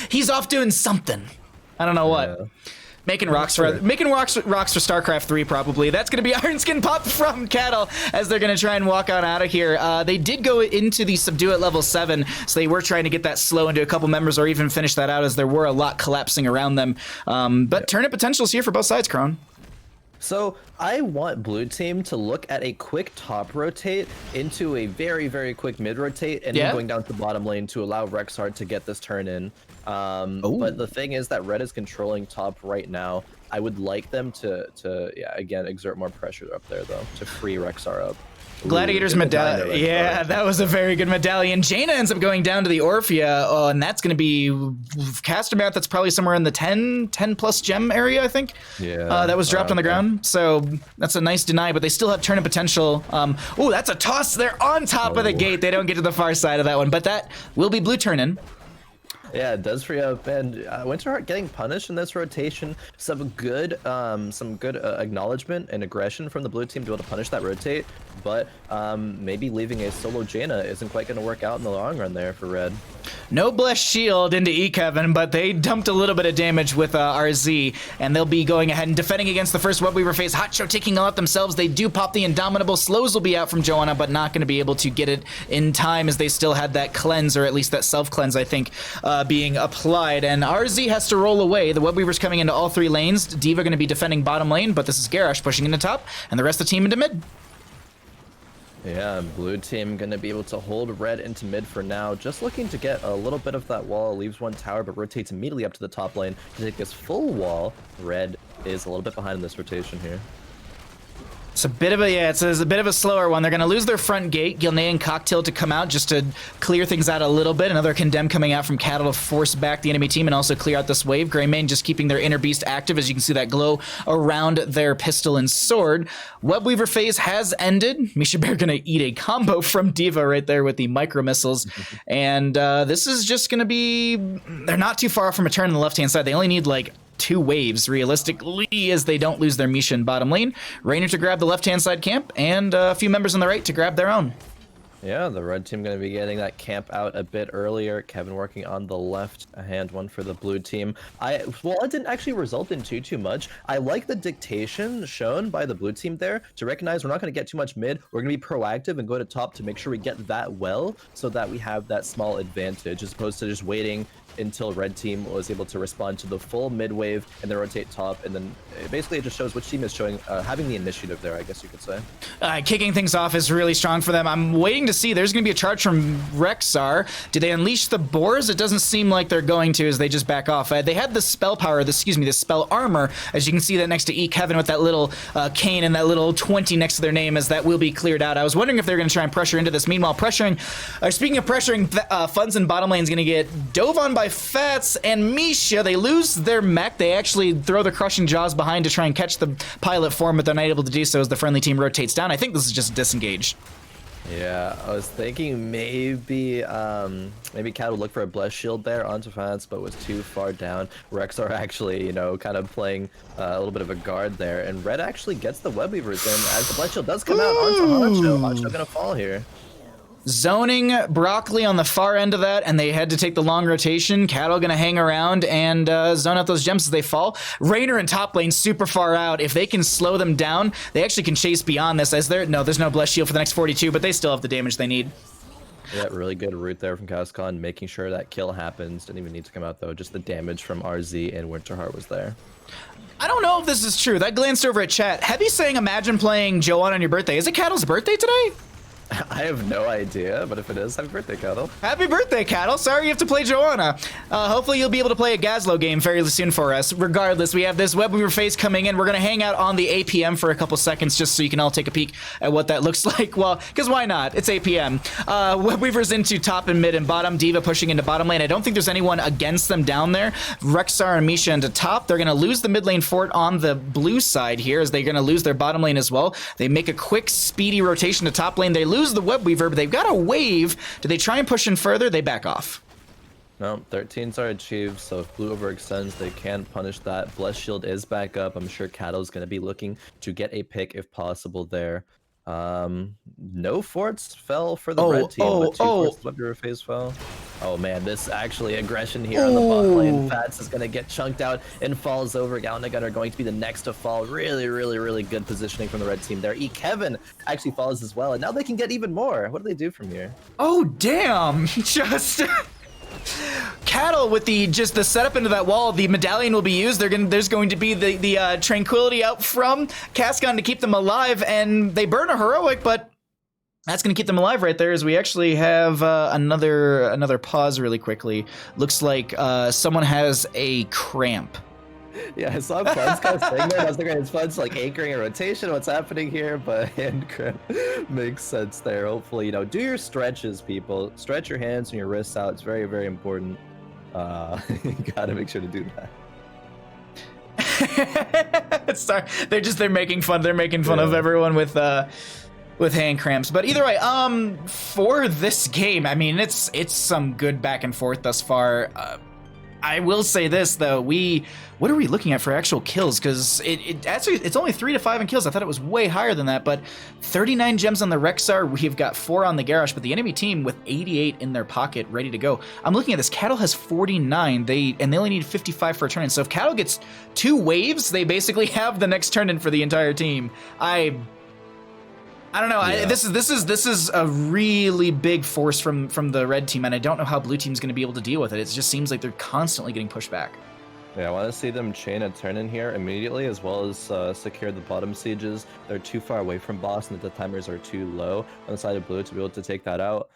He's off doing something. I don't know what. Yeah. Making rocks for StarCraft 3 probably. That's gonna be Iron Skin Pop from Cattle as they're gonna try and walk on out of here. They did go into the subdue at level 7, so they were trying to get that slow into a couple members or even finish that out, as there were a lot collapsing around them. But Turnip Potential is here for both sides, Khroen. So I want blue team to look at a quick top rotate into a very, very quick mid rotate, and then going down to the bottom lane to allow Rexhard to get this turn in. But the thing is that red is controlling top right now. I would like them to again exert more pressure up there though, to free Rexar up. Gladiator's medallion. Yeah, that was a very good medallion. Jaina ends up going down to the Orphea, and that's going to be caster math. That's probably somewhere in the 10 plus gem area, I think. Yeah. That was dropped on the ground. So that's a nice deny, but they still have Turnip Potential. Oh, that's a toss. They're on top of the gate. They don't get to the far side of that one, but that will be blue turn-in. Yeah, it does free up, and Winterheart getting punished in this rotation. Some good acknowledgement and aggression from the blue team to be able to punish that rotate, but maybe leaving a solo Jaina isn't quite going to work out in the long run there for red. No blessed shield into Kevin, but they dumped a little bit of damage with RZ, and they'll be going ahead and defending against the first Web Weaver phase. Hot Show taking all out themselves. They do pop the Indomitable. Slows will be out from Joanna, but not going to be able to get it in time, as they still had that cleanse, or at least that self-cleanse, I think, being applied. And RZ has to roll away. The Web Weaver's coming into all three lanes. Diva going to be defending bottom lane, but this is Garrosh pushing into top, and the rest of the team into mid. Yeah, blue team gonna be able to hold red into mid for now. Just looking to get a little bit of that wall. Leaves one tower, but rotates immediately up to the top lane to take this full wall. Red is a little bit behind in this rotation here. It's a bit of a slower one. They're going to lose their front gate. Gilney and Cocktail to come out just to clear things out a little bit. Another Condemn coming out from Cattle to force back the enemy team and also clear out this wave. Greymane just keeping their inner beast active, as you can see that glow around their pistol and sword. Webweaver phase has ended. Misha Bear going to eat a combo from Diva right there with the micro missiles. And this is just going to be... They're not too far from a turn on the left-hand side. They only need like 2 waves realistically, as they don't lose their Misha in bottom lane. Rainer to grab the left-hand side camp, and a few members on the right to grab their own. Yeah, the red team going to be getting that camp out a bit earlier. Kevin working on the left-hand one for the blue team. Well, it didn't actually result in too much. I like the dictation shown by the blue team there to recognize we're not going to get too much mid. We're going to be proactive and go to top to make sure we get that well, so that we have that small advantage, as opposed to just waiting until red team was able to respond to the full mid wave and then rotate top, and then basically it just shows which team is showing having the initiative there, I guess you could say. Kicking things off is really strong for them. I'm waiting to see. There's going to be a charge from Rexar. Do they unleash the boars? It doesn't seem like they're going to, as they just back off. They had the spell power, the spell armor, as you can see that next to Kevin with that little cane and that little 20 next to their name, as that will be cleared out. I was wondering if they're going to try and pressure into this. Meanwhile, speaking of pressuring, Funds in bottom lane is going to get dove on by Fats and Misha. They lose their mech. They actually throw the crushing jaws behind to try and catch the pilot form, but they're not able to do so as the friendly team rotates down. I think this is just disengaged. Yeah, I was thinking maybe Cat would look for a Bless Shield there onto Fats, but was too far down. Rexar actually, kind of playing a little bit of a guard there, and Red actually gets the Web Weavers in as the Bless Shield does come out onto Honcho. Honcho gonna fall here. Zoning Broccoli on the far end of that, and they had to take the long rotation. Cattle gonna hang around and zone out those gems as they fall. Raynor in top lane super far out. If they can slow them down, they actually can chase beyond this. There's no Bless Shield for the next 42, but they still have the damage they need. Yeah, really good route there from Cascon, making sure that kill happens. Didn't even need to come out though. Just the damage from RZ and Winterheart was there. I don't know if this is true. That glanced over at chat. Heavy saying, imagine playing Joanna on your birthday. Is it Cattle's birthday today? I have no idea, but if it is, happy birthday, Cattle. Happy birthday, Cattle. Sorry you have to play Joanna. Hopefully you'll be able to play a Gazlo game fairly soon for us. Regardless, we have this Web Weaver phase coming in. We're going to hang out on the APM for a couple seconds just so you can all take a peek at what that looks like. Well, because why not? It's APM. Web Weaver's into top and mid and bottom. D.Va pushing into bottom lane. I don't think there's anyone against them down there. Rexar and Misha into top. They're going to lose the mid lane fort on the blue side here as they're going to lose their bottom lane as well. They make a quick, speedy rotation to top lane. They lose the Web Weaver, but they've got a wave. Do they try and push in further? They back off. No, 13s are achieved, so if blue overextends, they can punish that. Bless Shield is back up. I'm sure Cattle's going to be looking to get a pick if possible there. No forts fell for the red team, but two forts Web Weaver phase fell. Oh man, this actually aggression here on the bot lane. Fats is going to get chunked out and falls over. Galnagun are going to be the next to fall. Really good positioning from the red team there. Kevin actually falls as well, and now they can get even more. What do they do from here? Oh, damn. Just... Cattle with the setup into that wall, the medallion will be used. There's going to be the tranquility out from Cascon to keep them alive, and they burn a heroic, but that's going to keep them alive right there as we actually have another pause really quickly. Looks like someone has a cramp. Yeah, I saw Fun's kind of saying there. I was thinking it's Fun's like anchoring a rotation. What's happening here? But hand cramp makes sense there. Hopefully, do your stretches, people. Stretch your hands and your wrists out. It's very important. You gotta make sure to do that. Sorry, they're making fun. They're making fun of everyone with hand cramps. But either way, for this game, I mean, it's some good back and forth thus far. I will say this though, what are we looking at for actual kills? Because it's only 3 to 5 in kills. I thought it was way higher than that, but 39 gems on the Rexar. We've got 4 on the Garrosh, but the enemy team with 88 in their pocket, ready to go. I'm looking at this. Cattle has 49. They only need 55 for a turn in. So if Cattle gets 2 waves, they basically have the next turn in for the entire team. I don't know. Yeah. This is a really big force from the red team, and I don't know how blue team's going to be able to deal with it. It just seems like they're constantly getting pushed back. Yeah, I want to see them chain a turn in here immediately, as well as secure the bottom sieges. They're too far away from boss, and the timers are too low on the side of blue to be able to take that out.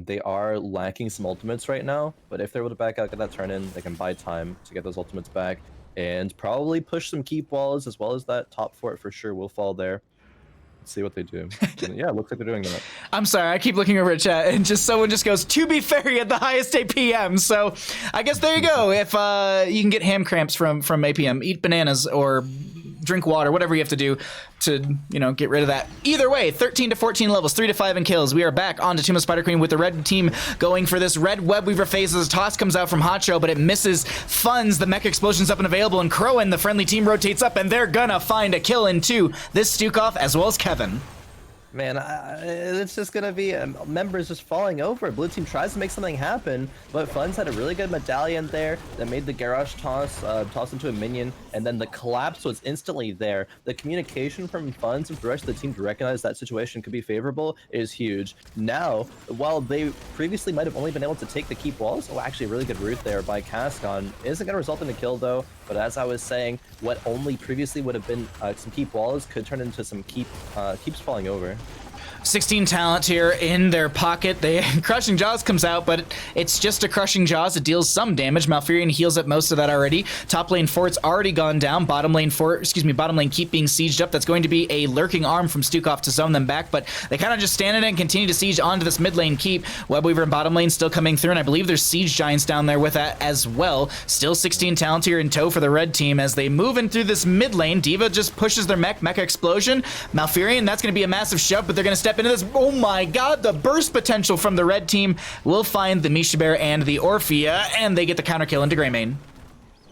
They are lacking some ultimates right now, but if they're able to back out, get that turn in, they can buy time to get those ultimates back, and probably push some keep walls, as well as that top fort for sure will fall there. Let's see what they do. Yeah, it looks like they're doing that. I'm sorry, I keep looking over at chat and someone just goes, to be fair, at the highest APM. So I guess there you go. If you can get ham cramps from APM, eat bananas or drink water, whatever you have to do to, get rid of that. Either way, 13 to 14 levels, 3 to 5 in kills. We are back on to Tomb of Spider Queen with the red team going for this red Web Weaver phase as a toss comes out from Hotcho, but it misses funds. The mech explosion's up and available, and Khroen, the friendly team, rotates up, and they're gonna find a kill into this Stukov as well as Kevin. Man, it's just gonna be members just falling over. Blue team tries to make something happen, but Funds had a really good medallion there that made the Garrosh toss into a minion, and then the collapse was instantly there. The communication from Funds and the rest of the team to recognize that situation could be favorable is huge. Now, while they previously might have only been able to take the keep walls, actually a really good route there by Cascon, isn't gonna result in a kill though. But as I was saying, what only previously would have been some keep walls could turn into some keeps falling over. 16 talent here in their pocket. Crushing Jaws comes out, but it's just a Crushing Jaws. It deals some damage. Malfurion heals up most of that already. Top lane fort's already gone down. Bottom lane keep being sieged up. That's going to be a lurking arm from Stukov to zone them back, but they kind of just stand in it and continue to siege onto this mid lane keep. Webweaver and bottom lane still coming through, and I believe there's siege giants down there with that as well. Still 16 talent here in tow for the red team as they move in through this mid lane. D.Va just pushes their mecha explosion. Malfurion, that's going to be a massive shove, but they're going to step step into this. Oh my god, the burst potential from the red team will find the Misha Bear and the Orphea, and they get the counter kill into Greymane.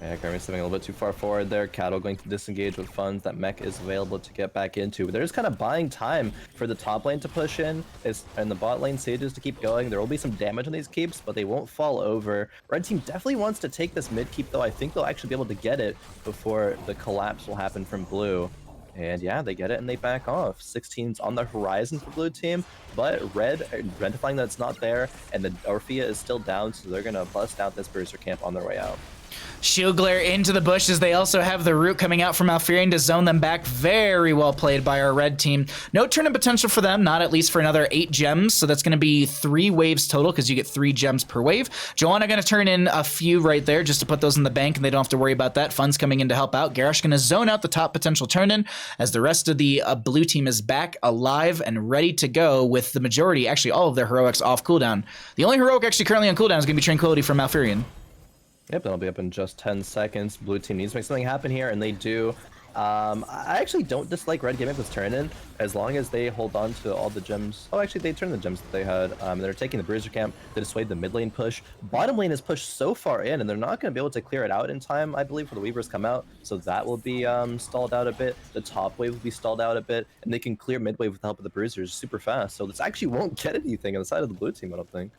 Yeah, Greymane's stepping a little bit too far forward there. Cattle going to disengage with funds. That mech is available to get back into. But they're just kind of buying time for the top lane to push in, and the bot lane sages to keep going. There will be some damage on these keeps, but they won't fall over. Red team definitely wants to take this mid keep, though. I think they'll actually be able to get it before the collapse will happen from blue. And yeah, they get it and they back off. 16's on the horizon for blue team, but red identifying that it's not there, and the Orphea is still down, so they're gonna bust out this Bruiser camp on their way out. Shield glare into the bushes. They also have the root coming out from Malfurion to zone them back. Very well played by our red team. No turn-in potential for them, not at least for another 8 gems. So that's going to be 3 waves total because you get 3 gems per wave. Joanna going to turn in a few right there just to put those in the bank, and they don't have to worry about that. Fun's coming in to help out. Garrosh going to zone out the top potential turn-in as the rest of the blue team is back alive and ready to go with the majority, actually all of their heroics off cooldown. The only heroic actually currently on cooldown is going to be Tranquility from Malfurion. Yep, that'll be up in just 10 seconds. Blue team needs to make something happen here, and they do. I actually don't dislike red giving this turn in, as long as they hold on to all the gems. Oh, actually, they turned the gems that they had. They're taking the Bruiser camp to dissuade the mid lane push. Bottom lane is pushed so far in, and they're not going to be able to clear it out in time, I believe, for the Weavers come out. So that will be stalled out a bit. The top wave will be stalled out a bit, and they can clear mid wave with the help of the Bruisers super fast. So this actually won't get anything on the side of the blue team, I don't think.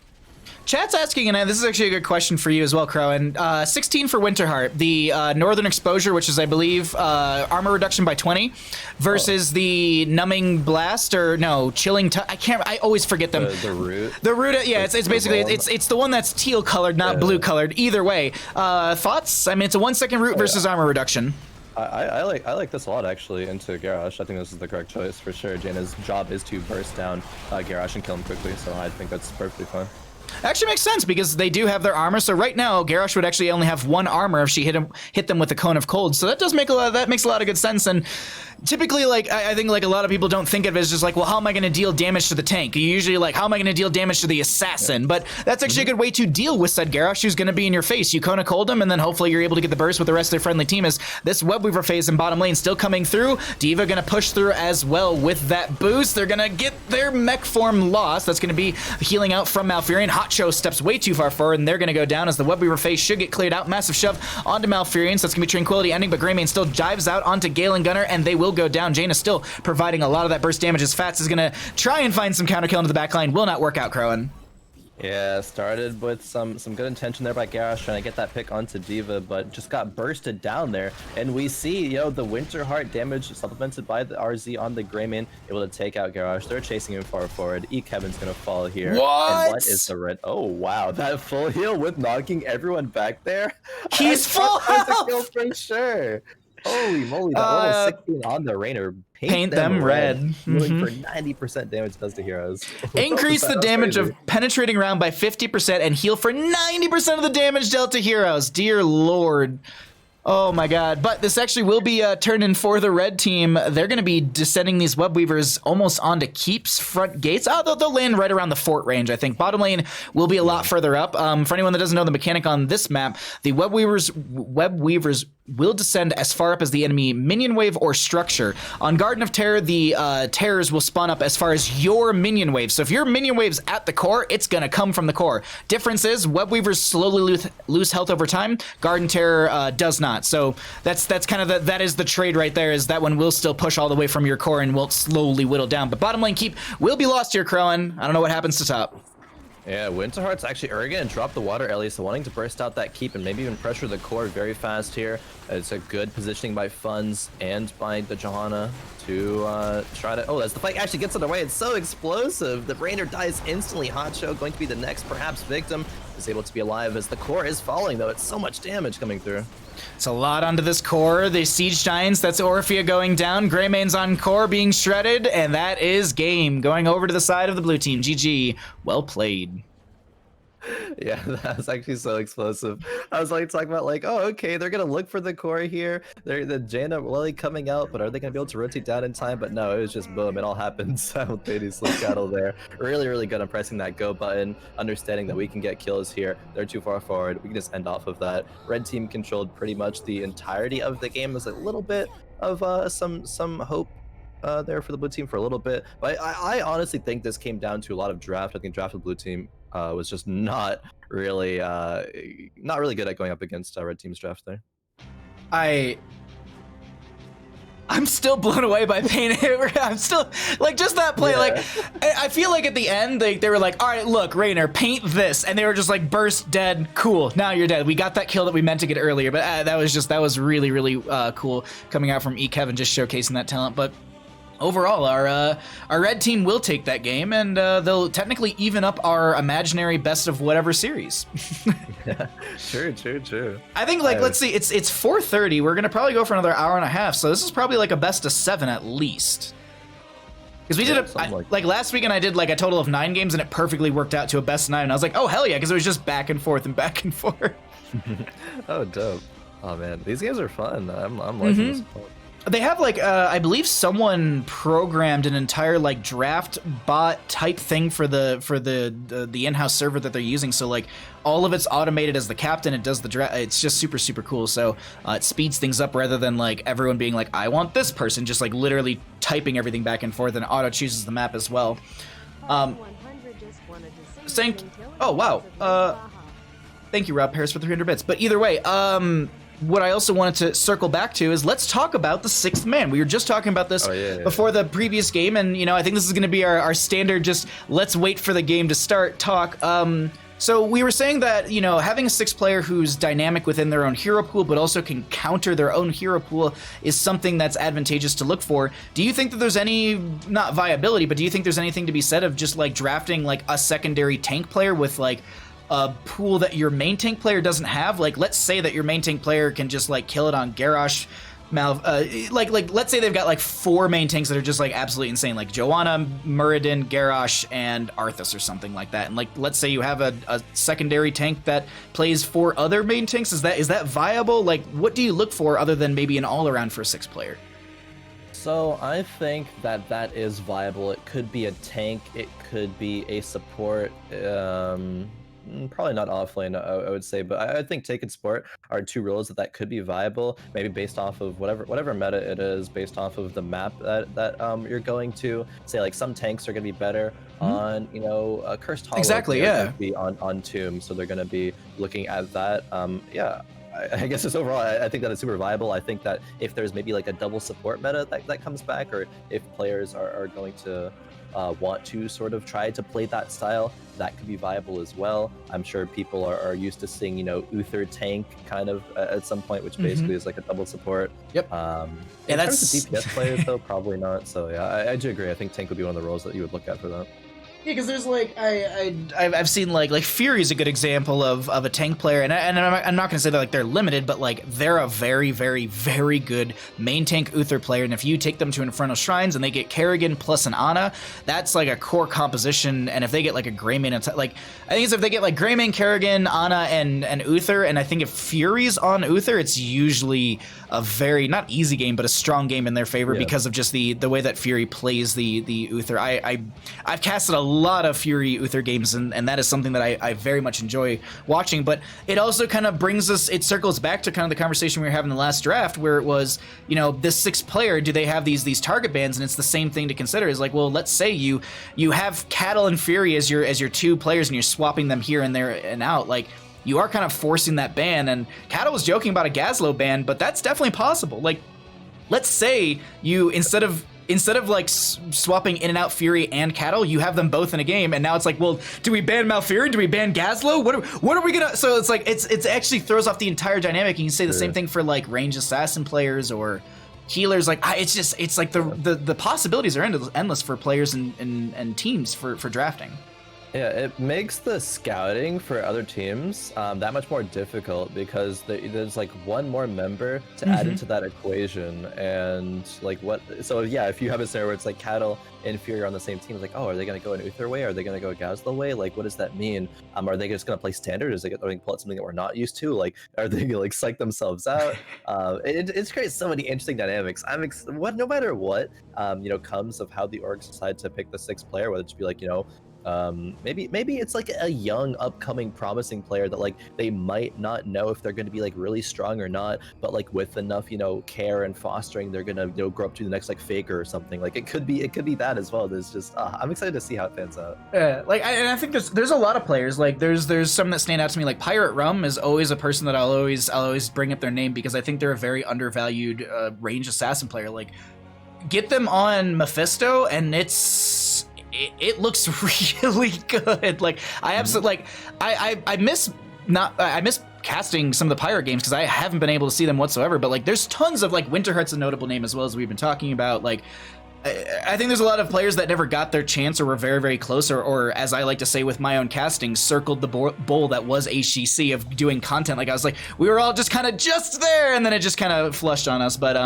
Chat's asking, and this is actually a good question for you as well, Khroen. 16 for Winterheart, the Northern Exposure, which is, I believe, armor reduction by 20, versus the Numbing Blast, or no, Chilling I always forget them. The root? The root, yeah, it's basically, it's the one that's teal colored, not blue colored. Either way. Thoughts? I mean, it's a 1 second root versus armor reduction. I like this a lot, actually, into Garrosh. I think this is the correct choice for sure. Jaina's job is to burst down Garrosh and kill him quickly, so I think that's perfectly fine. Actually makes sense because they do have their armor. So right now, Garrosh would actually only have 1 armor if she hit them with a Cone of Cold. So that does make makes a lot of good sense. And typically, like, I think like a lot of people don't think of it as just like, well, how am I going to deal damage to the tank? You usually like, how am I going to deal damage to the assassin? But that's actually a good way to deal with said Garrosh, who's going to be in your face. You Cone of Cold him, and then hopefully you're able to get the burst with the rest of their friendly team. As this Webweaver phase in bottom lane still coming through. D.Va going to push through as well with that boost. They're going to get their mech form lost. That's going to be healing out from Malfurion. Hot Show steps way too far forward, and they're going to go down as the Webweaver phase should get cleared out. Massive shove onto Malfurion, so that's going to be Tranquility ending, but Greymane still dives out onto Gale and Gunner, and they will go down. Jaina still providing a lot of that burst damage as Fats is going to try and find some counter kill into the backline. Will not work out, Khroen. Yeah, started with some good intention there by Garrosh trying to get that pick onto D.Va, but just got bursted down there. And we see, the Winterheart damage supplemented by the RZ on the Greymane, able to take out Garrosh. They're chasing him far forward. Kevin's gonna fall here. What? And what is the red? Oh wow, that full heal with knocking everyone back there. He's full health for sure. Holy moly, that level 16 on the Rainer. Paint them red. Healing for 90% damage does to heroes. Increase the damage of penetrating round by 50% and heal for 90% of the damage dealt to heroes. Dear Lord. Oh my god. But this actually will be turned in for the red team. They're going to be descending these Webweavers almost onto Keep's front gates. They'll land right around the fort range, I think. Bottom lane will be a lot further up. For anyone that doesn't know the mechanic on this map, the Webweavers will descend as far up as the enemy minion wave or structure. On Garden of Terror, the terrors will spawn up as far as your minion wave. So if your minion wave's at the core, it's going to come from the core. Difference is, Webweavers slowly lose health over time. Garden Terror does not. So that's kind of that is the trade right there, is that one will still push all the way from your core and will slowly whittle down. But bottom lane keep will be lost here, Khroen. I don't know what happens to top. Yeah, Winterheart's actually arrogant and drop the water Ellie, so wanting to burst out that keep and maybe even pressure the core very fast here. It's a good positioning by Funds and by the Johanna to try to... Oh, as the fight actually gets underway, it's so explosive. The Rainer dies instantly. Hot Show going to be the next perhaps victim. Is able to be alive as the core is falling, though. It's so much damage coming through. It's a lot onto this core. The Siege Giants, that's Orphea going down. Greymane's on core being shredded, and that is game. Going over to the side of the blue team. GG. Well played. Yeah, that was actually so explosive. I was like talking about like, oh, okay, they're gonna look for the core here. They're the Jaina Lily coming out, but are they gonna be able to rotate down in time? But no, it was just boom, it all happened simultaneously. Cattle there, really good on pressing that go button, understanding that we can get kills here. They're too far forward. We can just end off of that. Red team controlled pretty much the entirety of the game. There's a little bit of some hope there for the blue team for a little bit. But I honestly think this came down to a lot of draft. I think draft of the blue team was just not really good at going up against red team's draft there. I'm still blown away by Pain. I'm still like just that play. Yeah. Like I feel like at the end they were like, all right, look, Rainer, paint this, and they were just like, burst, dead, cool. Now you're dead. We got that kill that we meant to get earlier, but that was really cool coming out from Kevin, just showcasing that talent. But overall, our red team will take that game, and they'll technically even up our imaginary best of whatever series. Yeah, true. I think, like, let's see, it's 4:30. We're gonna probably go for another hour and a half, so this is probably like a best of 7 at least. Because we did like last weekend, I did like a total of 9 games, and it perfectly worked out to a best 9. And I was like, oh hell yeah, because it was just back and forth and back and forth. Oh, dope. Oh man, these games are fun. I'm liking this. They have like I believe someone programmed an entire like draft bot type thing for the in-house server that they're using. So like all of it's automated as the captain. It does the draft. It's just super cool. So it speeds things up rather than like everyone being like, I want this person, just like literally typing everything back and forth, and auto chooses the map as well. Oh wow. Thank you, Rob Harris, for 300 bits. But either way, what I also wanted to circle back to is let's talk about the 6th man. We were just talking about this before the previous game, and you know, I think this is going to be our standard just let's wait for the game to start talk. So we were saying that, you know, having a 6th player who's dynamic within their own hero pool but also can counter their own hero pool is something that's advantageous to look for. Do you think that there's any, not viability, but do you think there's anything to be said of just like drafting like a secondary tank player with like a pool that your main tank player doesn't have? Like, let's say that your main tank player can just like kill it on Garrosh, like let's say they've got like 4 main tanks that are just like absolutely insane, like Joanna, Muradin, Garrosh, and Arthas or something like that. And like, let's say you have a secondary tank that plays 4 other main tanks. Is that viable? Like, what do you look for other than maybe an all-around for a 6th player? So I think that is viable. It could be a tank. It could be a support. Probably not offlane, I would say, but I think tank and support are 2 roles that could be viable, maybe based off of whatever meta it is, based off of the map that you're going to. Say like some tanks are going to be better on, you know, Cursed Hollow. Exactly, yeah. Be on Tomb, so they're going to be looking at that. Yeah. I guess just overall, I think that it's super viable. I think that if there's maybe like a double support meta that comes back, or if players are going to want to sort of try to play that style, that could be viable as well. I'm sure people are used to seeing, you know, Uther tank kind of at some point, which basically is like a double support. Yep. In terms of DPS players, though, probably not. So yeah, I do agree. I think tank would be one of the roles that you would look at for that. Yeah, because there's like I've seen like Fury's a good example of a tank player, and I'm not gonna say that like they're limited, but like they're a very good main tank Uther player, and if you take them to Infernal Shrines and they get Kerrigan plus an Ana, that's like a core composition. And if they get like a Grey main, like I think it's if they get like Grey main, Kerrigan, Ana, and Uther, and I think if Fury's on Uther, it's usually a very not easy game, but a strong game in their favor because of just the way that Fury plays the Uther. I've casted a lot of Fury Uther games, and that is something that I very much enjoy watching. But it also kind of brings us, it circles back to kind of the conversation we were having in the last draft, where it was, you know, this 6th player, do they have these target bans? And it's the same thing to consider. Is like, well, let's say you have Cattle and Fury as your 2 players, and you're swapping them here and there and out. Like, you are kind of forcing that ban. And Cattle was joking about a Gazlo ban, but that's definitely possible. Like, let's say you instead of like swapping in and out Fury and Cattle, you have them both in a game, and now it's like, well, do we ban Malfurion? Do we ban Gazlo? What are we gonna? So it's like it's actually throws off the entire dynamic. You can say the same thing for like ranged assassin players or healers. Like it's like the possibilities are endless for players and teams for drafting. Yeah, it makes the scouting for other teams that much more difficult, because there's like one more member to add into that equation. And like so yeah, if you have a scenario where it's like Cattle and Fury on the same team, it's like, oh, are they going to go an Uther way? Are they going to go a Gazlo way? Like, what does that mean? Are they just going to play standard? Are they going to pull out something that we're not used to? Like, are they going to like psych themselves out? It's creates so many interesting dynamics. No matter what, you know, comes of how the orgs decide to pick the 6th player, whether it be like, you know, Maybe it's like a young, upcoming, promising player that like they might not know if they're going to be like really strong or not, but like with enough care and fostering, they're gonna grow up to the next like Faker or something. Like it could be that as well. There's just I'm excited to see how it pans out. Yeah, and I think there's a lot of players. Like there's some that stand out to me. Like Pirate Rum is always a person that I'll always bring up their name because I think they're a very undervalued range assassin player. Like get them on Mephisto and it looks really good. Like I absolutely like I miss casting some of the pirate games because I haven't been able to see them whatsoever. But like there's tons of like Winterheart's a notable name as well as we've been talking about. Like I think there's a lot of players that never got their chance or were very, very close or as I like to say with my own casting, circled the bowl that was HGC of doing content. Like I was like, we were all just kind of just there and then it just kind of flushed on us. But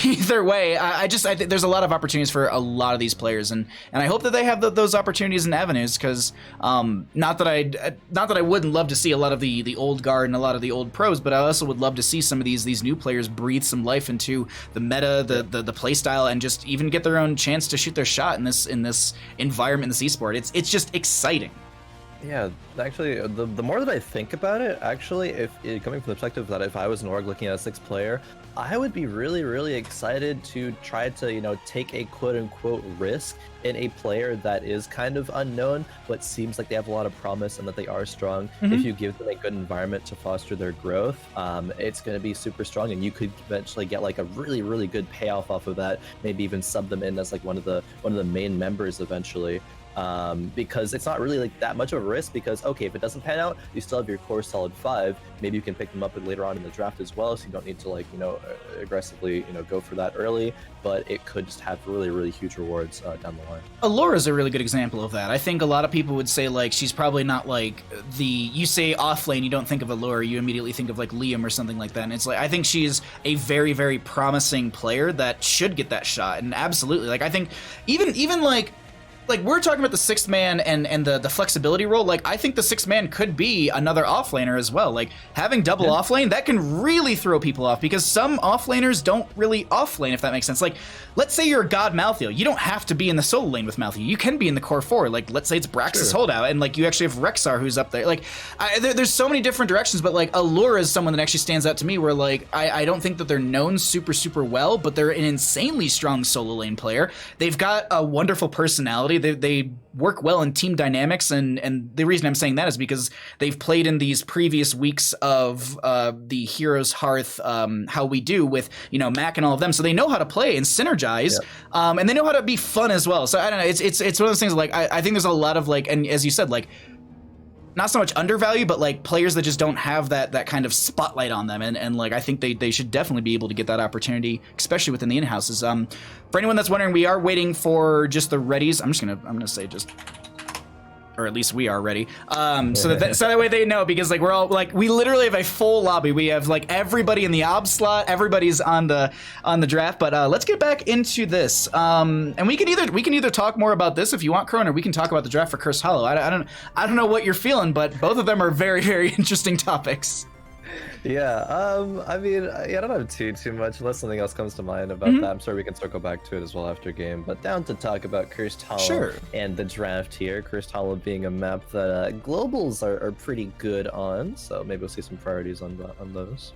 either way, I think there's a lot of opportunities for a lot of these players, and I hope that they have those opportunities and avenues. Because not that I wouldn't love to see a lot of the old guard and a lot of the old pros, but I also would love to see some of these new players breathe some life into the meta, the play style, and just even get their own chance to shoot their shot in this environment in this esport. It's just exciting. Yeah, actually, the more that I think about it, actually, coming from the perspective that if I was an org looking at a 6th player, I would be really, really excited to try to, take a quote-unquote risk in a player that is kind of unknown, but seems like they have a lot of promise and that they are strong. If you give them a good environment to foster their growth, it's going to be super strong, and you could eventually get like a really, really good payoff off of that. Maybe even sub them in as like one of the main members eventually. Because it's not really like that much of a risk because, okay, if it doesn't pan out, you still have your core solid 5. Maybe you can pick them up later on in the draft as well, so you don't need to like, aggressively, go for that early, but it could just have really, really huge rewards down the line. Allura is a really good example of that. I think a lot of people would say like she's probably not like you say off lane, you don't think of Allura, you immediately think of like Liam or something like that. And it's like I think she's a very, very promising player that should get that shot. And absolutely, like I think even like we're talking about the 6th man and the flexibility role. Like I think the 6th man could be another offlaner as well. Like having double offlane, that can really throw people off because some offlaners don't really offlane, if that makes sense. Like let's say you're a God Malthael, you don't have to be in the solo lane with Malthael. You can be in the core 4. Like let's say it's Brax's holdout and like you actually have Rexar who's up there. Like there's so many different directions, but like Allura is someone that actually stands out to me where like I don't think that they're known super, super well, but they're an insanely strong solo lane player. They've got a wonderful personality. They work well in team dynamics, and the reason I'm saying that is because they've played in these previous weeks of the Heroes Hearth How We Do with Mac and all of them, so they know how to play and synergize, and they know how to be fun as well. So I don't know, it's one of those things like I think there's a lot of like, and as you said, like not so much undervalue, but like players that just don't have that kind of spotlight on them, and like I think they should definitely be able to get that opportunity, especially within the in-houses. For anyone that's wondering, we are waiting for just the readies. I'm gonna say just, or at least we are ready. So that way they know, because like we're all like we literally have a full lobby. We have like everybody in the ob slot, everybody's on the draft. But let's get back into this. And we can either talk more about this if you want, Khroen, or we can talk about the draft for Cursed Hollow. I don't know what you're feeling, but both of them are very, very interesting topics. Yeah, I mean, I don't have too much unless something else comes to mind about that. I'm sure we can circle back to it as well after game. But down to talk about Cursed Hollow and the draft here. Cursed Hollow being a map that globals are pretty good on, so maybe we'll see some priorities on those.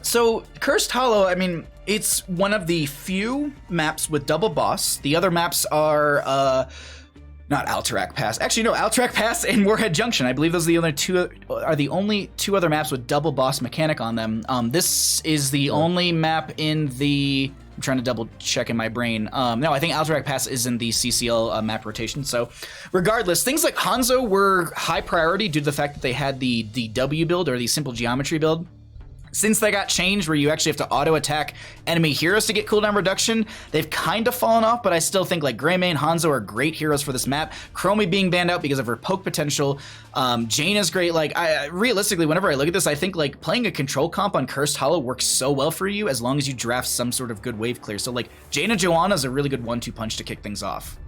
So Cursed Hollow, I mean, it's one of the few maps with double boss. The other maps are not Alterac Pass. Actually, no, Alterac Pass and Warhead Junction. I believe those are the only two other maps with double boss mechanic on them. This is the only map in the... I'm trying to double check in my brain. No, I think Alterac Pass is in the CCL map rotation. So regardless, things like Hanzo were high priority due to the fact that they had the W build, or the simple geometry build. Since they got changed where you actually have to auto-attack enemy heroes to get cooldown reduction, they've kind of fallen off, but I still think like Greymane, Hanzo are great heroes for this map. Chromie being banned out because of her poke potential. Jane is great. Like, realistically, whenever I look at this, I think like playing a control comp on Cursed Hollow works so well for you as long as you draft some sort of good wave clear. So like Jaina Joanna is a really good 1-2 punch to kick things off.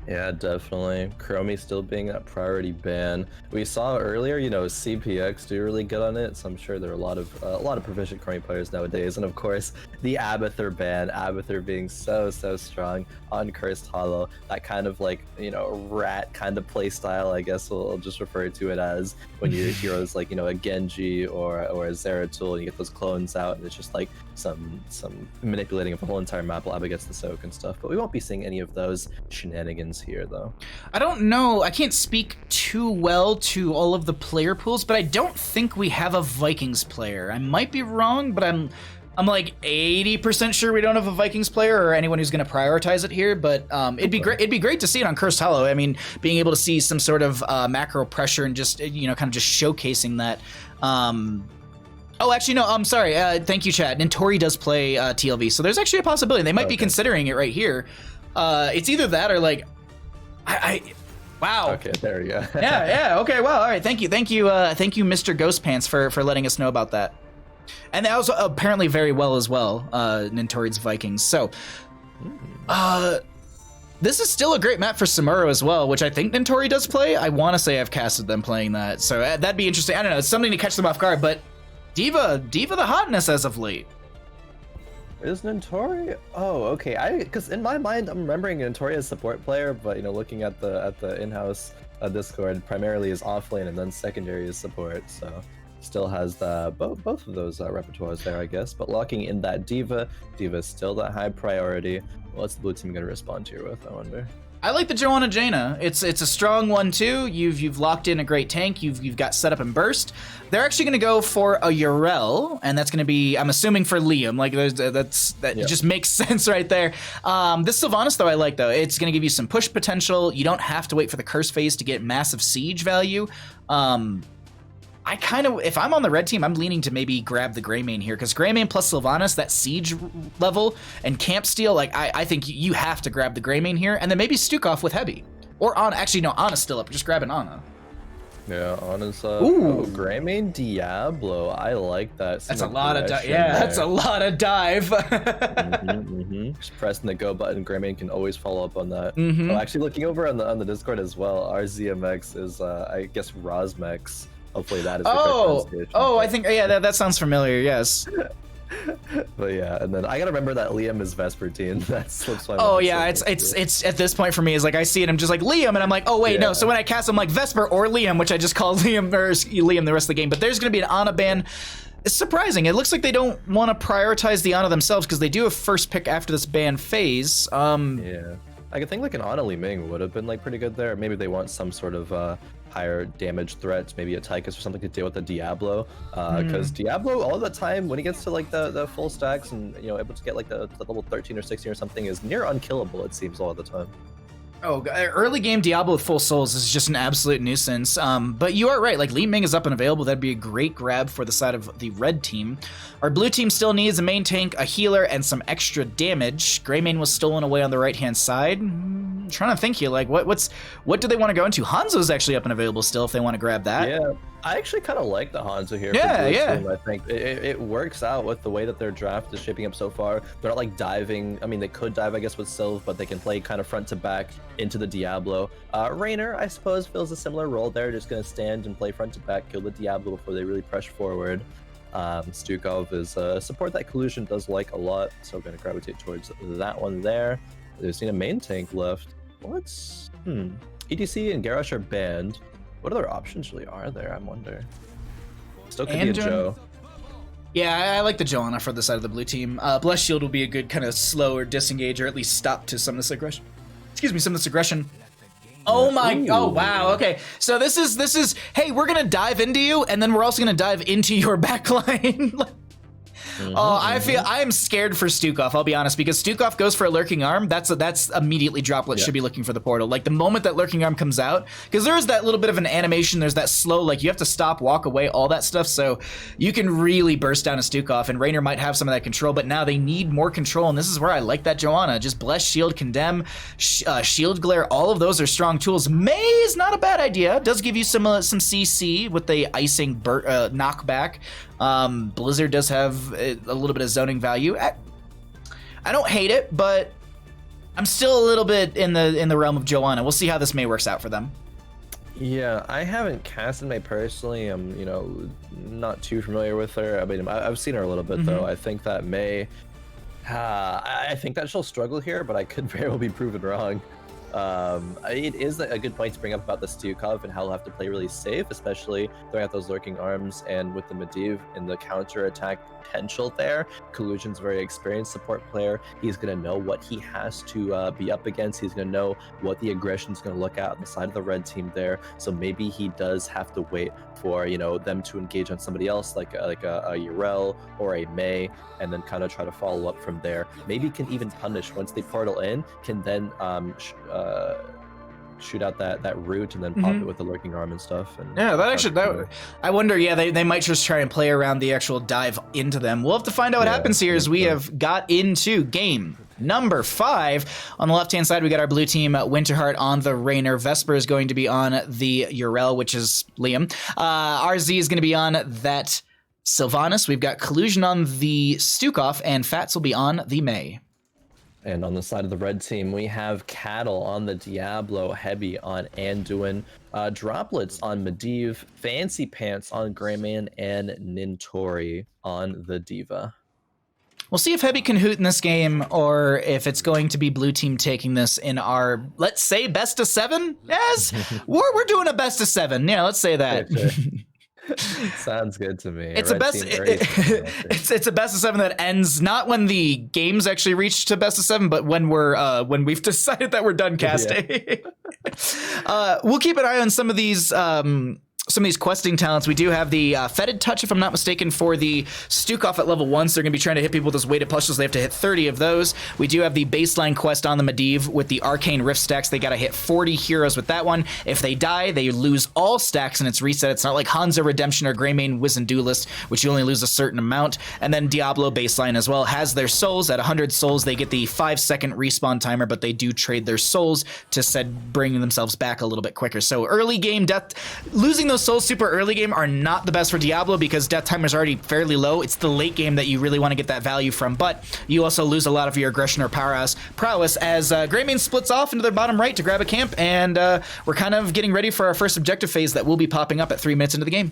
Yeah, definitely. Chromie still being that priority ban. We saw earlier, CPX do really good on it, so I'm sure there are a lot of proficient Chromie players nowadays. And of course, the Abathur ban, Abathur being so strong on Cursed Hollow. That kind of rat kind of play style, I guess we'll just refer to it as, when your heroes like a Genji or a Zeratul, and you get those clones out, and it's just like some manipulating of the whole entire map while Abba gets the soak and stuff. But we won't be seeing any of those shenanigans here, though. I don't know. I can't speak too well to all of the player pools, but I don't think we have a Vikings player. I might be wrong, but I'm like 80% sure we don't have a Vikings player or anyone who's going to prioritize it here. But it'd be great. It'd be great to see it on Cursed Hollow. I mean, being able to see some sort of macro pressure and just kind of just showcasing that. Oh, actually, no, I'm sorry. Thank you, chat. Nintori does play TLV, so there's actually a possibility. They might be considering it right here. It's either that or like, wow. Okay, there we go. yeah. Okay, well, all right. Thank you, Mr. Ghost Pants for letting us know about that. And that was apparently very well as well, Nintori's Vikings. So, this is still a great map for Samuro as well, which I think Nintori does play. I want to say I've casted them playing that, so that'd be interesting. I don't know, it's something to catch them off guard, but Diva the hotness as of late. Is Nintori? Oh, okay. Because in my mind, I'm remembering Nintori as support player, but looking at the in-house Discord, primarily is offlane and then secondary is support. So still has both of those repertoires there, I guess. But locking in that Diva is still that high priority. What's the blue team gonna respond here with, I wonder? I like the Joanna Jaina. It's a strong one too. You've locked in a great tank. You've got setup and burst. They're actually going to go for a Yrel, and that's going to be, I'm assuming, for Liam. Like It just makes sense right there. This Sylvanas though I like though. It's going to give you some push potential. You don't have to wait for the curse phase to get massive siege value. I kind of, if I'm on the red team, I'm leaning to maybe grab the Greymane here, because Greymane plus Sylvanas, that siege level and camp steal, like I think you have to grab the Greymane here, and then maybe Stukov with Heavy. Or Ana, actually no, Ana's still up, just grab an Ana. Yeah, Ana's Greymane Diablo, I like that. That's a lot of dive. Yeah, that's a lot of dive. Just pressing the go button, Greymane can always follow up on that. Oh, actually looking over on the Discord as well, our ZMX is I guess Rosmex. Hopefully that is the correct pronunciation. I think, that sounds familiar, yes. But yeah, and then I gotta remember that Liam is Vespertine. That slips my mind. Oh yeah, it's at this point for me is like I see it, I'm just like Liam, and I'm like, oh wait, no. So when I cast, I'm like Vesper or Liam, which I just called Liam the rest of the game. But there's gonna be an Ana ban. It's surprising. It looks like they don't want to prioritize the Ana themselves because they do have first pick after this ban phase. Yeah, I could think like an Ana Li Ming would have been like pretty good there. Maybe they want some sort of higher damage threats, maybe a Tychus or something to deal with the Diablo, because Diablo all the time when he gets to like the full stacks and able to get like the level 13 or 16 or something is near unkillable, it seems, all the time. Oh, early game Diablo with full souls is just an absolute nuisance. But you are right, like Li Ming is up and available. That'd be a great grab for the side of the red team. Our blue team still needs a main tank, a healer, and some extra damage. Greymane was stolen away on the right-hand side. I'm trying to think here, like what do they want to go into? Hanzo's actually up and available still if they want to grab that. Yeah, I actually kind of like the Hanzo here. Yeah. Team. I think it works out with the way that their draft is shaping up so far. They're not like diving. I mean, they could dive, I guess, with Sylv, but they can play kind of front to back into the Diablo. Raynor, I suppose, fills a similar role there. Just going to stand and play front to back, kill the Diablo before they really press forward. Stukov is a support that Collusion does like a lot, so we're going to gravitate towards that one there. There's a main tank left. What's EDC and Garrosh are banned. What other options really are there, I wonder? Still could be a Joe. Yeah, I like the Joanna for the side of the blue team. Bless Shield will be a good kind of slow or disengage, or at least stop to some of this aggression. Excuse me, some of this aggression. Oh my, oh wow, okay. So this is, hey, we're gonna dive into you, and then we're also gonna dive into your backline. I am scared for Stukov, I'll be honest, because Stukov goes for a lurking arm. That's immediately droplet should be looking for the portal. Like the moment that lurking arm comes out, because there is that little bit of an animation, there's that slow, like you have to stop, walk away, all that stuff. So you can really burst down a Stukov, and Raynor might have some of that control, but now they need more control, and this is where I like that Joanna. Just Bless, Shield, Condemn, Shield Glare, all of those are strong tools. May is not a bad idea. Does give you some CC with the icing knockback. Blizzard does have a little bit of zoning value. I don't hate it, but I'm still a little bit in the realm of Joanna. We'll see how this May works out for them. Yeah, I haven't casted May personally. I'm, not too familiar with her. I mean, I've seen her a little bit though. I think that May, I think that she'll struggle here, but I could very well be proven wrong. It is a good point to bring up about the Stukov and how he'll have to play really safe, especially throwing out those lurking arms, and with the Medivh and the counter attack potential there. Collusion's a very experienced support player. He's going to know what he has to be up against. He's going to know what the aggression's going to look at on the side of the red team there. So maybe he does have to wait for them to engage on somebody else like a Yrel or a May, and then kind of try to follow up from there. Maybe can even punish once they portal in, can then shoot out that root and then pop it with the lurking arm and stuff. And yeah, I wonder, they might just try and play around the actual dive into them. We'll have to find out what happens here as we have got into game number 5. On the left-hand side, we got our blue team, Winterheart on the Raynor. Vesper is going to be on the Yrel, which is Liam. RZ is going to be on that Sylvanas. We've got Collusion on the Stukov, and Fats will be on the May. And on the side of the red team, we have Cattle on the Diablo, Heavy on Anduin, Droplets on Medivh, Fancy Pants on Greyman, and Nintori on the Diva. We'll see if Heavy can hoot in this game, or if it's going to be blue team taking this in our, let's say, best of 7? Yes, we're doing a best of 7. Yeah, let's say that. Sounds good to me. It's it's a best of 7 that ends not when the games actually reach to best of 7, but when we've decided that we're done casting. We'll keep an eye on some of these questing talents. We do have the Fetid Touch, if I'm not mistaken, for the Stukov at level 1, so they're going to be trying to hit people with those weighted pustules. They have to hit 30 of those. We do have the baseline quest on the Medivh with the Arcane Rift stacks. They got to hit 40 heroes with that one. If they die, they lose all stacks and it's reset. It's not like Hanzo Redemption or Greymane Wizened Duelist, which you only lose a certain amount. And then Diablo baseline as well has their souls. At 100 souls, they get the 5-second respawn timer, but they do trade their souls to bring themselves back a little bit quicker. So early game death, losing those souls super early game are not the best for Diablo because death timer is already fairly low. It's the late game that you really want to get that value from, but you also lose a lot of your aggression or prowess as Greymane splits off into their bottom right to grab a camp, and we're kind of getting ready for our first objective phase that will be popping up at 3 minutes into the game.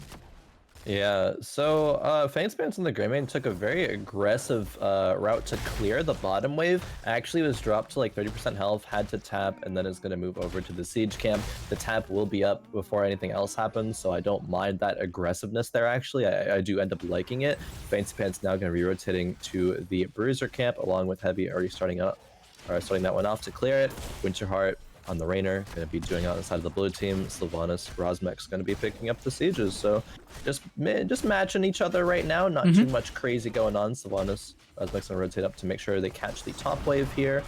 Yeah, so Fanspans and the Greymane took a very aggressive route to clear the bottom wave. Actually was dropped to like 30% health, had to tap, and then is going to move over to the siege camp. The tap will be up before anything else happens, so I don't mind that aggressiveness there actually. I do end up liking it. Fancy Pants now going to be rotating to the Bruiser camp along with Heavy already starting that one off to clear it. Winterheart on the Raynor, going to be doing it on the side of the blue team. Sylvanas, Rosmek's going to be picking up the sieges. So just matching each other right now. Not too much crazy going on. Sylvanas, Rosmek's going to rotate up to make sure they catch the top wave here.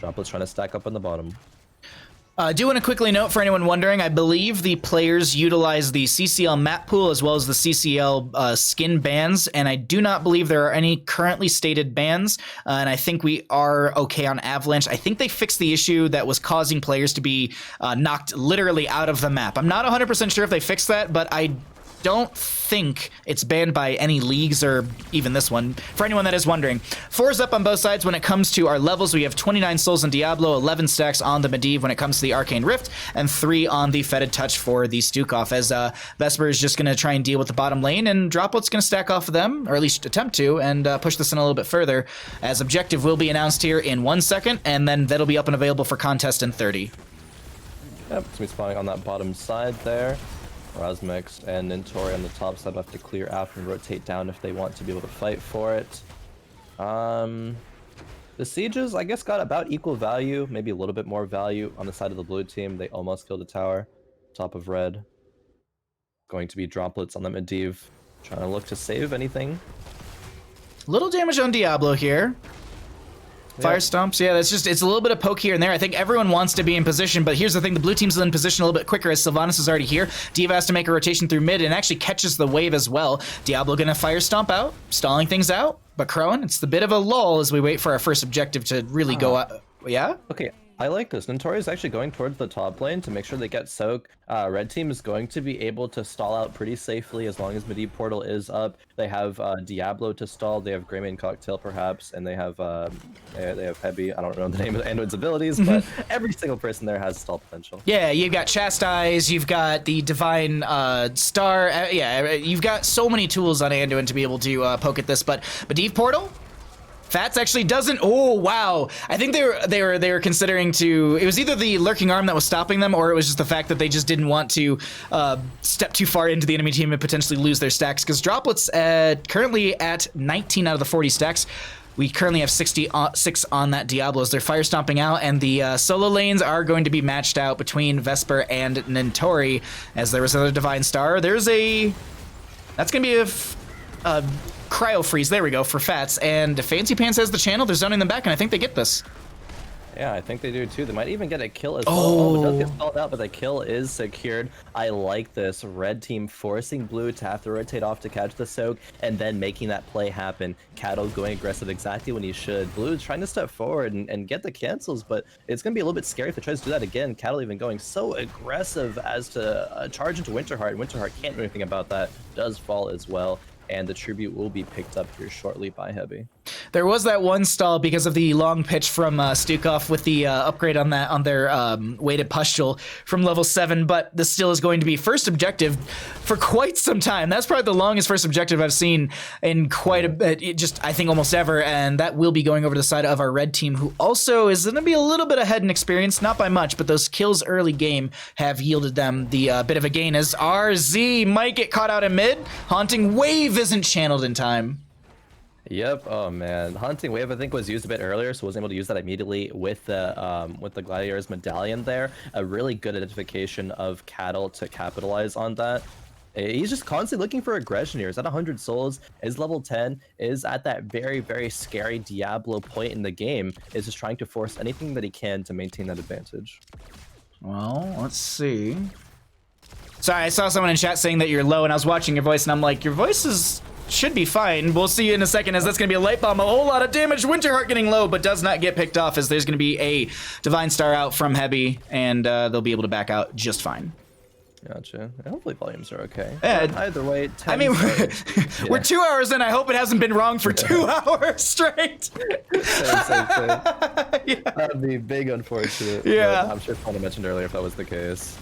Droplets trying to stack up on the bottom. I do want to quickly note for anyone wondering, I believe the players utilize the CCL map pool as well as the CCL skin bans, and I do not believe there are any currently stated bans, and I think we are okay on Avalanche. I think they fixed the issue that was causing players to be knocked literally out of the map. I'm not 100% sure if they fixed that, but I don't think it's banned by any leagues or even this one. For anyone that is wondering, 4's up on both sides when it comes to our levels. We have 29 souls in Diablo, 11 stacks on the Medivh when it comes to the Arcane Rift, and 3 on the Fetid Touch for the Stukov, as Vesper is just going to try and deal with the bottom lane, and Droplet's going to stack off of them, or at least attempt to, and push this in a little bit further, as objective will be announced here in 1 second, and then that'll be up and available for contest in 30. Yep, so he's spawning on that bottom side there. Rosmex and Nintori on the top side have to clear out and rotate down if they want to be able to fight for it. The sieges, I guess, got about equal value, maybe a little bit more value on the side of the blue team. They almost killed the tower. Top of red. Going to be Droplets on the Medivh. Trying to look to save anything. Little damage on Diablo here. Fire stomps, yeah, it's a little bit of poke here and there. I think everyone wants to be in position, but here's the thing, the blue team's in position a little bit quicker as Sylvanas is already here. Diva has to make a rotation through mid and actually catches the wave as well. Diablo gonna fire stomp out, stalling things out, but Khroen, it's the bit of a lull as we wait for our first objective to really go out. Yeah? Okay, I like this. Notori is actually going towards the top lane to make sure they get soak. Red team is going to be able to stall out pretty safely as long as Medivh portal is up. They have Diablo to stall. They have Greymane Cocktail perhaps, and they have Heavy. I don't know the name of Anduin's abilities, but every single person there has stall potential. Yeah, you've got Chastise, you've got the Divine Star. Yeah, you've got so many tools on Anduin to be able to poke at this, but Medivh portal? Fats actually doesn't. Oh wow! I think they were considering to. It was either the lurking arm that was stopping them, or it was just the fact that they just didn't want to step too far into the enemy team and potentially lose their stacks. Because Droplets currently at 19 out of the 40 stacks. We currently have 66 on that Diablo as they're fire stomping out, and the solo lanes are going to be matched out between Vesper and Notori. As there was another Divine Star, that's gonna be a cryo freeze, there we go, for Fats, and Fancy Pants has the channel. They're zoning them back, and I think they get this. Yeah, I think they do too. They might even get a kill as well. Oh, it does get stalled out, but the kill is secured. I like this. Red team forcing blue to have to rotate off to catch the soak, and then making that play happen. Cattle going aggressive exactly when he should. Blue is trying to step forward and get the cancels, but it's going to be a little bit scary if he tries to do that again. Cattle even going so aggressive as to charge into Winterheart. Winterheart can't do anything about that. Does fall as well. And the tribute will be picked up here shortly by Heavy. There was that one stall because of the long pitch from Stukov with the upgrade on their weighted pustule from level 7, but this still is going to be first objective for quite some time. That's probably the longest first objective I've seen in quite a bit, I think almost ever, and that will be going over to the side of our red team, who also is going to be a little bit ahead in experience, not by much, but those kills early game have yielded them the bit of a gain, as RZ might get caught out in mid. Haunting Wave isn't channeled in time. Yep. Oh man, Haunting Wave I think was used a bit earlier, so wasn't able to use that immediately with the Gladiator's medallion there. A really good identification of Cattle to capitalize on that. He's just constantly looking for aggression here. He's at 100 souls, is level 10, is at that very, very scary Diablo point in the game, is just trying to force anything that he can to maintain that advantage. Well, let's see. Sorry, I saw someone in chat saying that you're low, and I was watching your voice, and I'm like, your voice should be fine. We'll see you in a second, as that's going to be a light bomb. A whole lot of damage. Winterheart getting low, but does not get picked off, as there's going to be a Divine Star out from Heavy, and they'll be able to back out just fine. Gotcha. Hopefully volumes are okay. Either way, I mean, we're 2 hours in. I hope it hasn't been wrong for 2 hours straight. Same. Yeah. That'd be big unfortunate. Yeah. I'm sure Paula mentioned earlier if that was the case.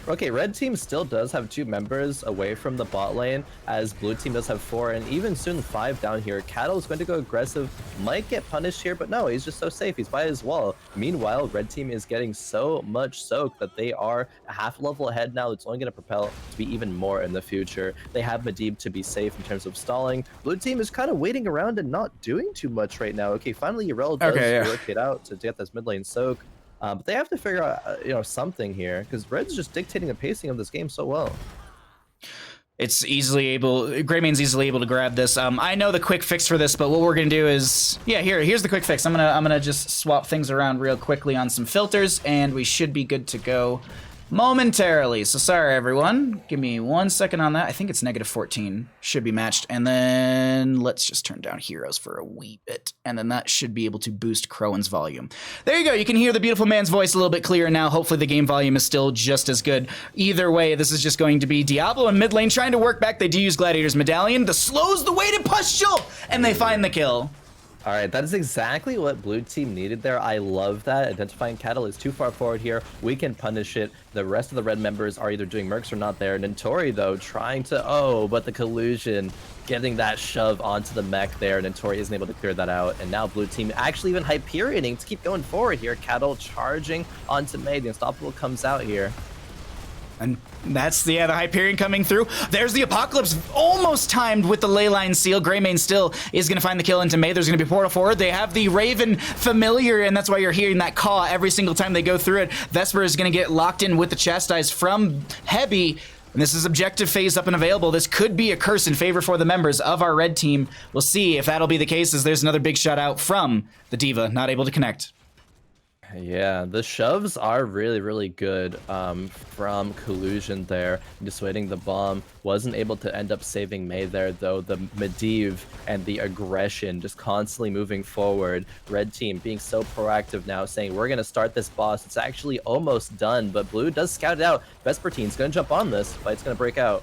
Okay, red team still does have 2 members away from the bot lane, as blue team does have 4, and even soon 5 down here. Cattle is going to go aggressive, might get punished here, but no, he's just so safe. He's by his wall. Meanwhile, red team is getting so much soak that they are a half level ahead now. It's only going to propel to be even more in the future. They have Medivh to be safe in terms of stalling. Blue team is kind of waiting around and not doing too much right now. Okay, finally Urel does work it out to get this mid lane soak. But they have to figure out, something here, because Red's just dictating the pacing of this game so well. It's Greymane's easily able to grab this. I know the quick fix for this, but what we're gonna do is, here's the quick fix. I'm gonna just swap things around real quickly on some filters, and we should be good to go momentarily. So sorry everyone, give me 1 second on that. I think it's -14, should be matched, and then let's just turn down heroes for a wee bit, and then that should be able to boost Khroen's volume. There you go, you can hear the beautiful man's voice a little bit clearer now. Hopefully the game volume is still just as good. Either way, this is just going to be Diablo in mid lane trying to work back. They do use Gladiator's medallion, the slows the weighted pustule, and they find the kill. All right, that is exactly what blue team needed there. I love that. Identifying Cattle is too far forward here. We can punish it. The rest of the red members are either doing mercs or not there. Notori, though, trying to, but the collusion, getting that shove onto the mech there. Notori isn't able to clear that out. And now blue team actually even Hyperioning to keep going forward here. Cattle charging onto May. The Unstoppable comes out here. And that's the Hyperion coming through. There's the Apocalypse, almost timed with the Leyline Seal. Greymane still is going to find the kill into May. There's going to be portal forward. They have the Raven familiar, and that's why you're hearing that caw every single time they go through it. Vesper is going to get locked in with the Chastise from Heavy. And this is objective phase up and available. This could be a curse in favor for the members of our red team. We'll see if that'll be the case, as there's another big shot out from the D.Va, not able to connect. Yeah, the shoves are really, really good from Collusion there, dissuading the bomb. Wasn't able to end up saving Mei there, though. The Medivh and the aggression just constantly moving forward. Red team being so proactive now, saying, we're going to start this boss. It's actually almost done, but Blue does scout it out. Vespertine's going to jump on this. Fight's going to break out.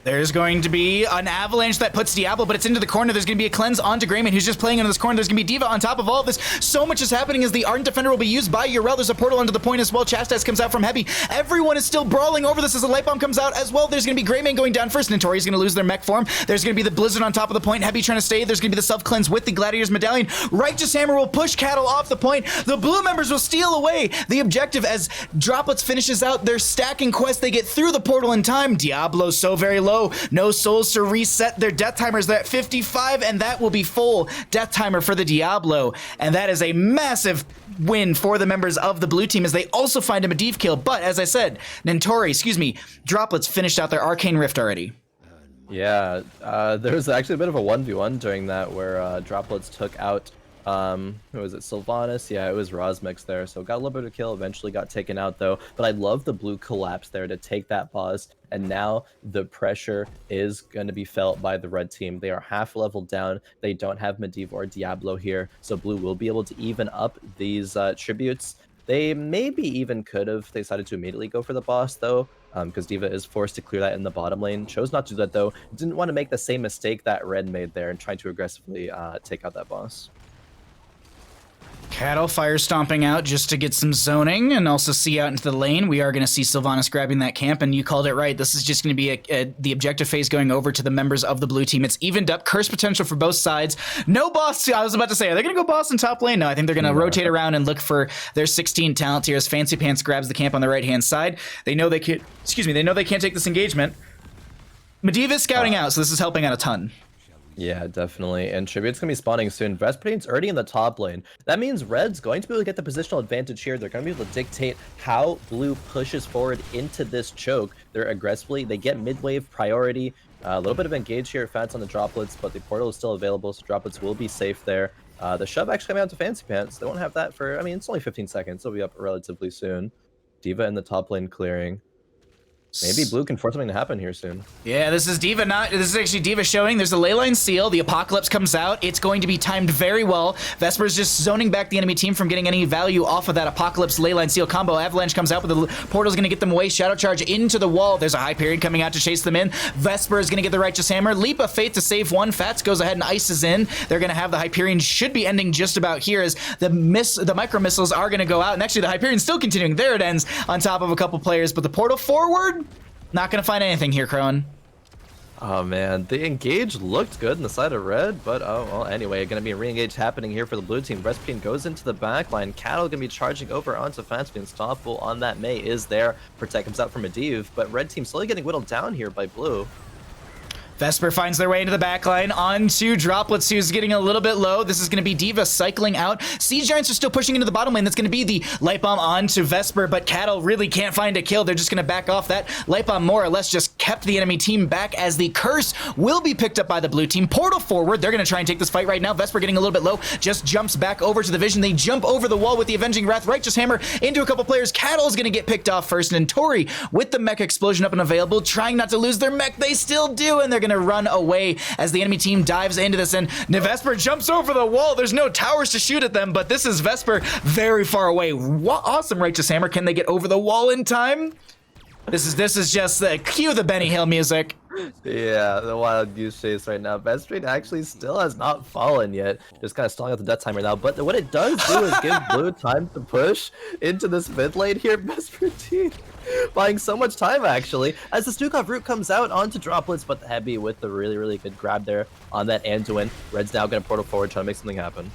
There's going to be an avalanche that puts Diablo, but it's into the corner. There's going to be a cleanse onto Greyman, who's just playing into this corner. There's going to be D.Va on top of all of this. So much is happening as the Ardent Defender will be used by Yrel. There's a portal onto the point as well. Chastise comes out from Heavy. Everyone is still brawling over this as a light bomb comes out as well. There's going to be Greyman going down first. Notori's going to lose their mech form. There's going to be the Blizzard on top of the point. Heavy trying to stay. There's going to be the self-cleanse with the Gladiator's Medallion. Righteous Hammer will push Cattle off the point. The blue members will steal away the objective as Droplets finishes out their stacking quest. They get through the portal in time. Diablo's so very low. No souls to reset their death timers. They're at 55, and that will be full death timer for the Diablo. And that is a massive win for the members of the blue team as they also find a Medivh kill. But as I said, Droplets finished out their Arcane Rift already. Yeah, there was actually a bit of a 1v1 during that where Droplets took out who was it, Sylvanas? Yeah, it was Rosmix there, so got a little bit of a kill, eventually got taken out though. But I love the blue collapse there to take that boss, and now the pressure is going to be felt by the red team. They are half level down, they don't have Medivh or Diablo here, so blue will be able to even up these tributes. They maybe even could have decided to immediately go for the boss though, because D.Va is forced to clear that in the bottom lane. Chose not to do that though, didn't want to make the same mistake that red made there and trying to aggressively take out that boss. Cattle fire stomping out just to get some zoning and also see out into the lane. We are going to see Sylvanas grabbing that camp, and you called it right. This is just going to be the objective phase going over to the members of the blue team. It's evened up, curse potential for both sides. No boss. I was about to say, are they going to go boss in top lane? No, I think they're going to rotate around and look for their 16 talent tiers. Fancy Pants grabs the camp on the right-hand side. They know they can't, they know they can't take this engagement. Medivh is scouting out, so this is helping out a ton. Yeah, definitely. And Tribute's going to be spawning soon. Vespertine's already in the top lane. That means Red's going to be able to get the positional advantage here. They're going to be able to dictate how Blue pushes forward into this choke. They're aggressively. They get mid-wave priority. A little bit of engage here, Fats on the Droplets, but the portal is still available, so Droplets will be safe there. The shove actually coming out to Fancy Pants. They won't have that for, I mean, it's only 15 seconds. It'll be up relatively soon. D.Va in the top lane clearing. Maybe Blue can force something to happen here soon. Yeah, this is D.Va this is actually D.Va showing. There's a leyline seal. The Apocalypse comes out. It's going to be timed very well. Vesper's just zoning back the enemy team from getting any value off of that Apocalypse leyline seal combo. Avalanche comes out, but the portal's going to get them away. Shadow Charge into the wall. There's a Hyperion coming out to chase them in. Vesper is going to get the Righteous Hammer. Leap of Faith to save one. Fats goes ahead and ices in. They're going to have the Hyperion should be ending just about here as the micro missiles are going to go out. And actually the Hyperion's still continuing. There it ends on top of a couple players, but the portal forward, not going to find anything here, Khroen. Oh man, the engage looked good on the side of red, but oh well, anyway, going to be a re-engage happening here for the blue team. Vespertine goes into the back line. Cattle going to be charging over onto Fancy. Unstoppable on that Mei is there. Protect comes out from Medivh, but red team slowly getting whittled down here by blue. Vesper finds their way into the backline onto Droplets, who's getting a little bit low. This is going to be D.Va cycling out. Siege Giants are still pushing into the bottom lane. That's going to be the Light Bomb onto Vesper, but Cattle really can't find a kill. They're just going to back off. That Light Bomb more or less just kept the enemy team back as the curse will be picked up by the blue team. Portal forward. They're going to try and take this fight right now. Vesper getting a little bit low. Just jumps back over to the Vision. They jump over the wall with the Avenging Wrath. Righteous Hammer into a couple players. Cattle is going to get picked off first. And Tori with the mech explosion up and available, trying not to lose their mech. They still do, and they're going to run away as the enemy team dives into this, and Vesper jumps over the wall. There's no towers to shoot at them, but this is Vesper very far away. Awesome Righteous Hammer. Can they get over the wall in time? This is just cue the Benny Hill music. Yeah, the wild goose chase right now. Vespertine actually still has not fallen yet. Just kind of stalling out the death timer now. But what it does do is give blue time to push into this mid lane here. Vespertine buying so much time actually as the Stukov root comes out onto Droplets, but the Heavy with the really good grab there on that Anduin. Red's now going to portal forward trying to make something happen.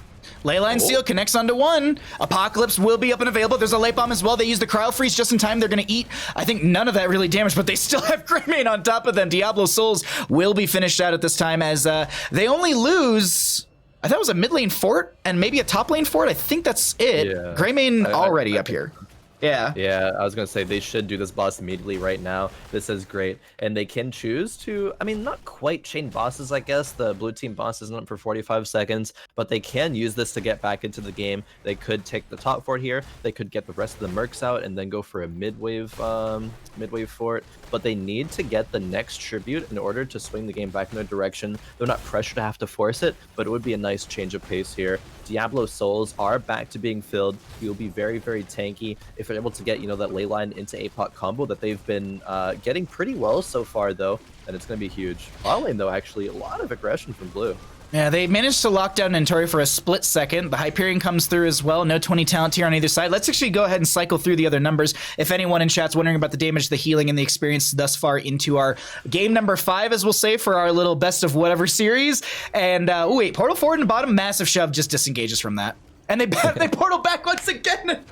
Leyline Seal connects onto one. Apocalypse will be up and available. There's a Light Bomb as well. They use the Cryo Freeze just in time. They're going to eat, I think, none of that really damage, but they still have Greymane on top of them. Diablo Souls will be finished out at this time as they only lose, I thought it was a mid lane fort and maybe a top lane fort. I think that's it. Yeah. Greymane already up here. Yeah. Yeah, I was gonna say they should do this boss immediately right now. This is great, and they can choose to, I mean, not quite chain bosses, I guess. The blue team boss isn't up for 45 seconds, but they can use this to get back into the game. They could take the top fort here. They could get the rest of the mercs out and then go for a mid-wave fort. But they need to get the next tribute in order to swing the game back in their direction. They're not pressured to have to force it, but it would be a nice change of pace here. Diablo souls are back to being filled. He will be very, very tanky if they're able to get, you know, that ley line into APOC combo that they've been getting pretty well so far, though, and it's going to be huge. Bot lane, though, actually, a lot of aggression from blue. Yeah, they managed to lock down Nentori for a split second. The Hyperion comes through as well. No 20 talent here on either side. Let's actually go ahead and cycle through the other numbers. If anyone in chat's wondering about the damage, the healing, and the experience thus far into our game number 5, as we'll say, for our little best of whatever series. And, oh wait, portal forward and bottom, massive shove just disengages from that. And they portal back once again.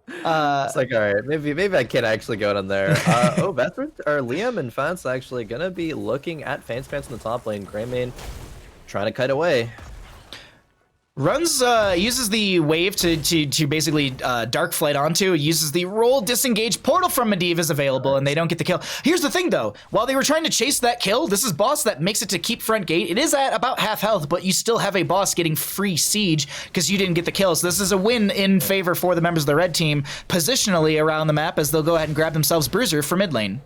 It's like, all right, maybe I can actually go down there. Oh, Vesper or Liam and Fance actually gonna be looking at Fance in the top lane. Greymane trying to kite away. Runs, uses the wave to basically dark flight onto, uses the roll, disengage, portal from Medivh is available, and they don't get the kill. Here's the thing, though. While they were trying to chase that kill, this is boss that makes it to keep front gate. It is at about half health, but you still have a boss getting free siege because you didn't get the kills. This is a win in favor for the members of the red team, positionally around the map, as they'll go ahead and grab themselves Bruiser for mid lane.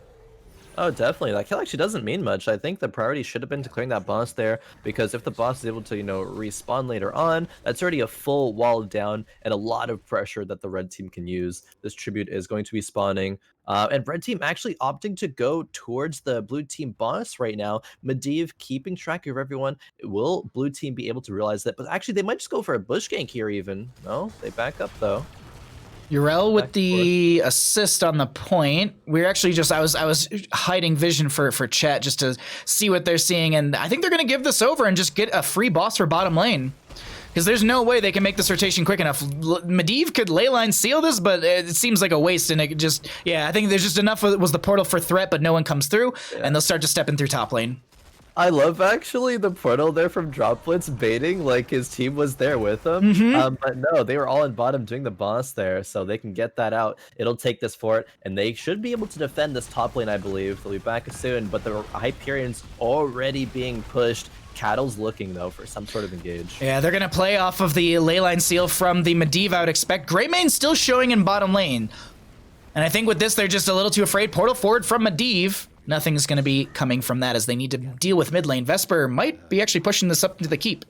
Oh, definitely. That kill actually doesn't mean much. I think the priority should have been to clearing that boss there, because if the boss is able to, you know, respawn later on, that's already a full wall down and a lot of pressure that the red team can use. This tribute is going to be spawning. And red team actually opting to go towards the blue team boss right now. Medivh keeping track of everyone. Will blue team be able to realize that? But actually, they might just go for a bush gank here even. No, they back up though. Yrel with the assist on the point. We're actually just, I was hiding vision for chat just to see what they're seeing, and I think they're gonna give this over and just get a free boss for bottom lane. Because there's no way they can make this rotation quick enough. Medivh could leyline seal this, but it seems like a waste, and it just, yeah, I think there's just enough was the portal for threat, but no one comes through, and they'll start just stepping through top lane. I love actually the portal there from Droplets baiting like his team was there with him. But no, they were all in bottom doing the boss there, so they can get that out. It'll take this fort, and they should be able to defend this top lane, I believe. They'll be back soon, but the Hyperion's already being pushed. Cattle's looking, though, for some sort of engage. Yeah, they're going to play off of the leyline seal from the Medivh, I would expect. Greymane still showing in bottom lane. And I think with this, they're just a little too afraid. Portal forward from Medivh. Nothing's going to be coming from that as they need to deal with mid lane. Vesper might be actually pushing this up into the keep.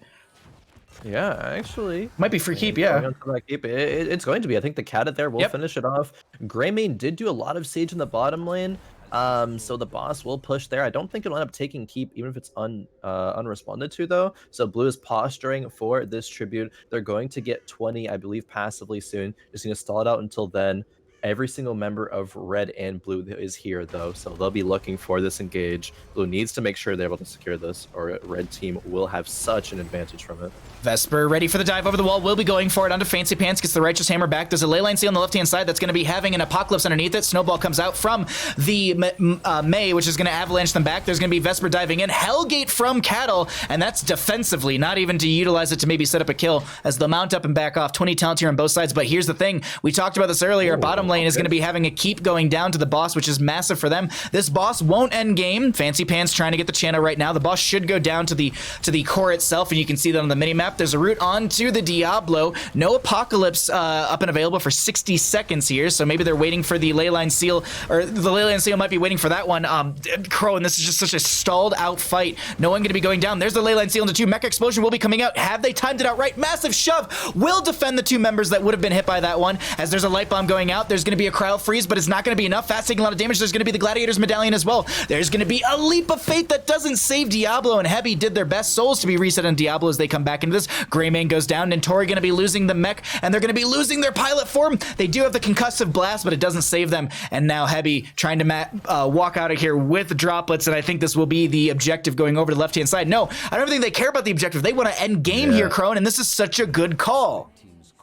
Yeah, actually. Might be free keep, yeah. It's going to be. I think the cat there will finish it off. Greymane did do a lot of siege in the bottom lane. So the boss will push there. I don't think it'll end up taking keep, even if it's unresponded to, though. So blue is posturing for this tribute. They're going to get 20, I believe, passively soon. Just going to stall it out until then. Every single member of red and blue is here, though, so they'll be looking for this engage. Blue needs to make sure they're able to secure this, or red team will have such an advantage from it. Vesper ready for the dive over the wall, will be going for it onto Fancy Pants, gets the Righteous Hammer back. There's a leyline seal on the left-hand side that's going to be having an Apocalypse underneath it. Snowball comes out from the Mei, which is going to avalanche them back. There's going to be Vesper diving in. Hellgate from Cattle, and that's defensively, not even to utilize it to maybe set up a kill, as they'll mount up and back off. 20 talent here on both sides, but here's the thing. We talked about this earlier. Bottom lane is going to be having a keep going down to the boss, which is massive for them. This boss won't end game. Fancy Pants trying to get the channel right now. The boss should go down to the core itself, and you can see that on the mini-map. There's a route onto the Diablo. No Apocalypse up and available for 60 seconds here, so maybe they're waiting for the leyline seal, or the leyline seal might be waiting for that one. Khroen, this is just such a stalled out fight. No one going to be going down. There's the leyline seal into 2. Mecha Explosion will be coming out. Have they timed it out right? Massive shove will defend the 2 members that would have been hit by that one, as there's a light bomb going out. There's going to be a cryo freeze, but it's not going to be enough. Fast taking a lot of damage. There's going to be the Gladiator's Medallion as well. There's going to be a leap of faith that doesn't save Diablo, and Heavy did their best. Souls to be reset on Diablo as they come back into this. Greymane goes down, and Tori going to be losing the mech, and they're going to be losing their pilot form. They do have the concussive blast, but it doesn't save them, and now Heavy trying to walk out of here with Droplets, and I think this will be the objective going over to the left-hand side. No, I don't think they care about the objective. They want to end game here, Khroen, and this is such a good call.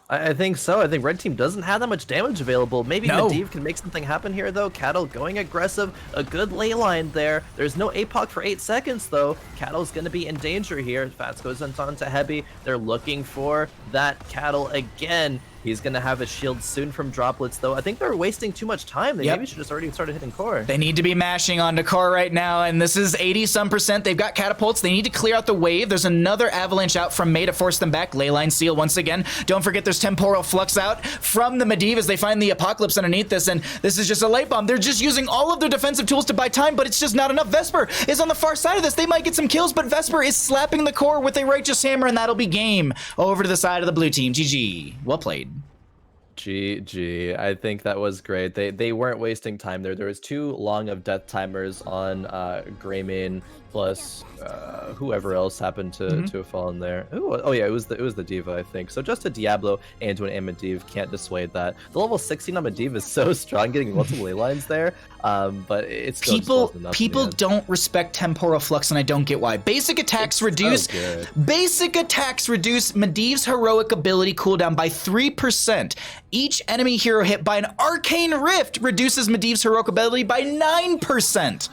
I think so. I think red team doesn't have that much damage available. Maybe Medivh can make something happen here, though. Cattle going aggressive. A good ley line there. There's no APOC for 8 seconds, though. Cattle's going to be in danger here. Fats goes on to Heavy. They're looking for that Cattle again. He's gonna have a shield soon from droplets, though. I think they're wasting too much time. They maybe should just already started hitting core. They need to be mashing onto core right now, and this is 80-some%. They've got catapults. They need to clear out the wave. There's another avalanche out from Mei to force them back. Leyline seal once again. Don't forget there's temporal flux out from the Medivh as they find the apocalypse underneath this, and this is just a light bomb. They're just using all of their defensive tools to buy time, but it's just not enough. Vesper is on the far side of this. They might get some kills, but Vesper is slapping the core with a righteous hammer, and that'll be game over to the side of the blue team. GG. Well played. GG. I think that was great. They weren't wasting time there. There was too long of death timers on Greymane plus whoever else happened to have fallen there. Ooh, oh yeah, it was the D.Va, I think. So just a Diablo and an Medivh can't dissuade that. The level 16 on Medivh is so strong, getting multiple ley lines there. But it's still people don't respect temporal flux, and I don't get why. Basic attacks reduce Medivh's heroic ability cooldown by 3%. Each enemy hero hit by an arcane rift reduces Medivh's heroic ability by 9%.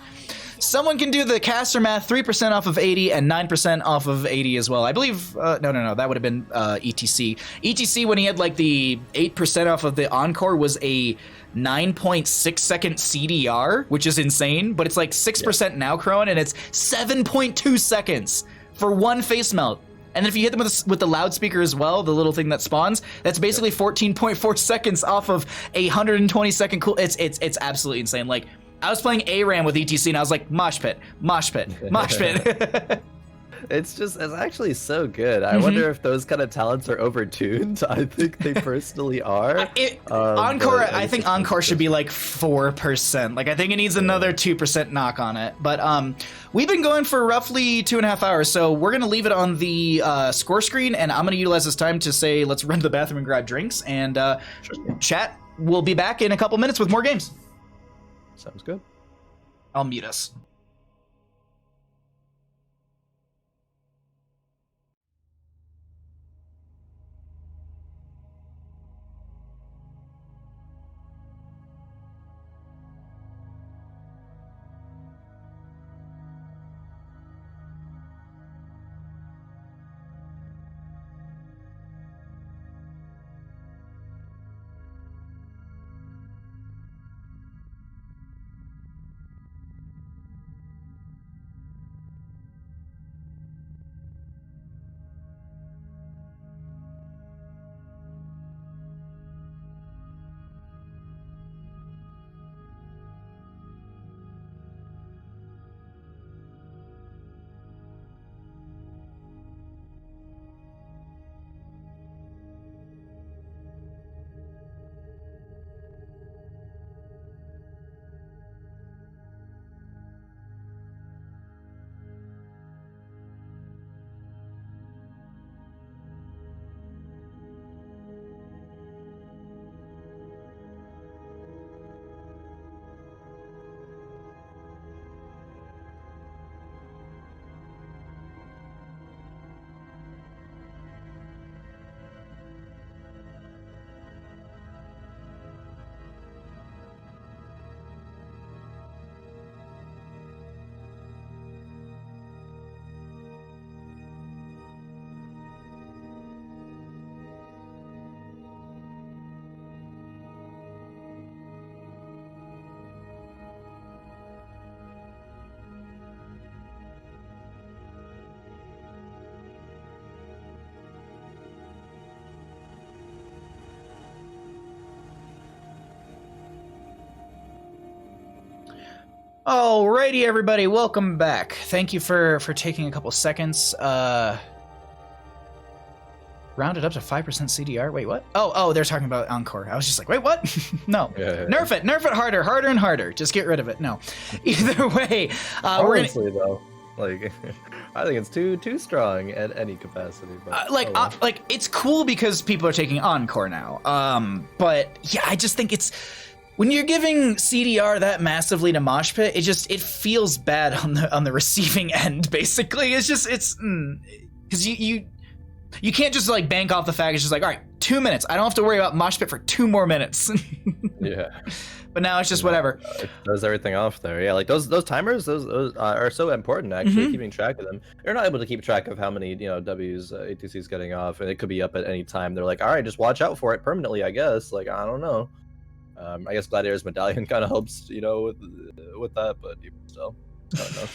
Someone can do the caster math. 3% off of 80 and 9% off of 80 as well. I believe, no, that would have been ETC. ETC, when he had like the 8% off of the Encore, was a 9.6 second CDR, which is insane, but it's like 6% now, Khroen, and it's 7.2 seconds for one face melt. And then if you hit them with the loudspeaker as well, the little thing that spawns, that's basically 14.4 seconds off of a 120 second cool. It's absolutely insane. Like, I was playing ARAM with ETC and I was like, mosh pit, mosh pit, mosh pit. It's actually so good. I wonder if those kind of talents are overtuned. I think they personally are. Encore, I think Encore should be like 4%. Like, I think it needs another 2% knock on it. But we've been going for roughly 2.5 hours, so we're gonna leave it on the score screen, and I'm gonna utilize this time to say, let's run to the bathroom and grab drinks, and chat. We'll be back in a couple minutes with more games. Sounds good. I'll mute us. Alrighty, everybody, welcome back. Thank you for taking a couple seconds. Rounded up to 5% CDR. Wait, what? Oh, they're talking about Encore. I was just like, wait, what? No. Yeah. Nerf it harder and harder. Just get rid of it. No. Either way, honestly, though, like, I think it's too strong at any capacity. But like it's cool because people are taking Encore now. But yeah, I just think it's. When you're giving CDR that massively to Mosh Pit, it feels bad on the receiving end. Basically, it's because you You can't just like bank off the fact it's just like, all right, 2 minutes. I don't have to worry about mosh pit for 2 more minutes. Yeah. But now it's just whatever. It throws everything off there. Yeah, like those timers, those are so important actually, keeping track of them. You're not able to keep track of how many W's ATC is getting off, and it could be up at any time. They're like, all right, just watch out for it permanently, I guess. Like, I don't know. I guess Gladiator's medallion kind of helps, with that, but even still, I don't know.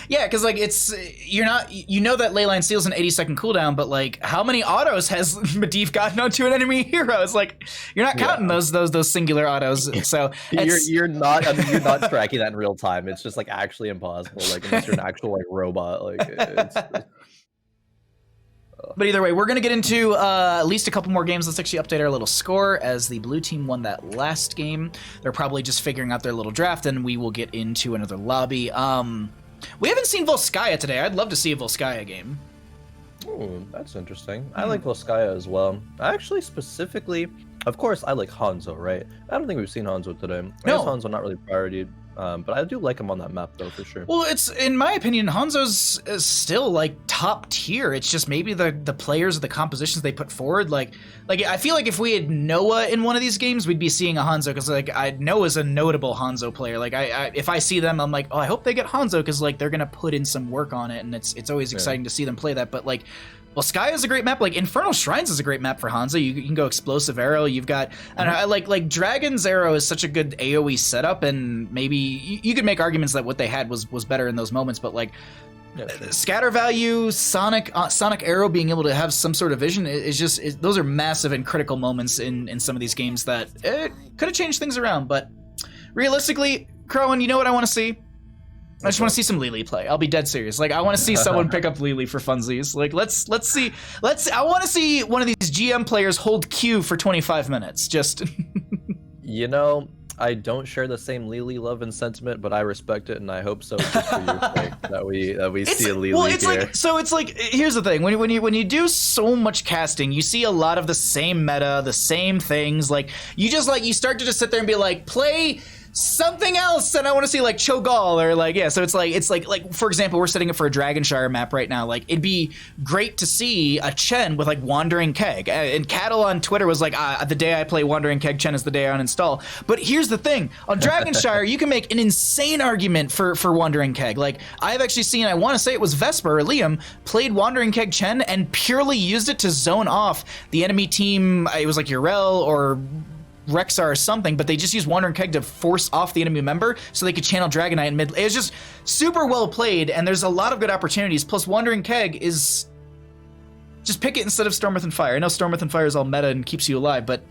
Yeah, because like it's you're not that Leyline Steel's an 80-second cooldown, but like how many autos has Medivh gotten onto an enemy hero? It's like you're not counting those singular autos. So you're not you're not tracking that in real time. It's just like actually impossible. Like unless you're an actual like robot. Like it's But either way, we're going to get into at least a couple more games. Let's actually update our little score as the blue team won that last game. They're probably just figuring out their little draft, and we will get into another lobby. We haven't seen Volskaya today. I'd love to see a Volskaya game. Oh, that's interesting. I like Volskaya as well. Actually, specifically, of course, I like Hanzo, right? I don't think we've seen Hanzo today. I guess Hanzo not really priority, but I do like him on that map, though, for sure. Well, it's, in my opinion, Hanzo's is still, like, top tier. It's just maybe the players or the compositions they put forward. Like I feel like if we had Noah in one of these games, we'd be seeing a Hanzo, because, like, Noah's a notable Hanzo player. Like, if I see them, I'm like, oh, I hope they get Hanzo, because, like, they're going to put in some work on it, and it's always exciting to see them play that. But, like, well, Sky is a great map. Like, Infernal Shrines is a great map for Hanzo. You can go Explosive Arrow. You've got, I don't know, like Dragon's Arrow is such a good AoE setup, and maybe you could make arguments that what they had was better in those moments, but, like, scatter value, Sonic Arrow being able to have some sort of vision those are massive and critical moments in some of these games that could have changed things around. But realistically, Khroen, you know what I want to see? I just want to see some Lili play. I'll be dead serious. Like, I want to see someone pick up Lili for funsies. Like, I want to see one of these GM players hold Q for 25 minutes. Just I don't share the same Lili love and sentiment, but I respect it, and I hope so, just for your sake, that we see a Lili here. It's like here's the thing: when you do so much casting, you see a lot of the same meta, the same things. Like you start to just sit there and be like, play something else, and I want to see like Cho'Gall or like so it's like for example, we're setting it for a Dragonshire map right now. Like it'd be great to see a Chen with like Wandering Keg, and Cattle on Twitter was like, the day I play Wandering Keg, Chen is the day I uninstall. But here's the thing, on Dragonshire you can make an insane argument for Wandering Keg. Like I've actually seen, I want to say it was Vesper or Liam played Wandering Keg Chen and purely used it to zone off the enemy team. It was like Urel or Rexar or something, but they just used Wandering Keg to force off the enemy member so they could channel Dragonite in mid. It was just super well played, and there's a lot of good opportunities. Plus, Wandering Keg is just pick it instead of Stormwrath and Fire. I know Stormwrath and Fire is all meta and keeps you alive, but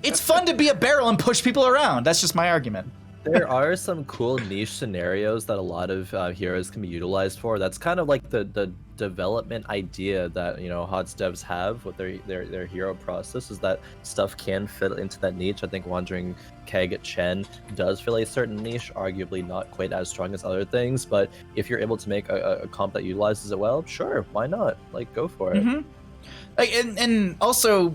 it's fun to be a barrel and push people around. That's just my argument. There are some cool niche scenarios that a lot of heroes can be utilized for. That's kind of like the development idea that HOTS devs have with their hero process, is that stuff can fit into that niche. I think Wandering Keg Chen does fill a certain niche, arguably not quite as strong as other things, but if you're able to make a comp that utilizes it well, sure, why not? Like, go for it. Like, and also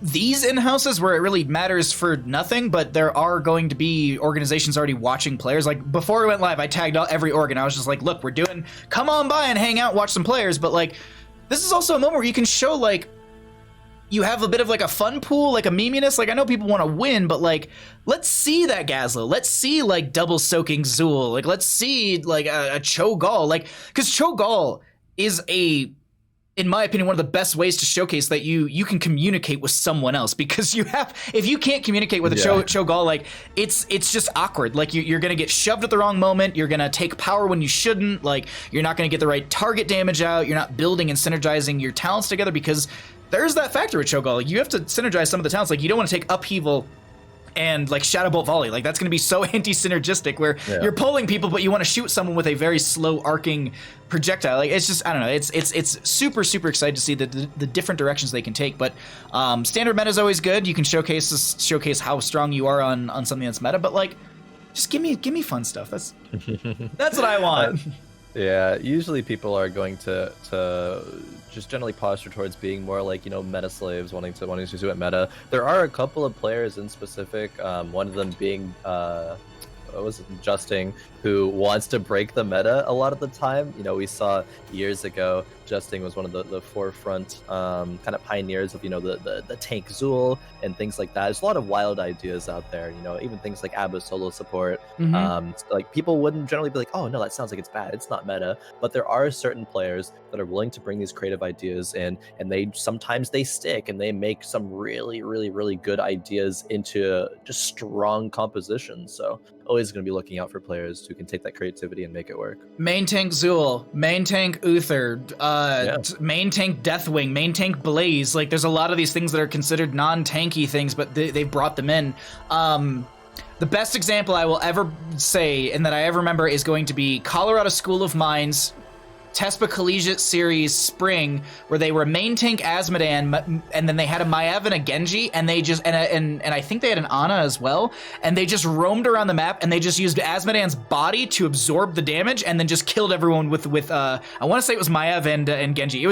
these in-houses where it really matters for nothing, but there are going to be organizations already watching players. Like before we went live, I tagged out every org and I was just like, look, we're doing, come on by and hang out, watch some players. But like, this is also a moment where you can show like, you have a bit of like a fun pool, like a meminess. Like I know people want to win, but like, let's see that Gazlo. Let's see like double soaking Zool. Like let's see like a Cho'Gall. Like, cause Cho'Gall is in my opinion, one of the best ways to showcase that you can communicate with someone else, because if you can't communicate with a Cho'Gall, like it's just awkward. Like you're gonna get shoved at the wrong moment. You're gonna take power when you shouldn't. Like you're not gonna get the right target damage out. You're not building and synergizing your talents together, because there's that factor with Cho'Gall. Like, you have to synergize some of the talents. Like you don't want to take Upheaval and like Shadow Bolt Volley. Like that's going to be so anti-synergistic where you're pulling people, but you want to shoot someone with a very slow arcing projectile. Like it's just, I don't know. It's super, super excited to see the different directions they can take. But standard meta is always good. You can showcase how strong you are on something that's meta, but like, just give me fun stuff. That's what I want. Yeah, usually people are going to just generally posture towards being more like, meta slaves, wanting to do it meta. There are a couple of players in specific, one of them being was it, Justing, who wants to break the meta a lot of the time. You know, we saw years ago, Justing was one of the forefront kind of pioneers of, you know, the tank Zool and things like that. There's a lot of wild ideas out there, you know, even things like Abba solo support. Like people wouldn't generally be like, oh no, that sounds like it's bad, it's not meta. But there are certain players that are willing to bring these creative ideas in, and they sometimes they stick and they make some really good ideas into just strong compositions. So always going to be looking out for players who can take that creativity and make it work. Main tank Zool, main tank Uther, main tank Deathwing, main tank Blaze. Like, there's a lot of these things that are considered non-tanky things, but they've brought them in. The best example I will ever say, and that I ever remember, is going to be Colorado School of Mines Tespa Collegiate Series Spring, where they were main tank Asmodan, and then they had a Maiev and a Genji, and they just and I think they had an Ana as well, and they just roamed around the map, and they just used Asmodan's body to absorb the damage, and then just killed everyone with I want to say it was Maiev and Genji. It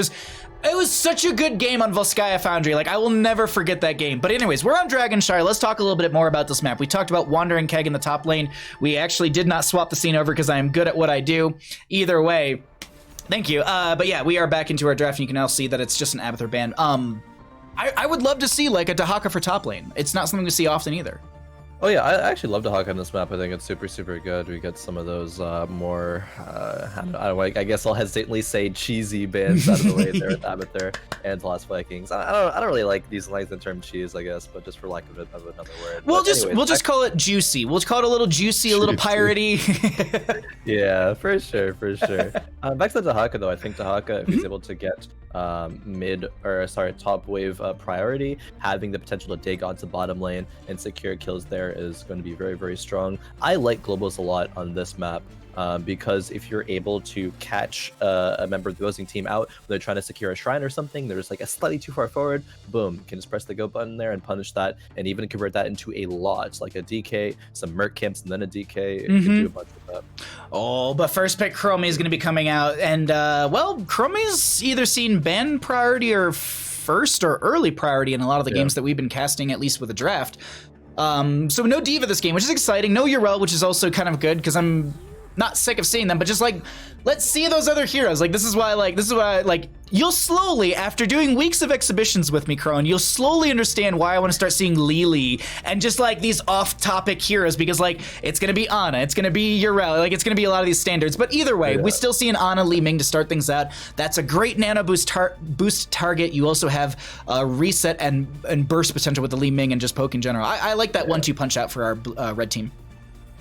was such a good game on Volskaya Foundry. Like, I will never forget that game. But anyways, we're on Dragonshire. Let's talk a little bit more about this map. We talked about Wandering Keg in the top lane. We actually did not swap the scene over because I am good at what I do. Either way. Thank you. But yeah, we are back into our draft, and you can now see that it's just an Abathur ban. I would love to see like a Dahaka for top lane. It's not something we see often either. Oh yeah, I actually love Dahaka on this map. I think it's super good. We get some of those more, I guess I'll hesitantly say cheesy bans out of the way there with Abathur and Lost Vikings. I don't really like using the term cheese, I guess, but just for lack of another word. We'll just call it juicy. We'll call it a little juicy, a little piratey. Yeah, for sure. Back to Dahaka though, I think Dahaka, if he's able to get top wave priority, having the potential to dig onto bottom lane and secure kills there is going to be very strong. I like globals a lot on this map because if you're able to catch a member of the opposing team out when they're trying to secure a shrine or something, they're just like a slightly too far forward, boom, you can just press the go button there and punish that, and even convert that into a lot, like a DK, some Merc camps, and then a DK. You can do a bunch of that. Oh, but first pick Khroen is going to be coming out, and well, Khroen's either seen ban priority or first or early priority in a lot of the games that we've been casting, at least with the draft. So no Diva this game, which is exciting. No Yrel, which is also kind of good because I'm not sick of seeing them, but just like, let's see those other heroes. Like, this is why you'll slowly, after doing weeks of exhibitions with me, Khroen, you'll slowly understand why I want to start seeing Lily and just like these off-topic heroes, because like, it's going to be Ana, it's going to be Yrel, like it's going to be a lot of these standards, but either way, we still see an Ana Li Ming to start things out. That's a great nano boost target. You also have reset and burst potential with the Li Ming and just poke in general. I like that 1-2 punch out for our red team.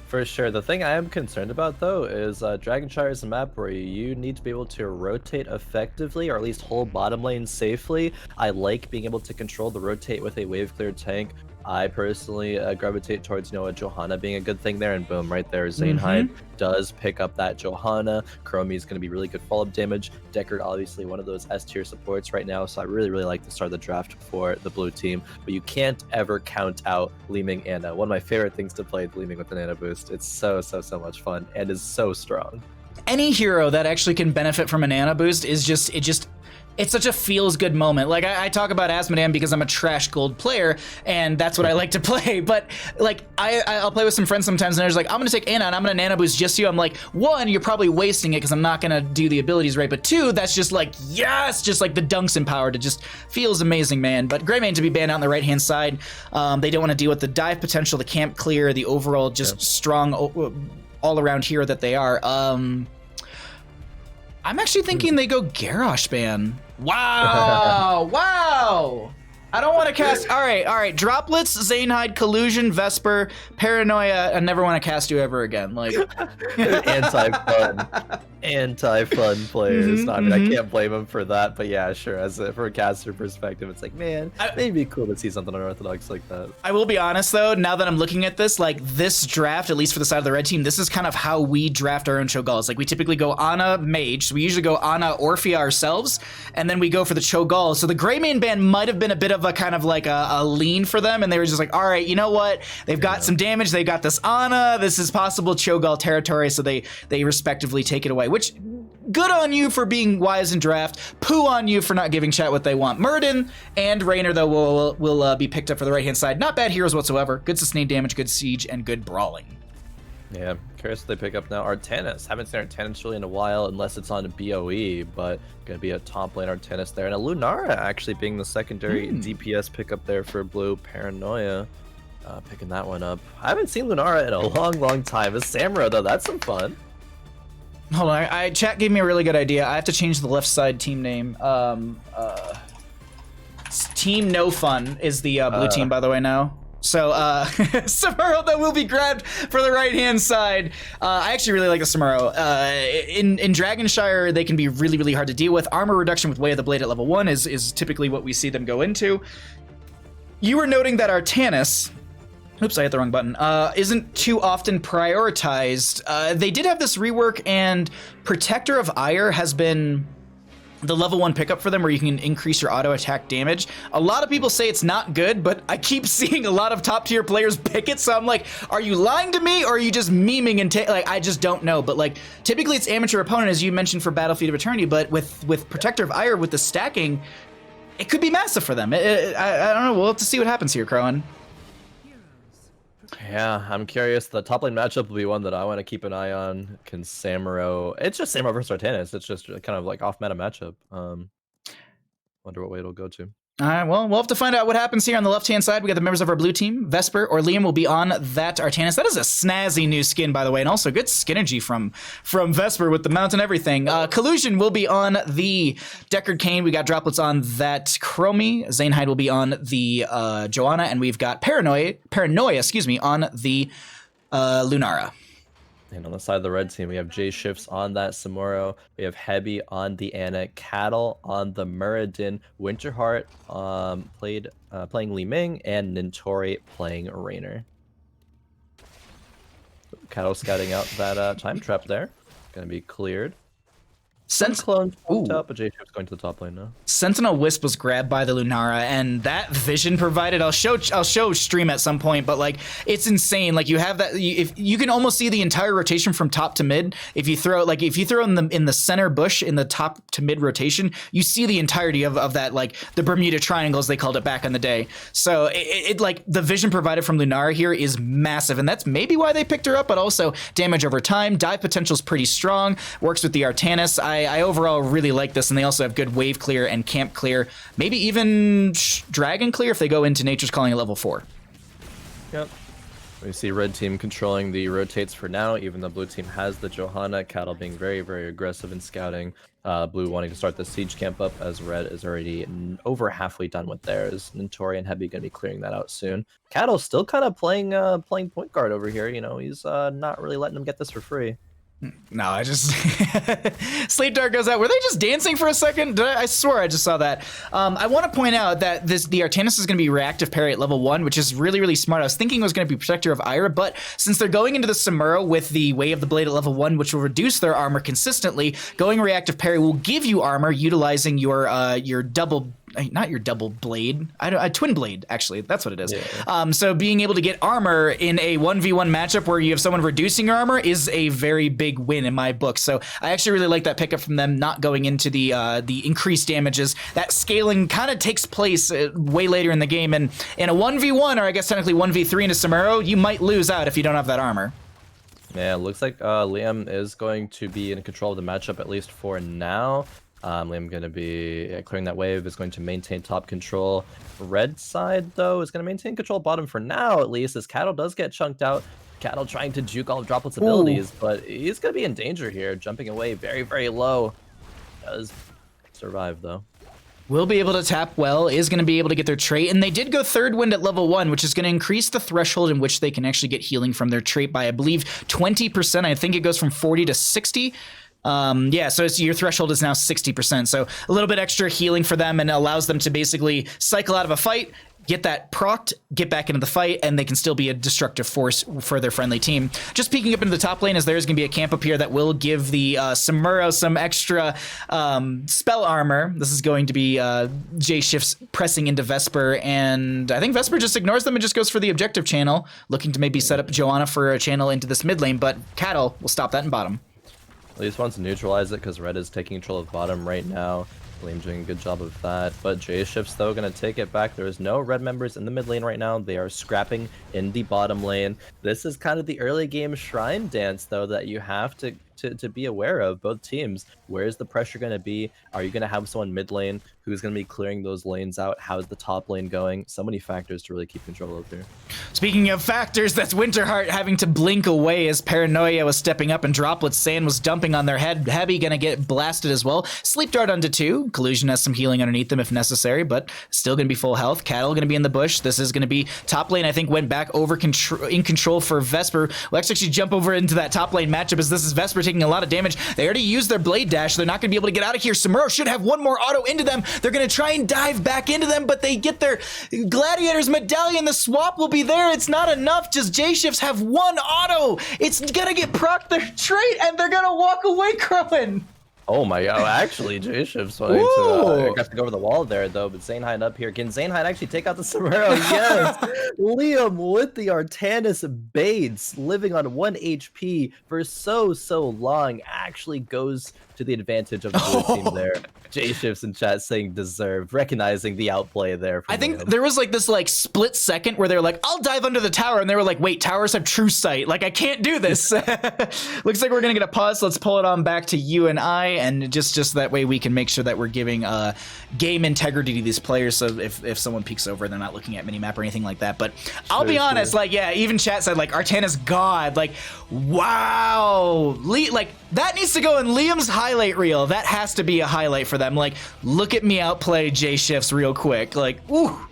For sure. The thing I am concerned about, though, is Dragonshire is a map where you need to be able to rotate effectively, or at least hold bottom lane safely. I like being able to control the rotate with a wave clear tank. I personally gravitate towards, a Johanna being a good thing there, and boom, right there, Zainhide does pick up that Johanna. Chromie is going to be really good follow-up damage. Deckard, obviously, one of those S-tier supports right now, so I really like the start of the draft for the blue team, but you can't ever count out Li Ming Ana. One of my favorite things to play, Li Ming with an Ana boost. It's so much fun, and is so strong. Any hero that actually can benefit from an Ana boost is it's such a feels-good moment. Like, I talk about Asmodan because I'm a trash gold player, and that's what I like to play, but, like, I'll play with some friends sometimes, and they're just like, I'm gonna take Ana, and I'm gonna Nano Boost just you. I'm like, one, you're probably wasting it because I'm not gonna do the abilities right, but two, that's just like, yes, just like the dunks empowered. It just feels amazing, man. But Greymane to be banned out on the right-hand side. They don't want to deal with the dive potential, the camp clear, the overall just strong all-around hero that they are. I'm actually thinking they go Garrosh ban. Wow, wow. I don't want to cast, all right. Droplets, Zainhide, Collusion, Vesper, Paranoia, I never want to cast you ever again. Like, anti-fun players. I mean, I can't blame them for that, but yeah, sure. From a caster perspective, it's like, man, it'd be cool to see something unorthodox like that. I will be honest though, now that I'm looking at this, like this draft, at least for the side of the red team, this is kind of how we draft our own Cho'Galls. Like we typically go Ana Mage, so we usually go Ana Orphea ourselves, and then we go for the Cho'Gall. So the Greymane ban might have been a bit of a kind of like a lean for them, and they were just like, all right, you know what? They've got some damage, they've got this Ana, this is possible Cho'Gall territory, so they respectively take it away. Which, good on you for being wise in draft. Poo on you for not giving chat what they want. Murden and Raynor, though, will be picked up for the right-hand side. Not bad heroes whatsoever. Good sustained damage, good siege, and good brawling. Yeah, curious if they pick up now. Artanis. Haven't seen Artanis really in a while, unless it's on BOE, but gonna be a top lane Artanis there. And a Lunara actually being the secondary DPS pickup there for Blue. Paranoia picking that one up. I haven't seen Lunara in a long time. As Samuro, though, that's some fun. Hold on, chat gave me a really good idea. I have to change the left side team name. Team No Fun is the blue team, by the way, now. So, Samuro that will be grabbed for the right-hand side. I actually really like the Samuro. In Dragonshire, they can be really hard to deal with. Armor reduction with Way of the Blade at level 1 is typically what we see them go into. You were noting that Artanis, oops, I hit the wrong button, isn't too often prioritized. They did have this rework, and Protector of Ire has been the level 1 pickup for them, where you can increase your auto attack damage. A lot of people say it's not good, but I keep seeing a lot of top tier players pick it, so I'm like, are you lying to me, or are you just memeing and like, I just don't know. But like, typically it's amateur opponent, as you mentioned for Battlefield of Eternity, but with Protector of Ire, with the stacking, it could be massive for them. I don't know, we'll have to see what happens here, Khroen. Yeah, I'm curious. The top lane matchup will be one that I want to keep an eye on. Can Samuro... It's just Samuro versus Artanis. It's just kind of like off-meta matchup. Wonder what way it'll go to. All right, well, we'll have to find out what happens here on the left-hand side. We got the members of our blue team. Vesper or Liam will be on that Artanis. That is a snazzy new skin, by the way, and also good skinergy from Vesper with the mount and everything. Collusion will be on the Deckard Cain. We got droplets on that Chromie. Zanehyde will be on the Joanna, and we've got Paranoia, on the Lunara. And on the side of the red team, we have J Shifts on that Samuro. We have Hebi on the Ana, Cattle on the Muradin, Winterheart playing Li Ming, and Nintori playing Raynor. Cattle scouting out that time trap there. Gonna be cleared. Clones popped up, but J Ship's going to the top lane now. Sentinel Wisp was grabbed by the Lunara, and that vision provided, I'll show stream at some point, but like, it's insane. Like, you have that, if you can almost see the entire rotation from top to mid. If you throw in the center bush in the top to mid rotation, you see the entirety of that, like the Bermuda Triangle, as they called it back in the day. So it like, the vision provided from Lunara here is massive, and that's maybe why they picked her up, but also damage over time. Dive potential is pretty strong, works with the Artanis. I overall really like this, and they also have good wave clear and camp clear, maybe even dragon clear if they go into Nature's Calling at level 4. Yep. We see red team controlling the rotates for now, even though blue team has the Johanna. Cattle being very aggressive in scouting. Blue wanting to start the siege camp up, as red is already over halfway done with theirs. Nintori and Hebi going to be clearing that out soon. Cattle still kind of playing point guard over here. You know, he's not really letting them get this for free. No, I just Sleep Dart goes out. Were they just dancing for a second? I swear I just saw that. I want to point out that the Artanis is going to be reactive parry at level 1, which is really smart. I was thinking it was going to be Protector of Ira, but since they're going into the Samuro with the Way of the Blade at level 1, which will reduce their armor consistently, going reactive parry will give you armor utilizing your double. Not your double blade, a twin blade, actually, that's what it is. Yeah. So being able to get armor in a 1v1 matchup where you have someone reducing your armor is a very big win in my book. So I actually really like that pickup from them, not going into the increased damages. That scaling kind of takes place way later in the game, and in a 1v1, or I guess technically 1v3 into Samuro, you might lose out if you don't have that armor. Yeah, it looks like Liam is going to be in control of the matchup, at least for now. Liam going to be clearing that wave, is going to maintain top control. Red side, though, is going to maintain control bottom for now, at least, as Cattle does get chunked out. Cattle trying to juke all of Droplet's abilities, but he's going to be in danger here, jumping away very low. Does survive, though. Will be able to tap well, is going to be able to get their trait, and they did go third wind at level 1, which is going to increase the threshold in which they can actually get healing from their trait by, I believe, 20%. I think it goes from 40 to 60. Yeah, so your threshold is now 60%, so a little bit extra healing for them, and allows them to basically cycle out of a fight, get that procced, get back into the fight, and they can still be a destructive force for their friendly team. Just peeking up into the top lane, as there is going to be a camp up here that will give the Samuro some extra spell armor. This is going to be J Shifts pressing into Vesper, and I think Vesper just ignores them and just goes for the objective channel, looking to maybe set up Joanna for a channel into this mid lane, but Cattle will stop that in bottom. At least wants to neutralize it, because red is taking control of bottom right now. Liam doing a good job of that, but J-Shift's though gonna take it back. There is no red members in the mid lane right now. They are scrapping in the bottom lane. This is kind of the early game shrine dance though that you have to be aware of, both teams. Where's the pressure going to be? Are you going to have someone mid lane who's going to be clearing those lanes out? How's the top lane going? So many factors to really keep control of here. Speaking of factors, that's Winterheart having to blink away as Paranoia was stepping up and Droplet Sand was dumping on their head. Heavy going to get blasted as well. Sleep Dart onto 2. Collusion has some healing underneath them if necessary, but still going to be full health. Cattle going to be in the bush. This is going to be top lane, I think, went back over in control for Vesper. Let's actually jump over into that top lane matchup as this is Vesper taking a lot of damage. They already used their blade dash. They're not going to be able to get out of here. Samuro should have one more auto into them. They're going to try and dive back into them, but they get their Gladiator's medallion. The swap will be there. It's not enough. Just J-Shifts have one auto. It's going to get proc their trait, and they're going to walk away, Khroen. Oh my god, actually, J-Shift's wanting to have to go over the wall there, though, but Zaynhide up here. Can Zaynhide actually take out the Samuro? Yes! Liam with the Artanis Bates, living on 1 HP for so long, actually goes to the advantage of the blue team there. J-Shifts in chat saying deserved, recognizing the outplay there. I think there was like this split second where they were like, I'll dive under the tower, and they were like, wait, towers have true sight. Like, I can't do this. Looks like we're gonna get a pause. So let's pull it on back to you and I, and just that way we can make sure that we're giving game integrity to these players. So if someone peeks over, they're not looking at minimap or anything like that. But I'll be honest, like, yeah, even chat said like Artanis God, like, wow, like that needs to go in Liam's highlight reel. That has to be a highlight for them. Like, look at me outplay J-Shifts real quick. Like, ooh.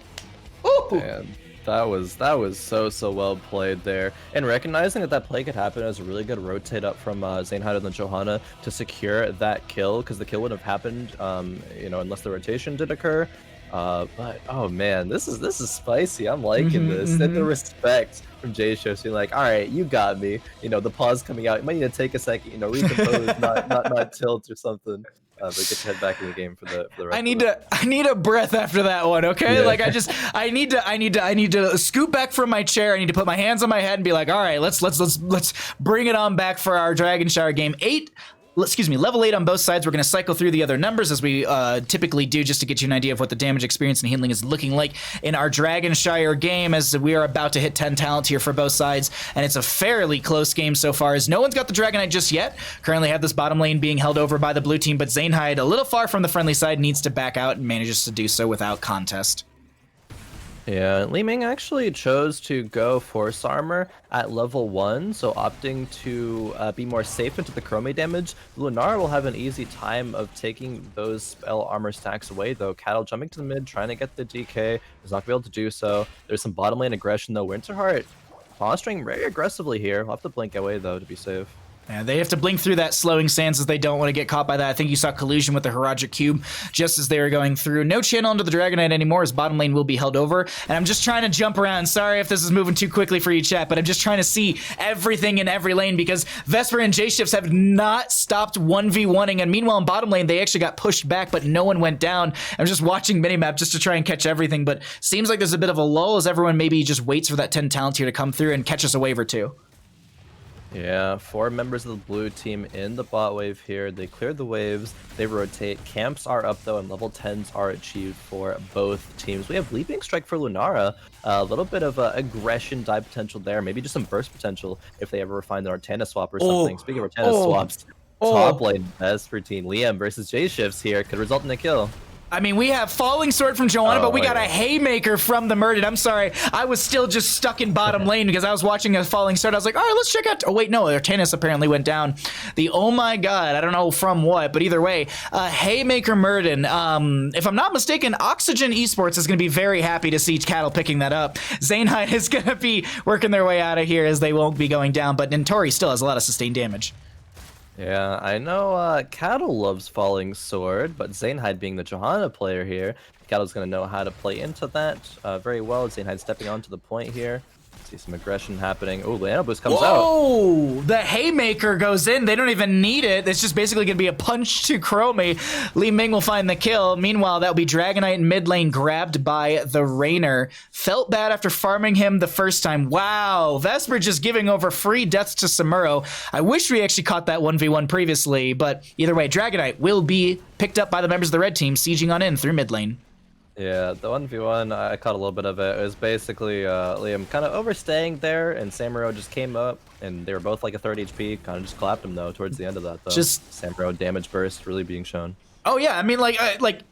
Man, that was so well played there. And recognizing that play could happen as a really good rotate up from Zaynhide and the Johanna to secure that kill, because the kill wouldn't have happened, you know, unless the rotation did occur. But oh man, this is spicy. I'm liking this. And the respect from J-Shifts being like, all right, you got me. You know, the pause coming out. You might need to take a second, you know, recompose, not tilt or something. But get to head back in the game for the rest. I need a breath after that one, okay? Yeah. Like I need to scoot back from my chair. I need to put my hands on my head and be like, all right, let's bring it on back for our Dragonshire game. Level 8 on both sides. We're going to cycle through the other numbers as we typically do, just to get you an idea of what the damage, experience, and healing is looking like in our Dragonshire game, as we are about to hit 10 talent here for both sides, and it's a fairly close game so far, as no one's got the Dragonite just yet. Currently have this bottom lane being held over by the blue team, but Zaynhide, a little far from the friendly side, needs to back out and manages to do so without contest. Yeah, Li Ming actually chose to go Force Armor at level 1, so opting to be more safe into the Chrome damage. Lunara will have an easy time of taking those spell armor stacks away, though. Cattle jumping to the mid, trying to get the DK, is not going to be able to do so. There's some bottom lane aggression, though. Winterheart posturing very aggressively here. We'll have to blink away, though, to be safe. Yeah, they have to blink through that slowing sands as they don't want to get caught by that. I think you saw Collusion with the Haragic Cube just as they were going through. No channel into the Dragonite anymore, as bottom lane will be held over. And I'm just trying to jump around. Sorry if this is moving too quickly for you, chat, but I'm just trying to see everything in every lane, because Vesper and J-Shifts have not stopped 1v1ing. And meanwhile, in bottom lane, they actually got pushed back, but no one went down. I'm just watching minimap just to try and catch everything, but seems like there's a bit of a lull as everyone maybe just waits for that 10 talent here to come through and catch us a wave or two. Yeah, 4 members of the blue team in the bot wave here. They cleared the waves, they rotate. Camps are up though, and level 10s are achieved for both teams. We have Leaping Strike for Lunara. A little bit of aggression die potential there. Maybe just some burst potential if they ever refine the Artana swap or something. Speaking of Artana swaps, top lane best for Team Liam versus J-Shifts here could result in a kill. I mean, we have Falling Sword from Joanna, but we got a Haymaker from the Murdered. I'm sorry, I was still just stuck in bottom lane because I was watching a Falling Sword. I was like, all right, let's check out. Oh, wait, no, Artanis apparently went down. The oh my god, I don't know from what, but either way, Haymaker Murden. If I'm not mistaken, Oxygen Esports is going to be very happy to see Cattle picking that up. Zaynhide is going to be working their way out of here as they won't be going down, but Nintori still has a lot of sustained damage. Yeah, I know Cattle loves Falling Sword, but Zaynhide being the Johanna player here, Cattle's going to know how to play into that very well. Zaynhide stepping onto the point here. See some aggression happening. Oh, the Nano Boost comes out. Whoa! The Haymaker goes in. They don't even need it. It's just basically going to be a punch to Khroen. Li Ming will find the kill. Meanwhile, that will be Dragonite in mid lane grabbed by the Rainer. Felt bad after farming him the first time. Wow. Vesper just giving over free deaths to Samuro. I wish we actually caught that 1v1 previously, but either way, Dragonite will be picked up by the members of the red team, sieging on in through mid lane. Yeah, the 1v1, I caught a little bit of it. It was basically Liam kind of overstaying there, and Samuro just came up, and they were both like a 3rd HP. Kind of just clapped him, though, towards the end of that, though. Just Samuro damage burst really being shown. Oh yeah, I mean, like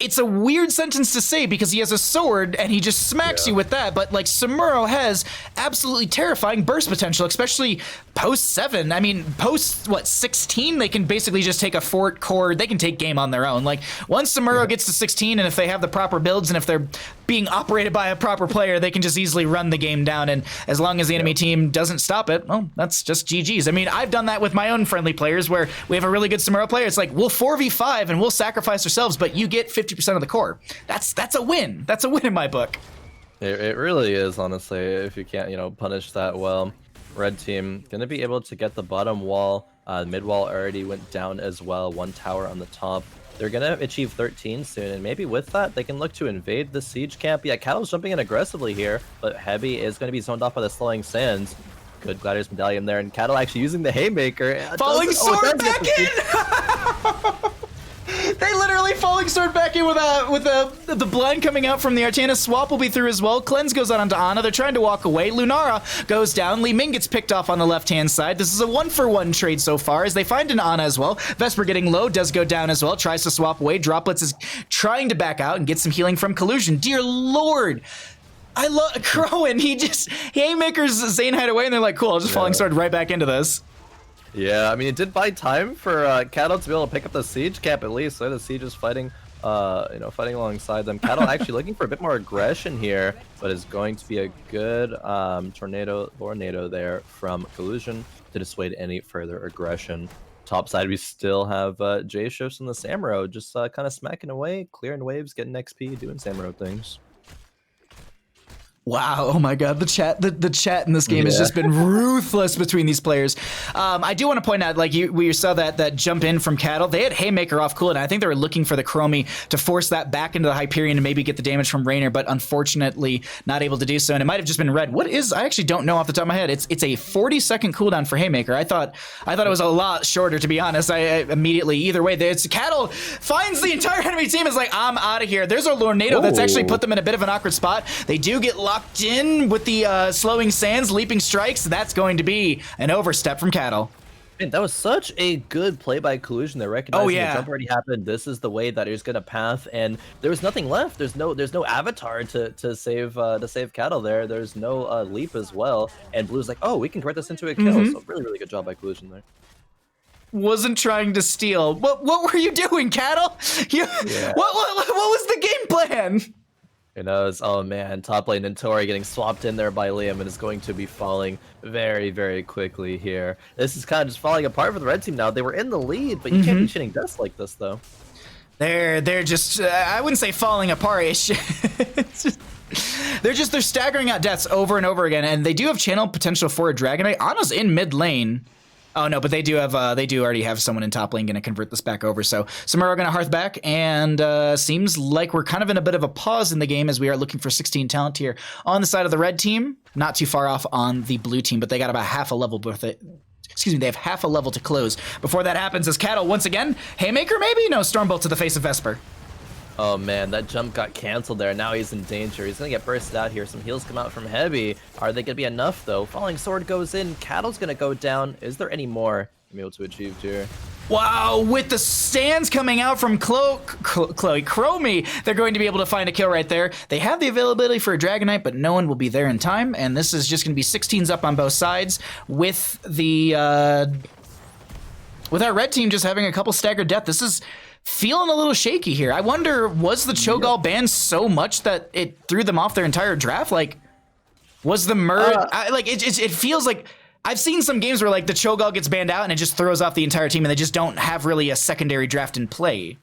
it's a weird sentence to say because he has a sword and he just smacks you with that. But like Samuro has absolutely terrifying burst potential, especially post 7. I mean, post 16, they can basically just take a fort core. They can take game on their own. Like once Samuro gets to 16, and if they have the proper builds and if they're being operated by a proper player, they can just easily run the game down. And as long as the enemy team doesn't stop it, well, that's just GG's. I mean, I've done that with my own friendly players where we have a really good Samuro player. It's like we'll 4v5 and we'll sacrifice ourselves, but you get 50% of the core. That's a win. That's a win in my book. It really is, honestly, if you can't, punish that well. Red team gonna be able to get the bottom wall. Mid wall already went down as well. 1 tower on the top. They're gonna achieve 13 soon, and maybe with that, they can look to invade the siege camp. Yeah, Cattle's jumping in aggressively here, but Heavy is gonna be zoned off by the slowing sands. Good Gladiator's Medallion there, and Cattle actually using the Haymaker. Falling sword back in! They literally falling sword back in with the blind coming out from the Artana. Swap will be through as well. Cleanse goes on onto Ana. They're trying to walk away. Lunara goes down. Li Ming gets picked off on the left-hand side. This is a 1-for-1 trade so far as they find an Ana as well. Vesper getting low, does go down as well. Tries to swap away. Droplets is trying to back out and get some healing from Collusion. Dear Lord. I love Khroen. He Haymakers Zane hideaway and they're like, cool, I'll just falling sword right back into this. Yeah, I mean, it did buy time for Cattle to be able to pick up the siege cap at least. So the siege is fighting, fighting alongside them. Cattle actually looking for a bit more aggression here, but is going to be a good tornado there from Collusion to dissuade any further aggression. Top side, we still have Jay Shifts and the Samuro just kind of smacking away, clearing waves, getting XP, doing Samuro things. Wow, oh my god, the chat in this game has just been ruthless between these players. I do want to point out, like we saw that jump in from Cattle. They had Haymaker off cooldown. I think they were looking for the Khroen to force that back into the Hyperion and maybe get the damage from Rainer, but unfortunately not able to do so. And it might have just been red. What is? I actually don't know off the top of my head. It's a 40-second cooldown for Haymaker. I thought it was a lot shorter, to be honest. I immediately, either way, it's Cattle finds the entire enemy team is like, I'm out of here. There's a Lornado that's actually put them in a bit of an awkward spot. They do get locked in with the slowing sands, leaping strikes. That's going to be an overstep from Cattle. Man, that was such a good play by Collusion. They're recognizing the jump already happened. This is the way that it's gonna path, and there was nothing left. There's no avatar to save Cattle there. There's no leap as well. And Blue's like, oh, we can convert this into a kill. So really good job by Collusion there. Wasn't trying to steal. What were you doing, Cattle? What was the game plan? Oh man, top lane Notori getting swapped in there by Liam and is going to be falling very, very quickly here. This is kind of just falling apart for the red team now. They were in the lead, but you can't be shitting deaths like this, though. They're just, I wouldn't say falling apart. They're staggering out deaths over and over again, and they do have channel potential for a Dragonite. Ana's in mid lane. Oh no, but they do already have someone in top lane going to convert this back over. So Samuro going to hearth back, and seems like we're kind of in a bit of a pause in the game as we are looking for 16 talent here on the side of the red team. Not too far off on the blue team, but they got about half a level worth it. Excuse me, they have half a level to close. Before that happens, as Cattle once again, Haymaker maybe? No, Stormbolt to the face of Vesper. Oh man, that jump got canceled there. Now he's in danger. He's gonna get bursted out here. Some heals come out from Heavy. Are they gonna be enough though? Falling Sword goes in. Cattle's gonna go down. Is there any more I'm able to achieve here? Wow, with the stands coming out from Khroen, they're going to be able to find a kill right there. They have the availability for a Dragonite, but no one will be there in time. And this is just going to be 16s up on both sides with the with our red team just having a couple staggered death. This is feeling a little shaky here. I wonder, was the Cho'Gall banned so much that it threw them off their entire draft? Like, was the it feels like I've seen some games where like the Cho'Gall gets banned out and it just throws off the entire team and they just don't have really a secondary draft in play.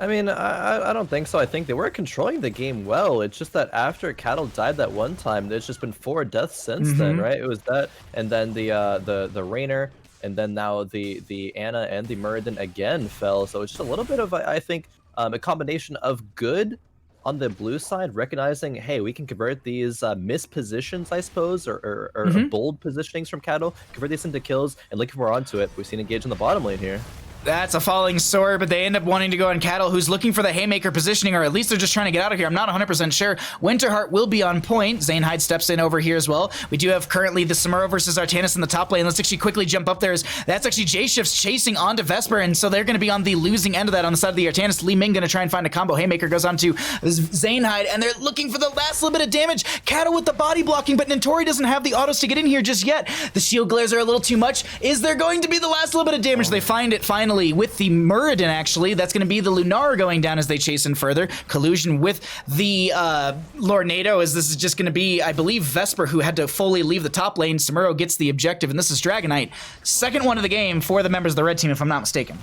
I mean, I don't think so. I think they were controlling the game well. It's just that after Cattle died that one time, there's just been 4 deaths since then, right? It was that, and then the Rainer, and then now the Anna and the Muradin again fell. So it's just a little bit of I think a combination of good on the blue side, recognizing, hey, we can convert these mispositions, I suppose, or bold positionings from Cattle, convert these into kills, and looking more onto it. We've seen engage in the bottom lane here. That's a falling sword, but they end up wanting to go on Cattle, who's looking for the Haymaker positioning, or at least they're just trying to get out of here. I'm not 100% sure. Winterheart will be on point. Zanehyde steps in over here as well. We do have currently the Samuro versus Artanis in the top lane. Let's actually quickly jump up there. That's actually J-Shift's chasing onto Vesper, and so they're going to be on the losing end of that on the side of the Artanis. Li Ming going to try and find a combo. Haymaker goes on to Zanehyde, and they're looking for the last little bit of damage. Cattle with the body blocking, but Notori doesn't have the autos to get in here just yet. The shield glares are a little too much. Is there going to be the last little bit of damage? They find it finally with the Muradin, actually. That's going to be the Lunara going down as they chase in further. Collusion with the Lornado, as this is just going to be, I believe, Vesper, who had to fully leave the top lane. Samuro gets the objective, and this is Dragonite. Second one of the game for the members of the red team, if I'm not mistaken.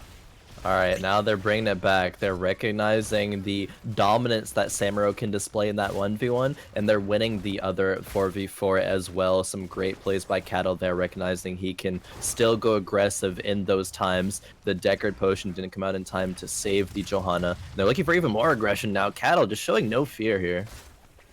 All right, now they're bringing it back. They're recognizing the dominance that Samuro can display in that 1v1, and they're winning the other 4v4 as well. Some great plays by Cattle there, recognizing he can still go aggressive in those times. The Deckard potion didn't come out in time to save the Johanna. They're looking for even more aggression now. Cattle just showing no fear here.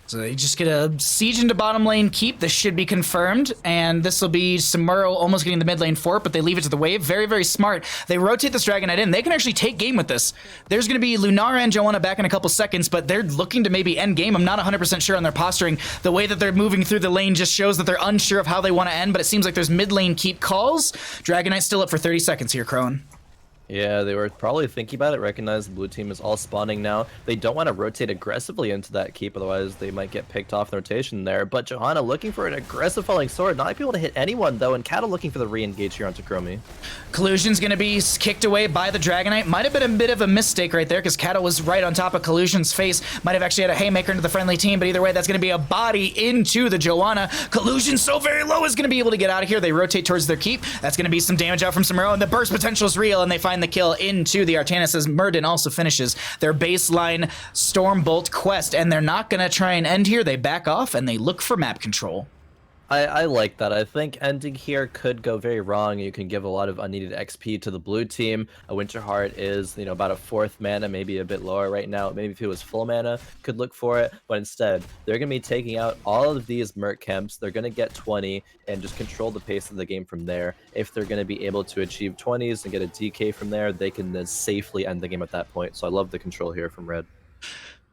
So they just get a siege into bottom lane keep. This should be confirmed, and this will be Samuro almost getting the mid lane fort, but they leave it to the wave. Very, very smart. They rotate this Dragonite in. They can actually take game with this. There's going to be Lunara and Joanna back in a couple seconds, but they're looking to maybe end game. I'm not 100% sure on their posturing. The way that they're moving through the lane just shows that they're unsure of how they want to end, but it seems like there's mid lane keep calls. Dragonite's still up for 30 seconds here, Khroen. Yeah, they were probably thinking about it, recognize the blue team is all spawning now. They don't want to rotate aggressively into that keep, otherwise they might get picked off in the rotation there. But Johanna looking for an aggressive falling sword, not able to hit anyone though, and Cattle looking for the re-engage here onto Chromie. Collusion's going to be kicked away by the Dragonite. Might have been a bit of a mistake right there, because Cattle was right on top of Collusion's face. Might have actually had a Haymaker into the friendly team, but either way, that's going to be a body into the Joanna. Collusion so very low is going to be able to get out of here. They rotate towards their keep. That's going to be some damage out from Samuro, and the burst potential is real, and they find the kill into the Artanis as Muradin also finishes their baseline Stormbolt quest, and they're not going to try and end here. They back off, and they look for map control. I like that. I think ending here could go very wrong. You can give a lot of unneeded XP to the blue team. A Winterheart is, you know, about a 4th mana, maybe a bit lower right now. Maybe if it was full mana, could look for it. But instead, they're going to be taking out all of these Merc camps. They're going to get 20 and just control the pace of the game from there. If they're going to be able to achieve 20s and get a DK from there, they can then safely end the game at that point. So I love the control here from Red.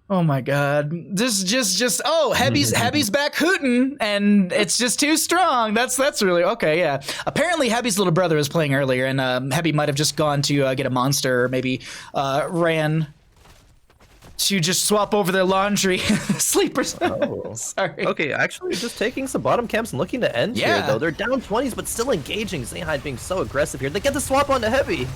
Oh my god. Oh, Hebby's back hooting, and it's just too strong. That's really okay, yeah. Apparently Hebby's little brother was playing earlier, and Hebby might have just gone to get a monster, or maybe ran to just swap over their laundry. Sleepers. Oh. Sorry. Okay, actually just taking some bottom camps and looking to end here though. They're down 20s but still engaging. Zanehyde being so aggressive here. They get the swap onto Heavy.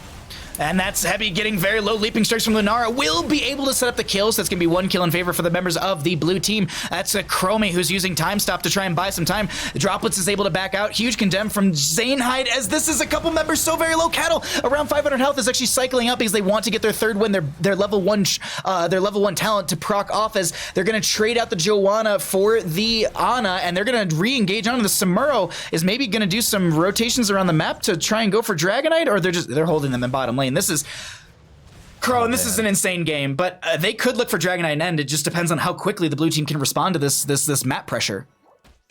And that's Heavy getting very low leaping strikes from Lunara. Will be able to set up the kills. That's going to be 1 kill in favor for the members of the blue team. That's a Chromie who's using Time Stop to try and buy some time. Droplets is able to back out. Huge condemn from Zanehyde, as this is a couple members so very low. Cattle around 500 health is actually cycling out because they want to get their 3rd win. Their level 1 talent to proc off, as they're going to trade out the Joanna for the Ana, and they're going to re-engage onto the Samuro. Is maybe going to do some rotations around the map to try and go for Dragonite, or they're holding them in bottom lane. This is Khroen, this is an insane game, but they could look for Dragonite and end. It just depends on how quickly the blue team can respond to this map pressure.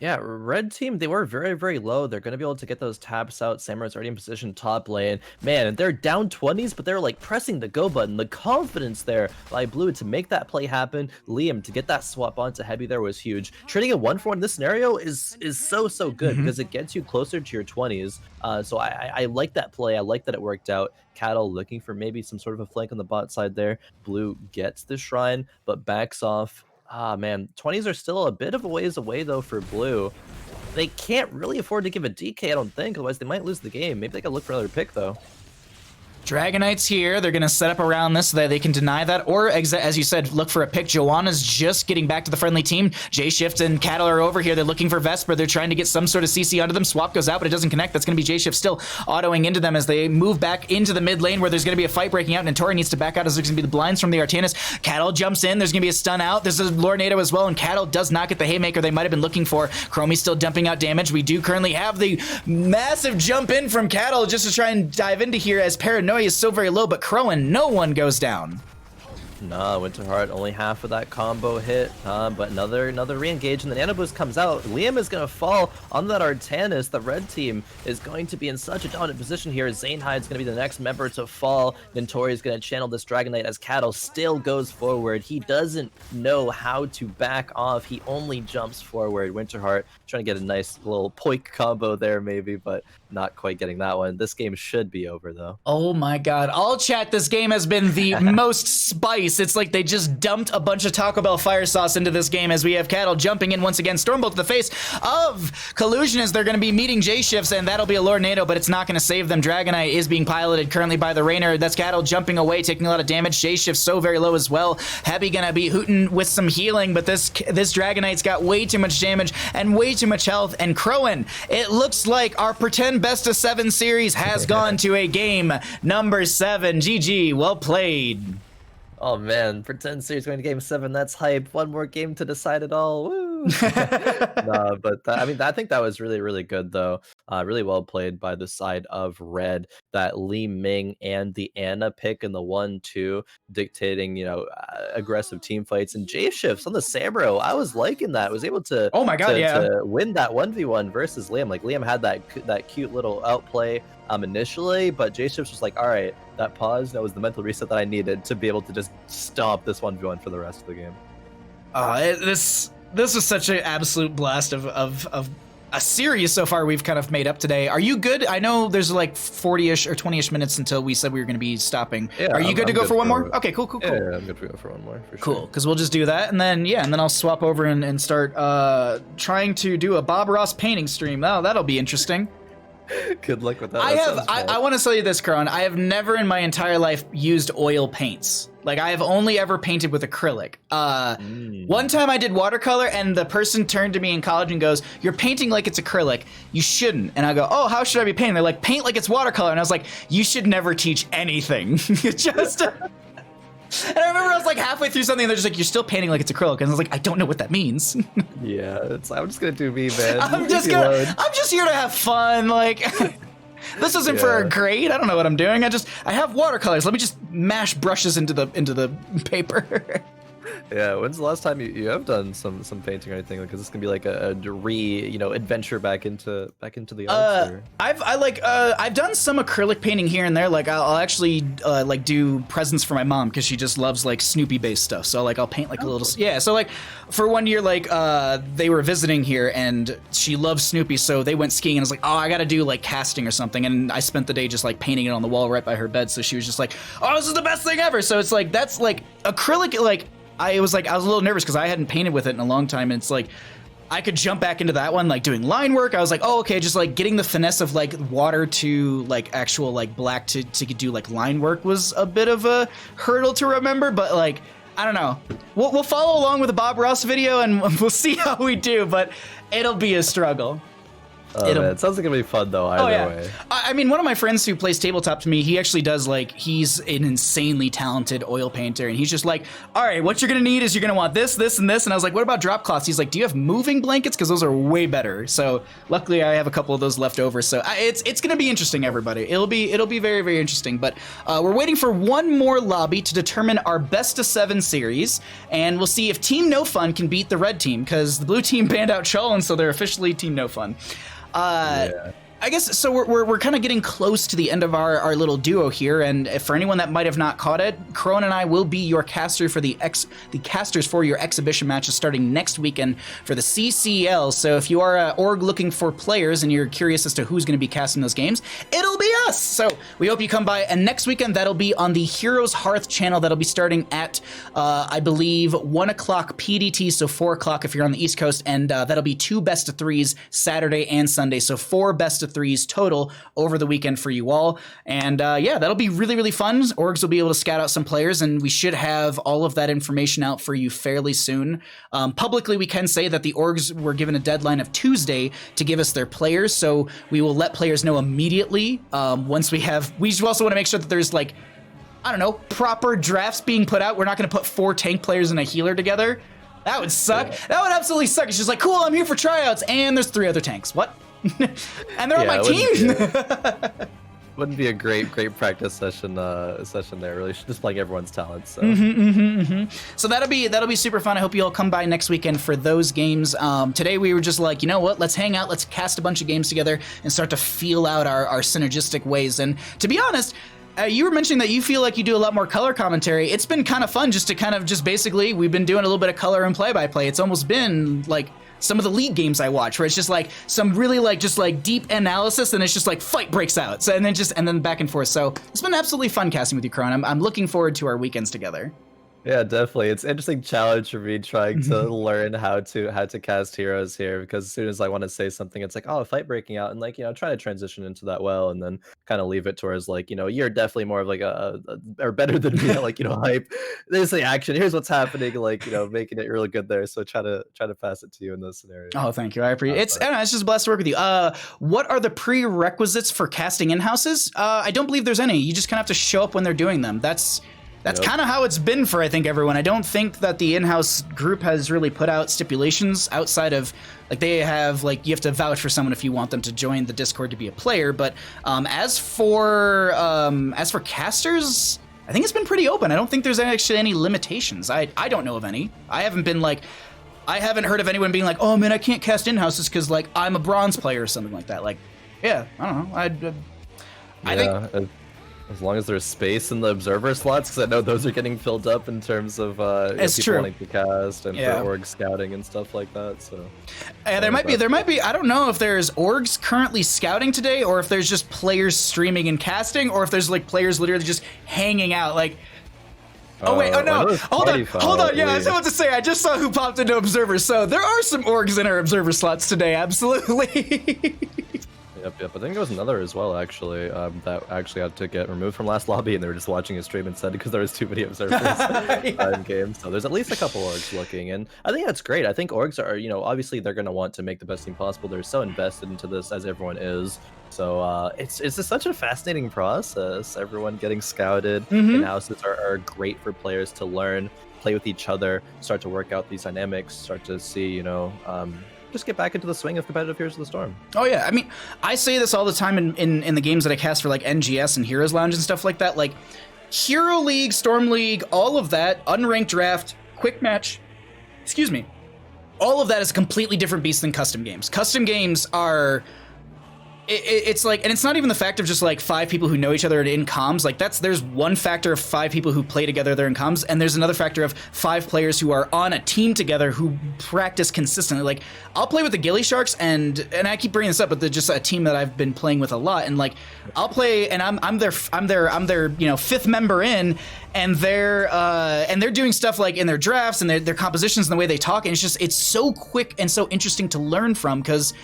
Yeah, red team, they were very, very low. They're going to be able to get those taps out. Samurai's already in position top lane. Man, they're down 20s, but they're like pressing the go button. The confidence there by blue to make that play happen. Liam to get that swap onto Heavy there was huge. Trading a 1-4 in this scenario is so good because it gets you closer to your 20s. So I like that play. I like that it worked out. Cattle looking for maybe some sort of a flank on the bot side there. Blue gets the shrine, but backs off. Ah, man, 20s are still a bit of a ways away, though, for blue. They can't really afford to give a DK, I don't think, otherwise they might lose the game. Maybe they gotta look for another pick, though. Dragonites here. They're going to set up around this so that they can deny that. Or, as you said, look for a pick. Joanna's just getting back to the friendly team. J-Shift and Cattle are over here. They're looking for Vesper. They're trying to get some sort of CC onto them. Swap goes out, but it doesn't connect. That's going to be J-Shift still autoing into them as they move back into the mid lane where there's going to be a fight breaking out. And Tori needs to back out as there's going to be the blinds from the Artanis. Cattle jumps in. There's going to be a stun out. There's a Lornado as well, and Cattle does not get the haymaker they might have been looking for. Chromie's still dumping out damage. We do currently have the massive jump in from Cattle just to try and dive into here as Paranoia is so very low, but Khroen, no one goes down. Nah, Winterheart only half of that combo hit, but another re-engage, and the Nano Boost comes out. Liam is going to fall on that Artanis. The red team is going to be in such a dominant position here. Zanehide's going to be the next member to fall. Nintori is going to channel this Dragon Knight as Cattle still goes forward. He doesn't know how to back off. He only jumps forward. Winterheart trying to get a nice little poik combo there maybe, but not quite getting that one. This game should be over though. Oh my god. All chat, this game has been the most spice. It's like they just dumped a bunch of Taco Bell fire sauce into this game as we have Cattle jumping in once again. Stormbolt to the face of Collusion as they're going to be meeting J-Shifts, and that'll be a Lornado, but it's not going to save them. Dragonite is being piloted currently by the Rainer. That's Cattle jumping away, taking a lot of damage. J-Shift's so very low as well. Heavy going to be hooting with some healing, but this Dragonite's got way too much damage and way too much health. And Khroen, it looks like our pretend best of 7 series has gone to a game number 7. GG, well played. Oh man, pretend series going to game 7, that's hype. One more game to decide it all. Woo! No, but I mean, I think that was really, really good though. Really well played by the side of red. That Li Ming and the Anna pick in the 1-2 dictating, aggressive team fights, and J shifts on the Samuro. I was liking that. Was able to to win that 1v1 versus Liam. Like Liam had that cute little outplay initially, but J shifts was like, all right, that pause, that was the mental reset that I needed to be able to just stomp this 1v1 for the rest of the game. This was such an absolute blast of a series so far we've kind of made up today. Are you good? I know there's like 40-ish or 20-ish minutes until we said we were going to be stopping. Yeah, Are you good to go for one more? Okay, cool. Yeah, I'm good to go for one more, for sure. Cool, because we'll just do that, and then I'll swap over and start trying to do a Bob Ross painting stream. Oh, that'll be interesting. Good luck with that. I want to tell you this, Khroen. I have never in my entire life used oil paints. Like, I have only ever painted with acrylic. One time I did watercolor, and the person turned to me in college and goes, "You're painting like it's acrylic. You shouldn't." And I go, "Oh, how should I be painting?" They're like, "Paint like it's watercolor." And I was like, "You should never teach anything." Just... And I remember I was like halfway through something, and they're just like, "You're still painting like it's acrylic." And I was like, "I don't know what that means." Yeah, I'm just gonna do me, man. I'm just here to have fun. Like, this isn't for a grade. I don't know what I'm doing. I have watercolors. Let me just mash brushes into the paper. Yeah, when's the last time you have done some painting or anything? Because this can be like a adventure back into the arts. I've done some acrylic painting here and there. Like I'll actually like do presents for my mom because she just loves like Snoopy based stuff. So like I'll paint like a little So like for one year, like they were visiting here and she loves Snoopy, so they went skiing and I was like, oh, I gotta do like casting or something, and I spent the day just like painting it on the wall right by her bed. So she was just like, oh, this is the best thing ever. So it's like that's like acrylic like. I was a little nervous because I hadn't painted with it in a long time, and it's like I could jump back into that one, like doing line work. I was like, oh, okay, just like getting the finesse of like water to like actual like black to do like line work was a bit of a hurdle to remember, but like I don't know. We'll follow along with the Bob Ross video and we'll see how we do, but it'll be a struggle. Oh, man. It sounds like it'll be fun though, either way. I mean, one of my friends who plays tabletop to me, he actually does like, he's an insanely talented oil painter, and he's just like, all right, what you're gonna need is you're gonna want this, this, and this. And I was like, what about drop cloths? He's like, do you have moving blankets? Because those are way better. So luckily I have a couple of those left over. So it's gonna be interesting, everybody. It'll be very, very interesting. But we're waiting for one more lobby to determine our best of 7 series, and we'll see if Team No Fun can beat the red team, because the blue team banned out Chol, and so they're officially Team No Fun. I guess so. We're kind of getting close to the end of our little duo here, and for anyone that might have not caught it, Khroen and I will be your caster for the casters for your exhibition matches starting next weekend for the CCL. So if you are an org looking for players and you're curious as to who's going to be casting those games, it'll be us. So we hope you come by. And next weekend that'll be on the Heroes Hearth channel. That'll be starting at I believe 1 o'clock PDT, so 4 o'clock if you're on the East Coast, and that'll be 2 best of 3s Saturday and Sunday. So 4 best of 3s total over the weekend for you all. And yeah, that'll be really, really fun. Orgs will be able to scout out some players, and we should have all of that information out for you fairly soon. Publicly, we can say that the orgs were given a deadline of Tuesday to give us their players, so we will let players know immediately once we have. We also want to make sure that there's like, I don't know, proper drafts being put out. We're not going to put 4 tank players and a healer together. That would suck. Yeah. That would absolutely suck. It's just like, cool, I'm here for tryouts, and there's 3 other tanks. What? And they're on my team. Wouldn't be a great practice session there. Really, just playing everyone's talents. So. So that'll be super fun. I hope you all come by next weekend for those games. Today we were just like, you know what? Let's hang out. Let's cast a bunch of games together and start to feel out our synergistic ways. And to be honest, you were mentioning that you feel like you do a lot more color commentary. It's been kind of fun just to kind of just basically, we've been doing a little bit of color and play-by-play. It's almost been like some of the League games I watch, where it's just like some really like just like deep analysis, and it's just like fight breaks out. So and then back and forth. So it's been absolutely fun casting with you, Khroen. I'm looking forward to our weekends together. Yeah, definitely. It's an interesting challenge for me trying to learn how to cast heroes here, because as soon as I want to say something, it's like, oh, a fight breaking out, and like, you know, try to transition into that well, and then kind of leave it towards like, you know, you're definitely more of like or better than me, like, you know, hype. There's the action. Here's what's happening, like, you know, making it really good there. So try to pass it to you in those scenarios. Oh, thank you. I appreciate it. It's just blessed to work with you. What are the prerequisites for casting in-houses? I don't believe there's any. You just kind of have to show up when they're doing them. That's kind of how it's been for, I think, everyone. I don't think that the in-house group has really put out stipulations outside of, like, they have, like, you have to vouch for someone if you want them to join the Discord to be a player. But as for casters, I think it's been pretty open. I don't think there's actually any limitations. I don't know of any. I haven't heard of anyone being like, oh, man, I can't cast in-houses because, like, I'm a bronze player or something like that. Like, yeah, I don't know. I think... As long as there's space in the observer slots, because I know those are getting filled up in terms of people wanting to cast and for org scouting and stuff like that. So there might be. I don't know if there's orgs currently scouting today, or if there's just players streaming and casting, or if there's like players literally just hanging out. Like, oh wait, oh no, hold on. Yeah, I was about to say, I just saw who popped into observer. So there are some orgs in our observer slots today. Absolutely. Yep. I think there was another as well, actually, that actually had to get removed from last lobby, and they were just watching his stream instead because there was too many observers in game. So there's at least a couple orgs looking, and I think that's great. I think orgs are, you know, obviously they're going to want to make the best team possible. They're so invested into this, as everyone is. So it's just such a fascinating process. Everyone getting scouted. In-houses are great for players to learn, play with each other, start to work out these dynamics, start to see, you know, just get back into the swing of competitive Heroes of the Storm. Oh yeah, I mean, I say this all the time in the games that I cast for like NGS and Heroes Lounge and stuff like that. Like Hero League, Storm League, all of that, unranked draft, quick match, excuse me, all of that is a completely different beast than custom games. Custom games are... It's like, and it's not even the fact of just like 5 people who know each other in comms. Like there's one factor of 5 people who play together, they're in comms, and there's another factor of 5 players who are on a team together who practice consistently. Like I'll play with the Ghillie Sharks, and I keep bringing this up, but they're just a team that I've been playing with a lot. And like I'll play, and I'm their 5th member in, and they're doing stuff like in their drafts and their compositions and the way they talk, and it's so quick and so interesting to learn from, because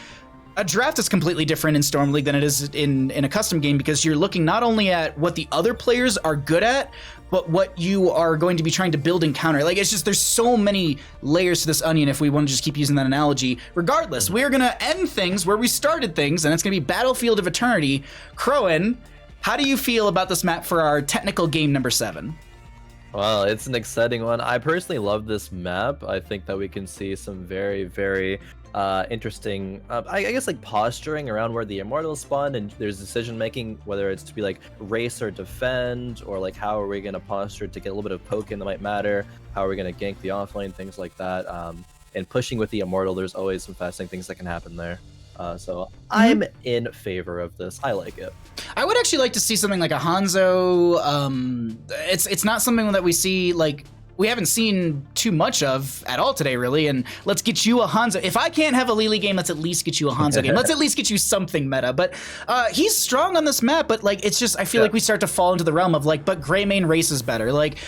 a draft is completely different in Storm League than it is in a custom game, because you're looking not only at what the other players are good at, but what you are going to be trying to build and counter. Like, it's just, there's so many layers to this onion, if we want to just keep using that analogy. Regardless, we are going to end things where we started things, and it's going to be Battlefield of Eternity. Khroen, how do you feel about this map for our technical game number 7? Well, it's an exciting one. I personally love this map. I think that we can see some very, very interesting, I guess, like posturing around where the immortals spawn, and there's decision making, whether it's to be like race or defend, or like how are we going to posture to get a little bit of poke in that might matter, how are we going to gank the offlane, things like that. And pushing with the immortal, there's always some fascinating things that can happen there. So I'm in favor of this. I like it. I would actually like to see something like a Hanzo. It's not something that we see, like, we haven't seen too much of at all today, really. And let's get you a Hanzo. If I can't have a Lily game, let's at least get you a Hanzo game. Let's at least get you something meta. But he's strong on this map, but like, it's just, I feel like we start to fall into the realm of like, but Greymane race is better. Like,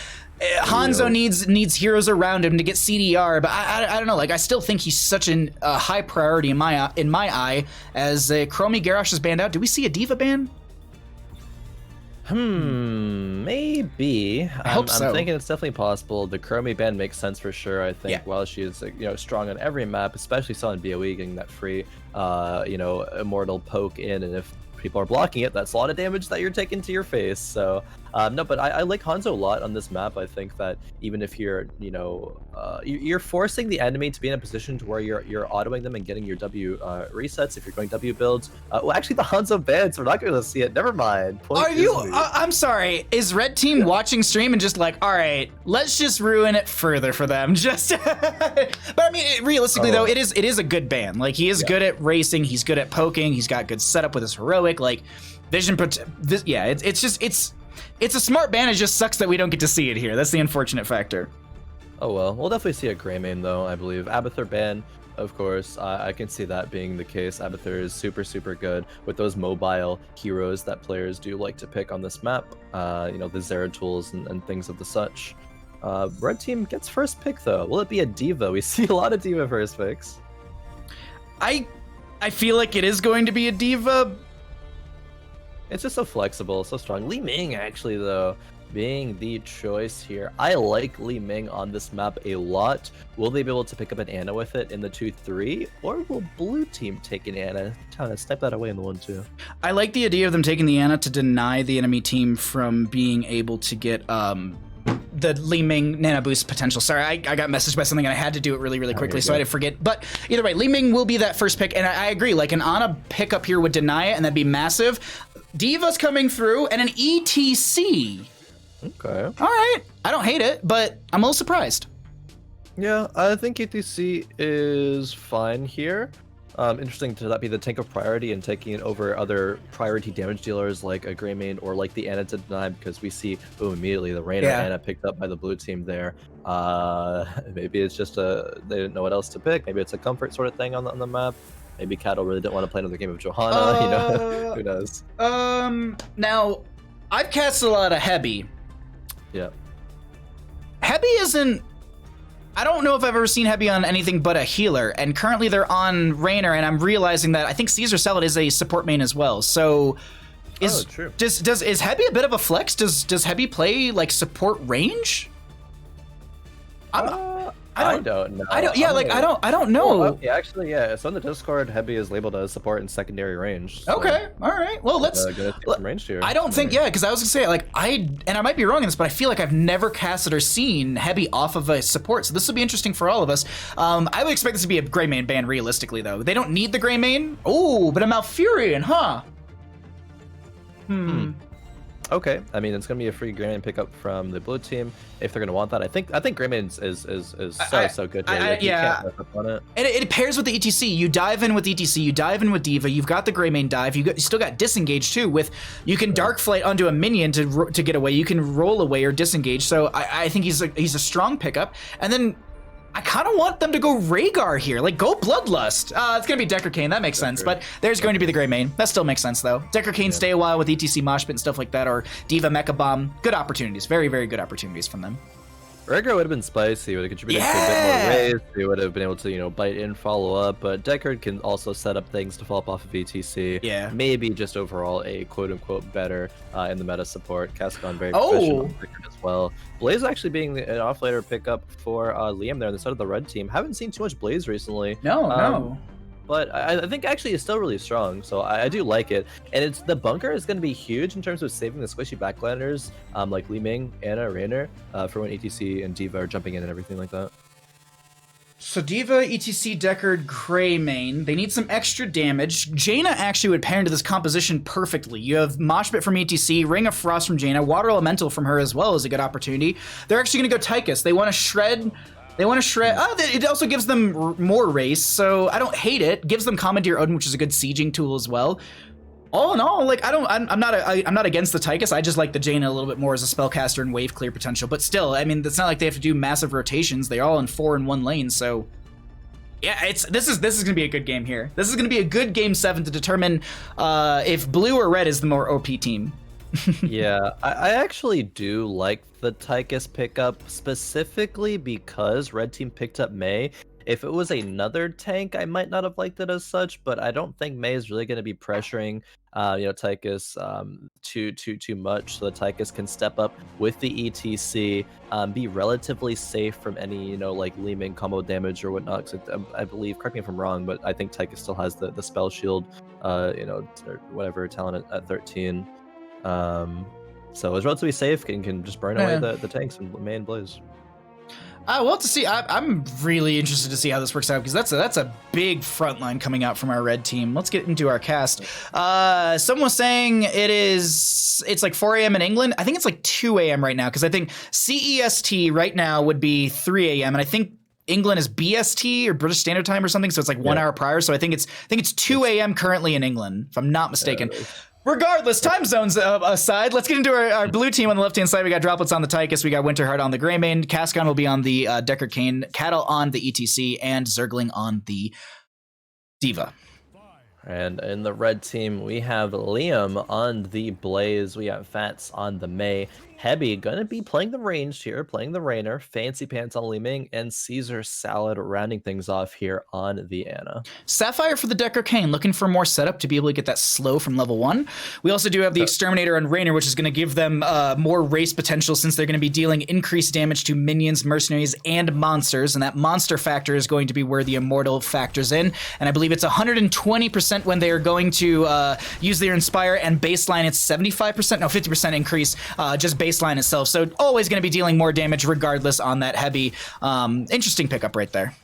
Hanzo needs heroes around him to get CDR, but I don't know. Like I still think he's such a high priority in my eye. As Chromie Garrosh is banned out, do we see a D.Va ban? Maybe. I hope so. I'm thinking it's definitely possible. The Chromie ban makes sense for sure. I think while she is strong on every map, especially so on BOE, getting that free immortal poke in, and if people are blocking it, that's a lot of damage that you're taking to your face. So no, but I like Hanzo a lot on this map. I think that even if you're you're forcing the enemy to be in a position to where you're autoing them and getting your W resets if you're going W builds. Well, actually the Hanzo bans, we're not going to see it. Never mind. Are you? I'm sorry. Is Red Team watching stream and just like, all right, let's just ruin it further for them? Just, but I mean, realistically though, it is a good ban. Like he is good at racing. He's good at poking. He's got good setup with his heroic. Like vision. It's a smart ban. It just sucks that we don't get to see it here. That's the unfortunate factor. Oh well, we'll definitely see a gray main though, I believe. Abathur ban, of course. I can see that being the case. Abathur is super good with those mobile heroes that players do like to pick on this map. The Zeratul and things of the such. Red team gets first pick though. Will it be a D.Va? We see a lot of D.Va first picks. I feel like it is going to be a D.Va. It's just so flexible, so strong. Li Ming, actually, though, being the choice here. I like Li Ming on this map a lot. Will they be able to pick up an Ana with it in the 2-3? Or will blue team take an Ana? Kind of step that away in the 1-2. I like the idea of them taking the Ana to deny the enemy team from being able to get the Li Ming Nano Boost potential. Sorry, I got messaged by something and I had to do it really quickly, so I didn't forget. But either way, Li Ming will be that first pick, and I agree. Like an Ana pickup here would deny it, and that'd be massive. D.Va's coming through, and an ETC. Okay. All right. I don't hate it, but I'm a little surprised. Yeah, I think ETC is fine here. Interesting to that be the tank of priority and taking it over other priority damage dealers like a Greymane or like the Ana to deny, because we see, boom, immediately the Rainer Ana picked up by the blue team there. Maybe it's just they didn't know what else to pick. Maybe it's a comfort sort of thing on the map. Maybe Cattle really didn't want to play another game of Johanna, who knows? Now, I've casted a lot of Hebi. Yeah. Hebi isn't... I don't know if I've ever seen Hebi on anything but a healer, and currently they're on Rainer, and I'm realizing that I think Caesar Salad is a support main as well, so... true. Is Hebi a bit of a flex? Does Hebi play, like, support range? I don't know. I don't know. Well, actually, so on the Discord, Hebi is labeled as support in secondary range. So okay, all right. Well, let's get some range here. I don't think, because I was gonna say, like, and I might be wrong in this, but I feel like I've never casted or seen Hebi off of a support, so this will be interesting for all of us. I would expect this to be a Greymane ban, realistically, though. They don't need the Greymane. Oh, but a Malfurion, huh? Okay, I mean, it's gonna be a free Greymane pickup from the blue team if they're gonna want that. I think Greymane is so good here. You can't mess up on it. And it pairs with the ETC. You dive in with ETC. You dive in with D.Va. You've got the Greymane dive. You still got disengage too. You can dark flight onto a minion to get away. You can roll away or disengage. So I think he's a strong pickup. And then I kind of want them to go Rhaegar here. Like, go Bloodlust. It's going to be Decker Kane. That makes sense. But there's going to be the Greymane. That still makes sense, though. Decker Kane stay a while with ETC Moshpit and stuff like that, or D.Va Mecha Bomb. Good opportunities. Very, very good opportunities from them. Rhaegar would have been spicy. He would have contributed to a bit more raise. He would have been able to, bite in, follow up. But Deckard can also set up things to fall up off of ETC. Yeah. Maybe just overall a quote-unquote better in the meta support. Cascon very professional as well. Blaze actually being an offlaner pickup for Liam there on the side of the red team. Haven't seen too much Blaze recently. No. But I think actually it's still really strong, so I do like it. And the bunker is going to be huge in terms of saving the squishy backlanders like Li Ming, Ana, Rainer, for when ETC and D.Va are jumping in and everything like that. So D.Va, ETC, Deckard, Greymane. They need some extra damage. Jaina actually would pair into this composition perfectly. You have Moshpit from ETC, Ring of Frost from Jaina, Water Elemental from her as well is a good opportunity. They're actually going to go Tychus. They want to shred... it also gives them more race, so I don't hate it. Gives them Commandeer Odin, which is a good sieging tool as well. All in all, like, I'm not against the Tychus. I just like the Jaina a little bit more as a spellcaster and wave clear potential. But still, I mean, it's not like they have to do massive rotations. They're all in 4 and 1 lanes, so yeah, this is gonna be a good game here. This is gonna be a good game 7 to determine if blue or red is the more OP team. Yeah, I actually do like the Tychus pickup specifically because Red Team picked up Mei. If it was another tank, I might not have liked it as such, but I don't think Mei is really going to be pressuring, Tychus too much, so that Tychus can step up with the ETC, be relatively safe from any like Li Ming combo damage or whatnot. 'Cause I believe, correct me if I'm wrong, but I think Tychus still has the spell shield, or whatever talent at 13. So it's relatively safe and can just burn away the tanks and main blaze. We'll have to see. I'm really interested to see how this works out because that's a big front line coming out from our red team. Let's get into our cast. Someone was saying it's like 4 a.m. in England. I think it's like 2 a.m. right now because I think CEST right now would be 3 a.m. and I think England is BST or British Standard Time or something, so it's like 1 hour prior. So I think it's 2 a.m. currently in England, if I'm not mistaken. Regardless, time zones aside, let's get into our blue team. On the left-hand side, we got Droplets on the Tychus, we got Winterheart on the Greymane, Cascon will be on the Decker Kane, Cattle on the ETC, and Zergling on the Diva. And in the red team, we have Liam on the Blaze, we have Fats on the Mei, Heavy gonna be playing the ranged here, playing the Rainer, Fancy Pants on Li Ming, and Caesar Salad rounding things off here on the Ana. Sapphire for the Decker Kane, looking for more setup to be able to get that slow from level 1. We also do have the Exterminator on Rainer, which is going to give them more race potential since they're going to be dealing increased damage to minions, mercenaries, and monsters, and that monster factor is going to be where the Immortal factors in, and I believe it's 120% when they are going to use their Inspire, and baseline it's 75%, no 50% increase, just baseline itself, so always going to be dealing more damage regardless on that Heavy. Interesting pickup right there.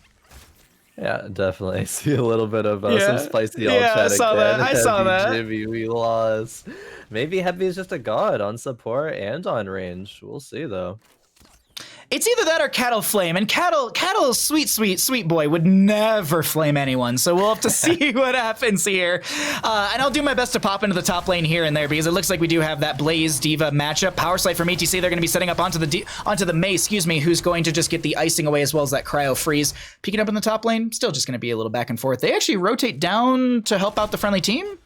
Yeah, definitely. I see a little bit of some spicy all chat I saw again. that. I saw that. Jimmy, we lost. Maybe Heavy is just a god on support and on range. We'll see, though. It's either that or Cattle Flame, and Cattle, sweet boy, would never flame anyone, so we'll have to see what happens here. And I'll do my best to pop into the top lane here and there, because it looks like we do have that Blaze Diva matchup. Power Slide from ETC, they're going to be setting up onto the Mei, who's going to just get the icing away as well as that Cryo Freeze. Peeking up in the top lane, still just going to be a little back and forth. They actually rotate down to help out the friendly team.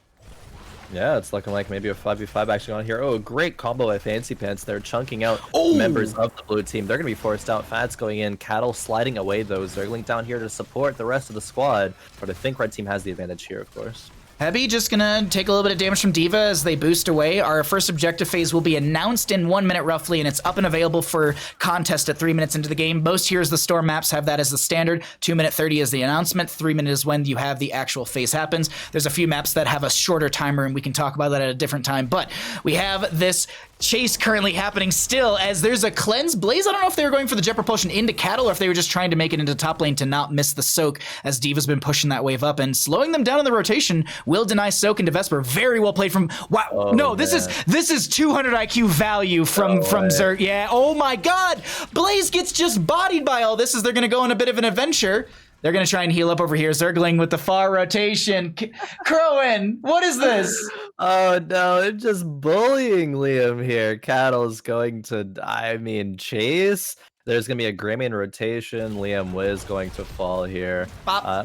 Yeah, it's looking like maybe a 5v5 actually on here. Oh, great combo by Fancy Pants. They're chunking out members of the blue team. They're going to be forced out. Fats going in. Cattle sliding away, though. Zergling down here to support the rest of the squad. But I think Red Team has the advantage here, of course. Heavy just gonna take a little bit of damage from Diva as they boost away. Our first objective phase will be announced in 1 minute roughly, and it's up and available for contest at 3 minutes into the game. Most Heroes of the Storm maps have that as the standard. 2 minute 30 is the announcement. 3 minutes is when you have the actual phase happens. There's a few maps that have a shorter timer, and we can talk about that at a different time. But we have this chase currently happening still as there's a cleanse Blaze. I don't know if they were going for the jet propulsion into Cattle or if they were just trying to make it into top lane to not miss the soak, as Diva's been pushing that wave up and slowing them down in the rotation. Will deny soak into Vesper. Very well played from this is 200 IQ value from Zerg. Yeah, oh my god, Blaze gets just bodied by all this as they're gonna go on a bit of an adventure. They're going to try and heal up over here. Zergling with the far rotation. Khroen, what is this? Oh, no, it's just bullying Liam here. Cattle is going to, chase. There's going to be a Greymane rotation. Liam Wiz going to fall here.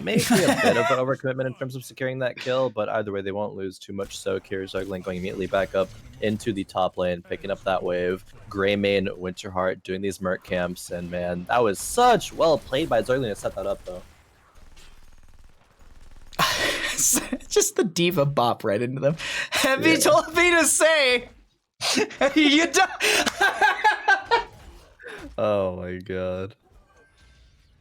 Maybe a bit of an overcommitment in terms of securing that kill, but either way, they won't lose too much soak here. Zergling going immediately back up into the top lane, picking up that wave. Greymane, Winterheart doing these Merc camps, and man, that was such well played by Zergling to set that up, though. Just the Diva bop right into them. Heavy told me to say, you don't. Oh my god.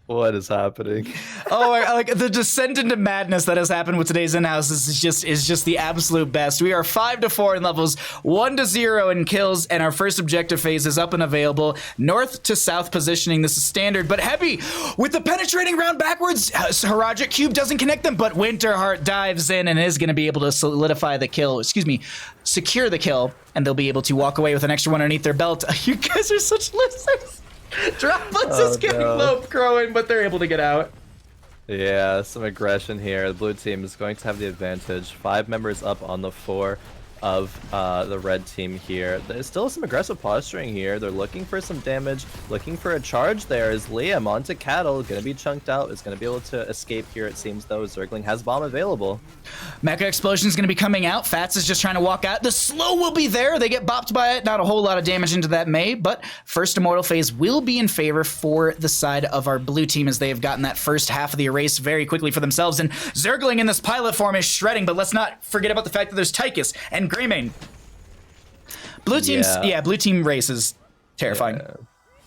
What is happening? Oh, like the descent into madness that has happened with today's in-house is just the absolute best. We are 5-4 in levels, 1-0 in kills, and our first objective phase is up and available. North to south positioning, this is standard, but Heavy with the penetrating round backwards. Haragic Cube doesn't connect them, but Winterheart dives in and is going to be able to solidify the kill. Secure the kill, and they'll be able to walk away with an extra one underneath their belt. You guys are such losers. Droplets is getting low Khroen, but they're able to get out. Yeah, some aggression here. The blue team is going to have the advantage. 5 members up on the 4. of the red team here. There's still some aggressive posturing here. They're looking for some damage, looking for a charge there as Liam onto Cattle, gonna be chunked out, is gonna be able to escape here it seems though. Zergling has bomb available. Mecha Explosion is gonna be coming out. Fats is just trying to walk out. The slow will be there. They get bopped by it. Not a whole lot of damage into that Mei, but first Immortal phase will be in favor for the side of our blue team as they have gotten that first half of the erase very quickly for themselves. And Zergling in this pilot form is shredding, but let's not forget about the fact that there's Tychus and Greymane. Blue team's blue team race is terrifying. Yeah.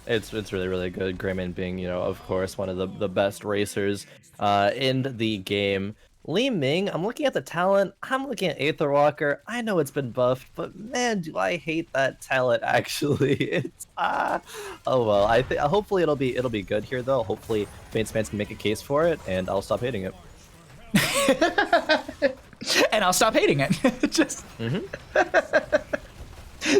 It's really good. Greymane being, you know, of course, one of the best racers in the game. Li Ming, I'm looking at the talent. I'm looking at Aetherwalker. I know it's been buffed, but man, do I hate that talent. Actually, it's oh well. I think hopefully it'll be good here though. Hopefully, Fans can make a case for it, and I'll stop hating it. And I'll stop hating it. Just.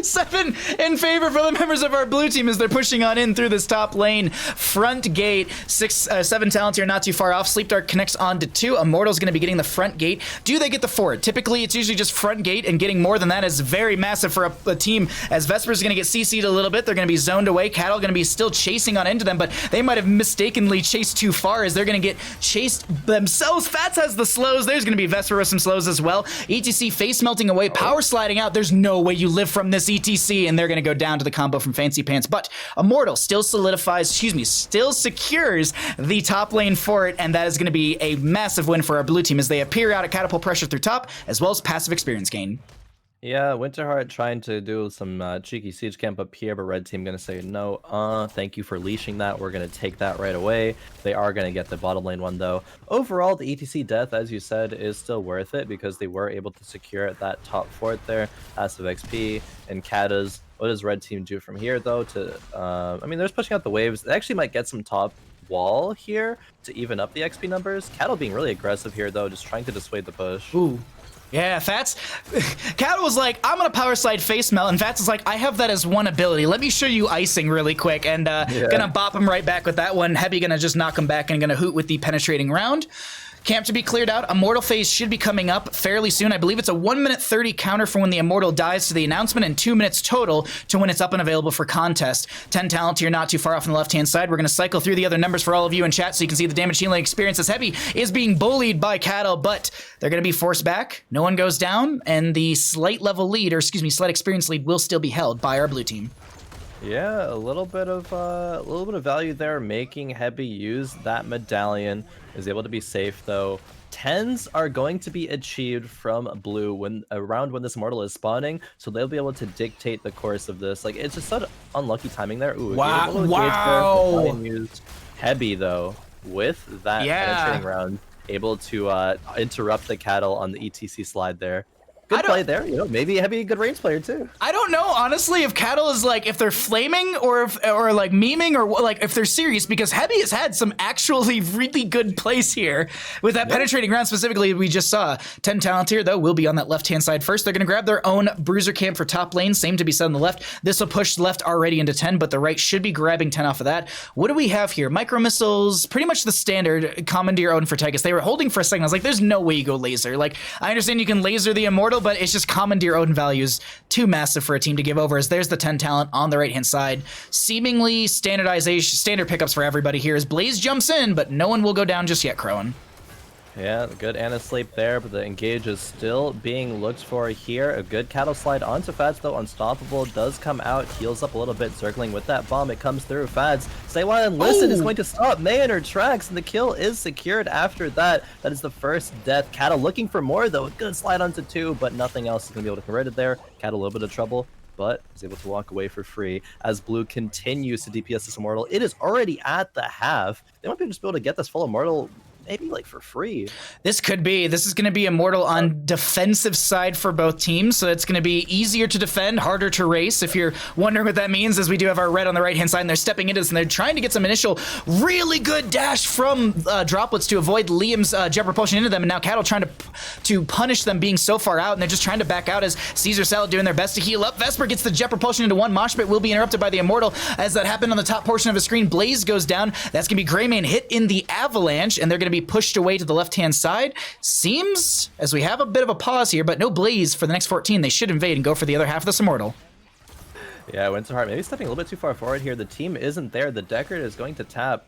7 in favor for the members of our blue team as they're pushing on in through this top lane. Front gate, 7 talents here not too far off. Sleep Dark connects on to 2. Immortal's going to be getting the front gate. Do they get the forward? Typically, it's usually just front gate, and getting more than that is very massive for a team, as Vesper's going to get CC'd a little bit. They're going to be zoned away. Cattle going to be still chasing on into them, but they might have mistakenly chased too far as they're going to get chased themselves. Fats has the slows. There's going to be Vesper with some slows as well. ETC face melting away, power sliding out. There's no way you live from this ETC, and they're going to go down to the combo from Fancy Pants, but Immortal still still secures the top lane for it, and that is going to be a massive win for our blue team as they have periodic catapult pressure through top, as well as passive experience gain. Yeah, Winterheart trying to do some cheeky siege camp up here, but red team going to say, no, thank you for leashing that. We're going to take that right away. They are going to get the bottom lane one, though. Overall, the ETC death, as you said, is still worth it because they were able to secure that top fort there. Passive XP and Katas. What does red team do from here, though? I mean, they're just pushing out the waves. They actually might get some top wall here to even up the XP numbers. Cattle being really aggressive here, though, just trying to dissuade the push. Ooh. Yeah, Fats. Cattle was like, I'm gonna power slide face melt, and Fats is like, I have that as one ability. Let me show you icing really quick, and gonna bop him right back with that one. Heavy gonna just knock him back and gonna hoot with the penetrating round. Camp to be cleared out. Immortal phase should be coming up fairly soon. I believe it's a 1 minute 30 counter from when the Immortal dies to the announcement, and 2 minutes total to when it's up and available for contest. 10 talent here, not too far off on the left-hand side. We're going to cycle through the other numbers for all of you in chat so you can see the damage healing experience as Heavy is being bullied by Cattle, but they're going to be forced back. No one goes down, and the slight experience lead will still be held by our blue team. Yeah, a little bit of value there, making Heavy use that medallion. Is able to be safe though. 10s are going to be achieved from blue when this Immortal is spawning, so they'll be able to dictate the course of this. Like, it's just such unlucky timing there. Ooh, wow. Used Heavy though with that penetrating round, able to interrupt the Cattle on the ETC slide there. Good play there, you know, maybe Heavy a good range player too. I don't know, honestly, if Cattle is like, if they're flaming or like memeing or like if they're serious, because Heavy has had some actually really good plays here with that penetrating round specifically we just saw. 10 talent here though will be on that left-hand side first. They're gonna grab their own bruiser camp for top lane, same to be said on the left. This will push left already into 10, but the right should be grabbing 10 off of that. What do we have here? Micro missiles, pretty much the standard Commandeer Odin for Tychus. They were holding for a second. I was like, there's no way you go laser. Like, I understand you can laser the Immortal, but it's just Commandeer Odin values too massive for a team to give over, as there's the 10 talent on the right hand side. Seemingly standard pickups for everybody here as Blaze jumps in, but no one will go down just yet, Khroen. Yeah, good Anasleep there, but the engage is still being looked for here. A good Cattle slide onto Fads, though. Unstoppable does come out, heals up a little bit, circling with that bomb. It comes through. Fads, stay while and listen, is going to stop Mei in her tracks, and the kill is secured after that. That is the first death. Cattle looking for more, though. A good slide onto 2, but nothing else is going to be able to convert it there. Cattle a little bit of trouble, but is able to walk away for free as blue continues to DPS this Immortal. It is already at the half. They might be just able to get this full Immortal maybe like for free. This is going to be Immortal on defensive side for both teams, so it's going to be easier to defend, harder to race. If you're wondering what that means, as we do have our red on the right hand side, and they're stepping into this, and they're trying to get some initial really good dash from droplets to avoid Liam's jet propulsion into them, and now Cattle trying to punish them being so far out, and they're just trying to back out as Caesar Salad doing their best to heal up. Vesper gets the jet propulsion into one. Mosh pit will be interrupted by the Immortal as that happened on the top portion of the screen. Blaze goes down. That's going to be Greymane hit in the avalanche, and they're going to be be pushed away to the left-hand side. Seems, as we have a bit of a pause here, but no Blaze for the next 14. They should invade and go for the other half of this Immortal. Yeah, Winterheart maybe stepping a little bit too far forward here. The team isn't there. The Deckard is going to tap.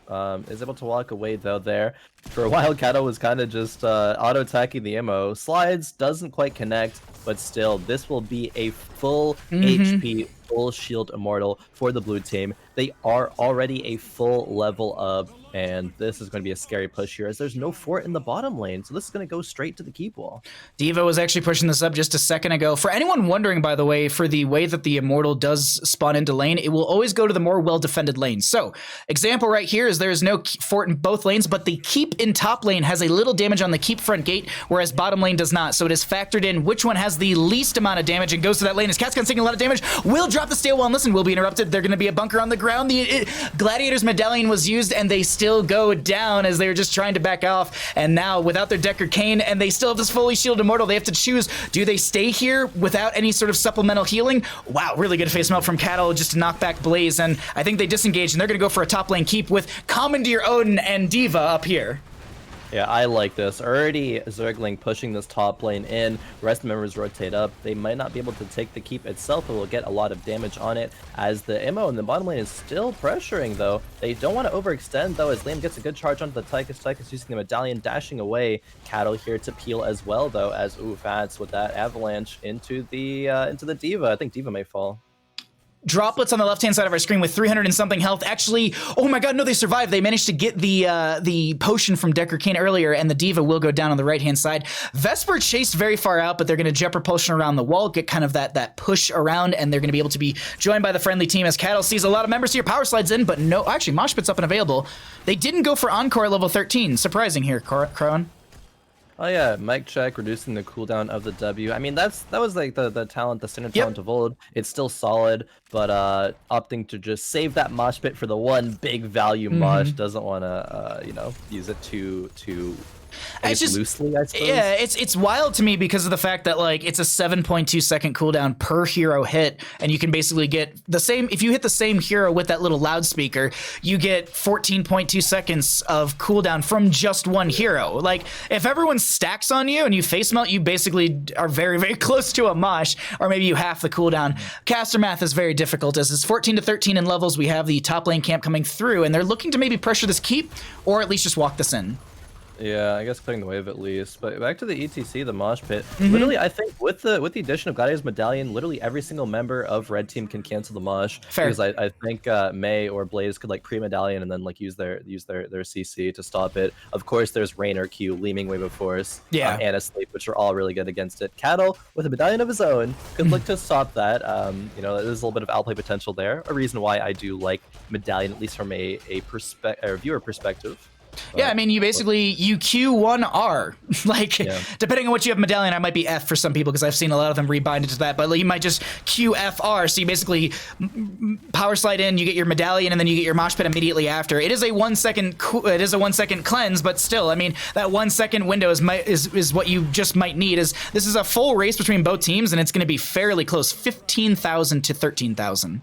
Is able to walk away though there. For a while, Kato was kind of just auto-attacking the ammo. Slides, doesn't quite connect, but still, this will be a full HP, full shield Immortal for the blue team. They are already a full level up, and this is going to be a scary push here as there's no fort in the bottom lane, so this is going to go straight to the keep wall. D.Va was actually pushing this up just a second ago. For anyone wondering, by the way, for the way that the Immortal does spawn into lane, it will always go to the more well-defended lane. So, example right here is there is no fort in both lanes, but the keep in top lane has a little damage on the keep front gate, whereas bottom lane does not. So it is factored in which one has the least amount of damage and goes to that lane. As Cascan's taking a lot of damage, will drop the stale wall and listen, will be interrupted. They're going to be a bunker on the ground. The Gladiator's medallion was used, and they still go down as they were just trying to back off. And now, without their Deckard Cain, and they still have this fully shielded Immortal, they have to choose, do they stay here without any sort of supplemental healing? Wow, really good face melt from Cattle just to knock back Blaze, and I think they disengage, and they're going to go for a top lane keep with Commandeer Odin and D.Va up here. Yeah, I like this. Already Zergling pushing this top lane in. The rest of the members rotate up. They might not be able to take the keep itself, but will get a lot of damage on it as the ammo in the bottom lane is still pressuring, though. They don't want to overextend, though, as Liam gets a good charge onto the Tychus. Tychus using the medallion, dashing away. Cattle here to peel as well, though, as Fats with that avalanche into the D.Va. I think D.Va may fall. Droplets on the left-hand side of our screen with 300 and something health. Actually, oh my god, no, they survived. They managed to get the potion from Deckard Cain earlier, and the D.Va will go down on the right-hand side. Vesper chased very far out, but they're going to jet propulsion around the wall, get kind of that push around, and they're going to be able to be joined by the friendly team as Cattle sees a lot of members here. Power slides in, but no, actually, Mosh Pit's up and available. They didn't go for Encore at level 13. Surprising here, Khroen. Oh yeah, mic check, reducing the cooldown of the W. I mean, that was like the talent, the standard talent of old. It's still solid, but opting to just save that mosh pit for the one big value mosh, doesn't want to use it too It's just loosely, I suppose. Yeah, it's wild to me because of the fact that like it's a 7.2 second cooldown per hero hit, and you can basically get the same if you hit the same hero with that little loudspeaker, you get 14.2 seconds of cooldown from just one hero. Like if everyone stacks on you and you face melt, you basically are very, very close to a mosh, or maybe you half the cooldown. Caster math is very difficult as it's 14 to 13 in levels. We have the top lane camp coming through, and they're looking to maybe pressure this keep or at least just walk this in. Yeah, I guess clearing the wave at least. But back to the ETC, the mosh pit. Literally, I think with the addition of Gladiator's medallion, literally every single member of Red Team can cancel the mosh. Fair. Because I think May or Blaze could like pre-medallion and then like use their CC to stop it. Of course, there's Raynor, Q, Leaming Wave of Force, and Asleep, which are all really good against it. Cattle with a medallion of his own could look to stop that. There's a little bit of outplay potential there. A reason why I do like medallion, at least from a viewer perspective. Yeah, I mean, you Q1R. Like, depending on what you have medallion, I might be F for some people because I've seen a lot of them rebind into that. But like, you might just QFR. So you basically power slide in, you get your medallion, and then you get your mosh pit immediately after. It is a 1 second. It is a 1 second cleanse, but still, I mean, that 1 second window is what you just might need. This is a full race between both teams, and it's going to be fairly close, 15,000 to 13,000.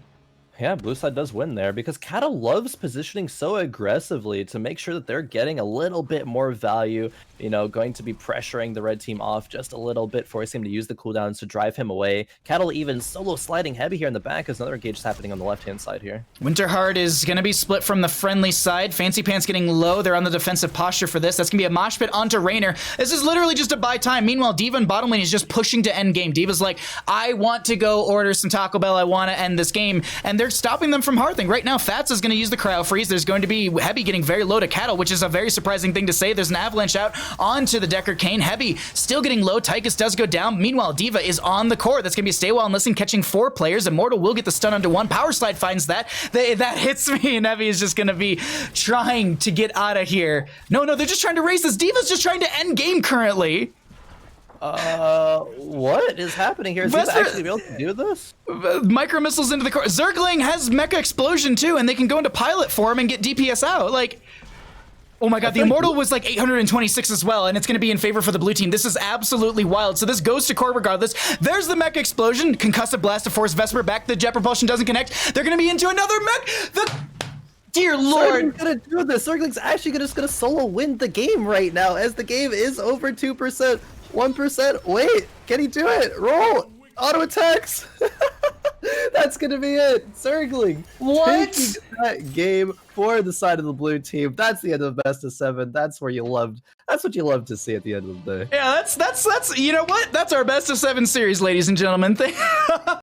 Yeah, blue side does win there because Cattle loves positioning so aggressively to make sure that they're getting a little bit more value, going to be pressuring the red team off just a little bit, forcing him to use the cooldowns to drive him away. Cattle even solo sliding heavy here in the back as another engage is happening on the left-hand side here. Winterheart is going to be split from the friendly side. Fancy Pants getting low. They're on the defensive posture for this. That's going to be a mosh pit onto Raynor. This is literally just a buy time. Meanwhile, D.Va in bottom lane is just pushing to end game. D.Va's like, I want to go order some Taco Bell. I want to end this game. And they're stopping them from Hearthing. Right now, Fats is going to use the cryo freeze. There's going to be Heavy getting very low to Cattle, which is a very surprising thing to say. There's an avalanche out onto the Deckard Cain. Heavy still getting low. Tychus does go down. Meanwhile, D.Va is on the core. That's going to be a stay while and listen, catching 4 players. Immortal will get the stun onto 1. Power slide finds that. That hits me, and Heavy is just going to be trying to get out of here. No, they're just trying to race this. D.Va's just trying to end game currently. What is happening here? Is he actually able to do this? Micro missiles into the core. Zergling has Mecha Explosion too, and they can go into pilot form and get DPS out. Like, oh my god, the Immortal was like 826 as well, and it's going to be in favor for the blue team. This is absolutely wild. So this goes to core regardless. There's the Mecha Explosion. Concussive Blast to force Vesper back. The Jet Propulsion doesn't connect. They're going to be into another mech. Dear Lord. Zergling's gonna do this. Zergling's actually just gonna solo win the game right now, as the game is over 2%, 1%. Wait, can he do it? Roll auto attacks. That's gonna be it. Zergling taking that game for the side of the blue team. That's the end of the best of 7. That's what you love to see at the end of the day. Yeah, that's you know what? That's our best of 7 series, ladies and gentlemen.